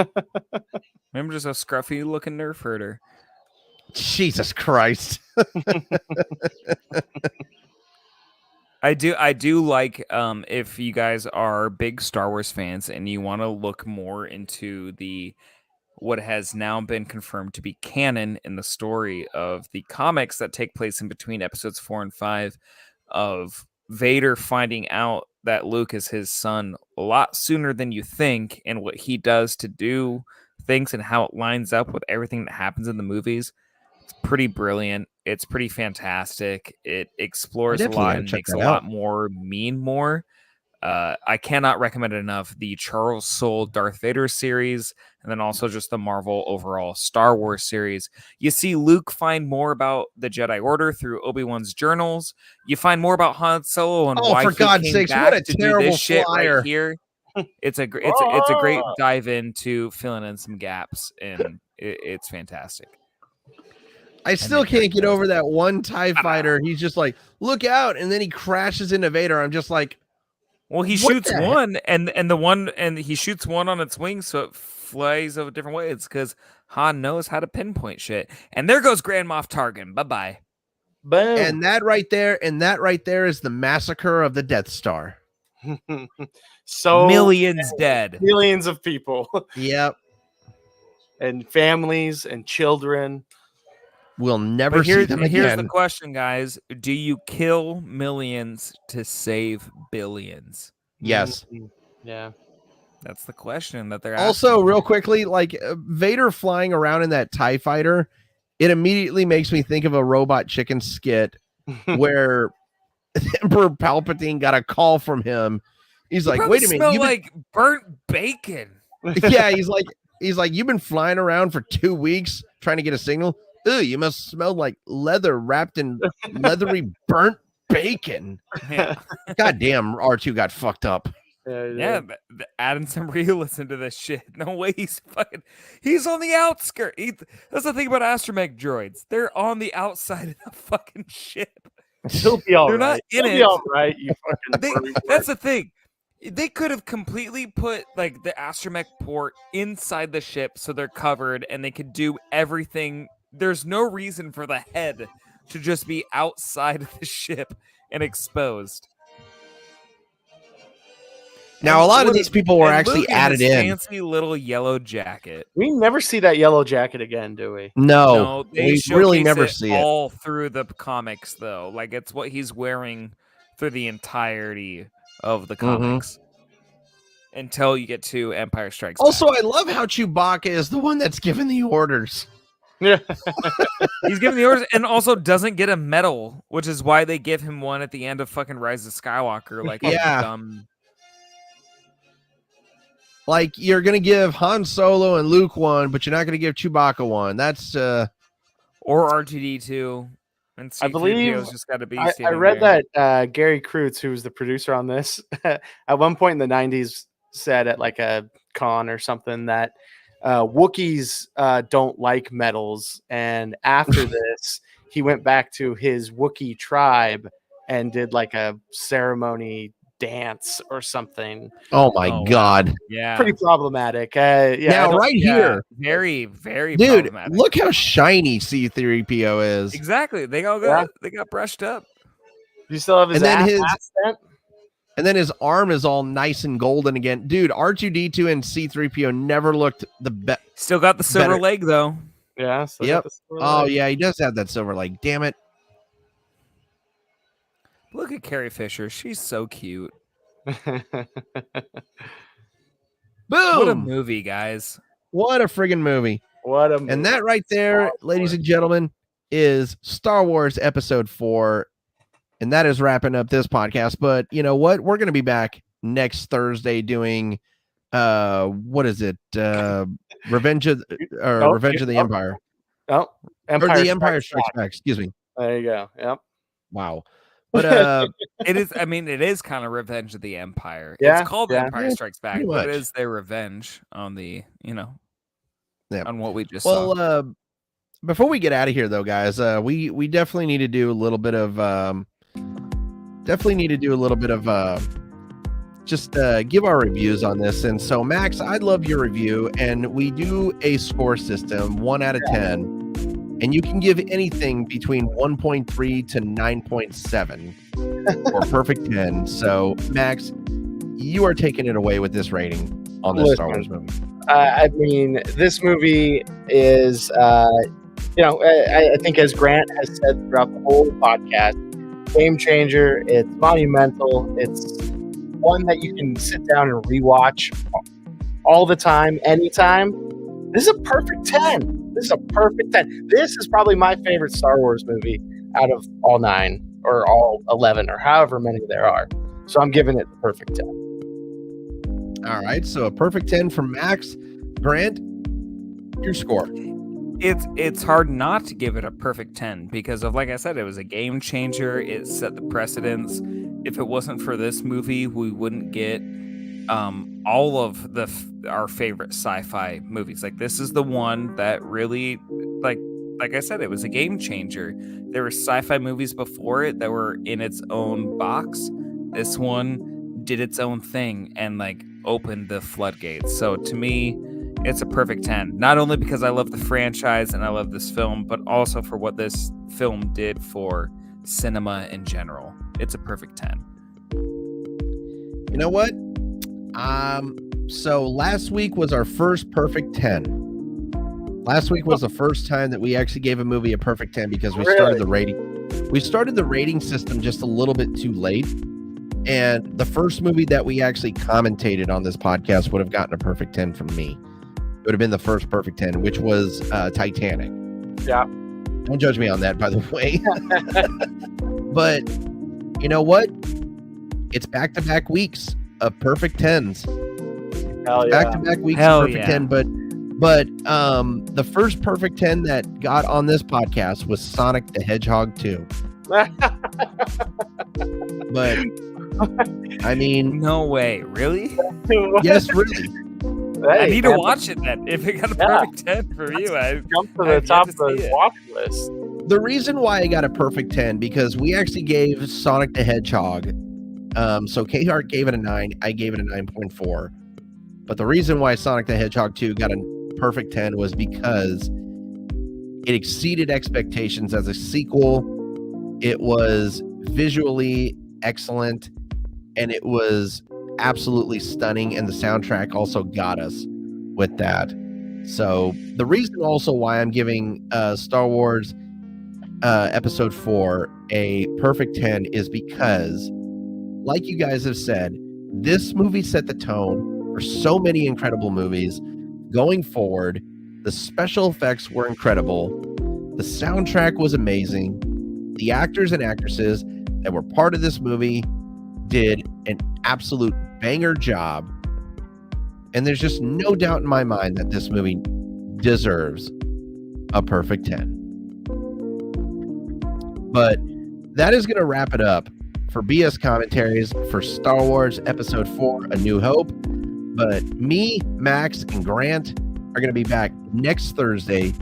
I'm just a scruffy looking nerf herder. Jesus Christ. I do like if you guys are big Star Wars fans and you want to look more into what has now been confirmed to be canon in the story of the comics that take place in between episodes 4 and 5 of Vader finding out that Luke is his son a lot sooner than you think, and what he does to do things and how it lines up with everything that happens in the movies. It's pretty brilliant. It's pretty fantastic. It explores a lot and makes a lot more mean more. I cannot recommend it enough. The Charles Soule Darth Vader series, and then also just the Marvel overall Star Wars series. You see Luke find more about the Jedi Order through Obi-Wan's journals. You find more about Han Solo and why for God's he came sakes, back what a to do terrible this shit flyer. right here. It's a great dive into filling in some gaps, and it's fantastic. I still can't get over that one TIE fighter. He's just like, look out, and then he crashes into Vader. I'm just like, well, he what shoots the heck? one, and he shoots one on its wings, so it flies a different way. It's because Han knows how to pinpoint shit. And there goes Grand Moff Tarkin. Bye-bye. Boom. And that right there is the massacre of the Death Star. So Millions dead. millions of people Yep. and families and children. We'll never But see them here's the again. question, guys. Do you kill millions to save billions? Yes. Yeah. That's the question that they're asking. Also, real quickly, like Vader flying around in that TIE fighter, it immediately makes me think of a Robot Chicken skit where Emperor Palpatine got a call from him. He's like, wait a minute, smell like burnt bacon. yeah, he's like, you've been flying around for 2 weeks trying to get a signal. Ooh, you must smell like leather wrapped in leathery burnt bacon. Yeah. God damn, R2 got fucked up. Yeah, adding some realism to this shit. No way he's on the outskirts. That's the thing about astromech droids. They're on the outside of the fucking ship. He'll be all They're right. not in He'll it. be all right. You fucking That's the thing. They could have completely put like the astromech port inside the ship so they're covered and they could do everything. There's no reason for the head to just be outside of the ship and exposed. Now, a lot of these people were actually Luke in added his in. fancy little yellow jacket. We never see that yellow jacket again, do we? No, they we really showcase never it see it. all through the comics, though. Like it's what he's wearing through the entirety of the comics until you get to Empire Strikes Also, Back. I love how Chewbacca is the one that's giving the orders. Yeah. He's giving the orders and also doesn't get a medal, which is why they give him one at the end of fucking Rise of Skywalker. Like, Yeah. dumb. Like, you're going to give Han Solo and Luke one, but you're not going to give Chewbacca one. That's, Or R2D2. And I believe C-3PO's just got to be. I read that Gary Kreutz, who was the producer on this, at one point in the 90s said at like a con or something that Wookiees don't like medals. And after this, he went back to his Wookiee tribe and did like a ceremony dance or something. oh my God. Yeah. Pretty problematic. Yeah. Now, right here, Very, very dude, problematic. look how shiny C-3PO is. Exactly. They got brushed up. You still have his And then his- accent? And then his arm is all nice and golden again. Dude, R2-D2 and C-3PO never looked the best. Still got the silver Better. leg though. Yeah. So Yep. Oh, yeah, he does have that silver leg. Damn it. Look at Carrie Fisher. She's so cute. Boom. What a movie, guys. What a friggin' movie. What a movie. And that right there, ladies and gentlemen, is Star Wars Episode 4. And that is wrapping up this podcast. But you know what? We're going to be back next Thursday doing, what is it? Revenge of the Empire. Oh, Or the Empire Strikes Back. Excuse me. There you go. Yep. Wow. But It is. I mean, it is kind of Revenge of the Empire. Yeah, It's called yeah. Empire Strikes Back, Pretty but it much. is their revenge on the, Yeah. on what we just saw. well, before we get out of here, though, guys, we definitely need to do a little bit of just give our reviews on this. And so, Max, I'd love your review, and we do a score system, 1 out of 10. And you can give anything between 1.3 to 9.7 or perfect 10. So, Max, you are taking it away with this rating on this Star Wars movie. I mean, this movie is, I think as Grant has said throughout the whole podcast, game changer. It's monumental. It's one that you can sit down and rewatch all the time, anytime. This is a perfect 10. This is a perfect 10. This is probably my favorite Star Wars movie out of all 9 or all 11 or however many there are. So I'm giving it the perfect 10. All right. So a perfect 10 from Max. Grant, your score. It's hard not to give it a perfect 10 because of, like I said, it was a game changer. It set the precedence. If it wasn't for this movie, we wouldn't get all of our favorite sci-fi movies. Like, this is the one that really, like, like I said, it was a game changer. There were sci-fi movies before it that were in its own box. This one did its own thing and like opened the floodgates. So to me, it's a perfect 10. Not only because I love the franchise and I love this film, but also for what this film did for cinema in general. It's a perfect 10. You know what? So last week was our first perfect 10. Last week was the first time that we actually gave a movie a perfect 10 because we started the rating. We started the rating system just a little bit too late. And the first movie that we actually commentated on this podcast would have gotten a perfect 10 from me. It would have been the first perfect 10, which was Titanic. Yeah. Don't judge me on that, by the way. But you know what? It's back-to-back weeks of perfect 10s. Hell yeah. Back-to-back weeks Hell of perfect yeah. 10. But the first perfect 10 that got on this podcast was Sonic the Hedgehog 2. But I mean, No way. Really? yes, really. I Hey, need to man, watch it then. If it got a Yeah. perfect 10 for you, I jump to I've the yet top to of the see it. watch list. The reason why I got a perfect 10 because we actually gave Sonic the Hedgehog. So K-Hart gave it a 9. I gave it a 9.4. But the reason why Sonic the Hedgehog 2 got a perfect 10 was because it exceeded expectations as a sequel. It was visually excellent and it was absolutely stunning, and the soundtrack also got us with that. So the reason also why I'm giving Star Wars episode 4 a perfect 10 is because, like you guys have said, this movie set the tone for so many incredible movies going forward. The special effects were incredible. The soundtrack was amazing. The actors and actresses that were part of this movie did an absolute banger job. And there's just no doubt in my mind that this movie deserves a perfect 10. But that is going to wrap it up for BS Commentaries for Star Wars Episode 4, A New Hope. But me, Max, and Grant are going to be back next Thursday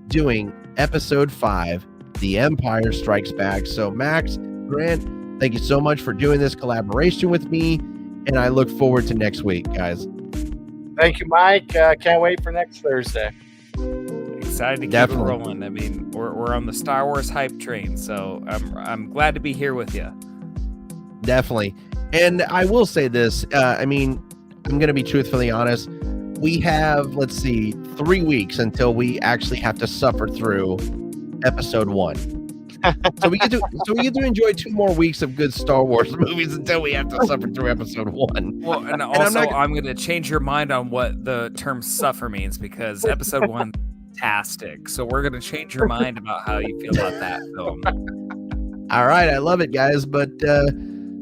doing Episode 5, The Empire Strikes Back. So Max, Grant, thank you so much for doing this collaboration with me, and I look forward to next week, guys. Thank you, Mike. Can't wait for next Thursday. Excited to keep Definitely. it rolling. I mean, we're on the Star Wars hype train, so I'm glad to be here with you. Definitely. And I will say this, I mean, I'm going to be truthfully honest. We have, 3 weeks until we actually have to suffer through episode 1. So we get to enjoy 2 more weeks of good Star Wars movies until we have to suffer through episode 1. Well, and also I'm going to change your mind on what the term suffer means, because episode 1 fantastic. So we're going to change your mind about how you feel about that film. All right, I love it, guys. But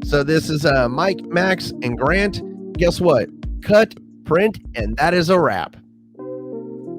so this is Mike, Max, and Grant. Guess what? Cut, print, and that is a wrap.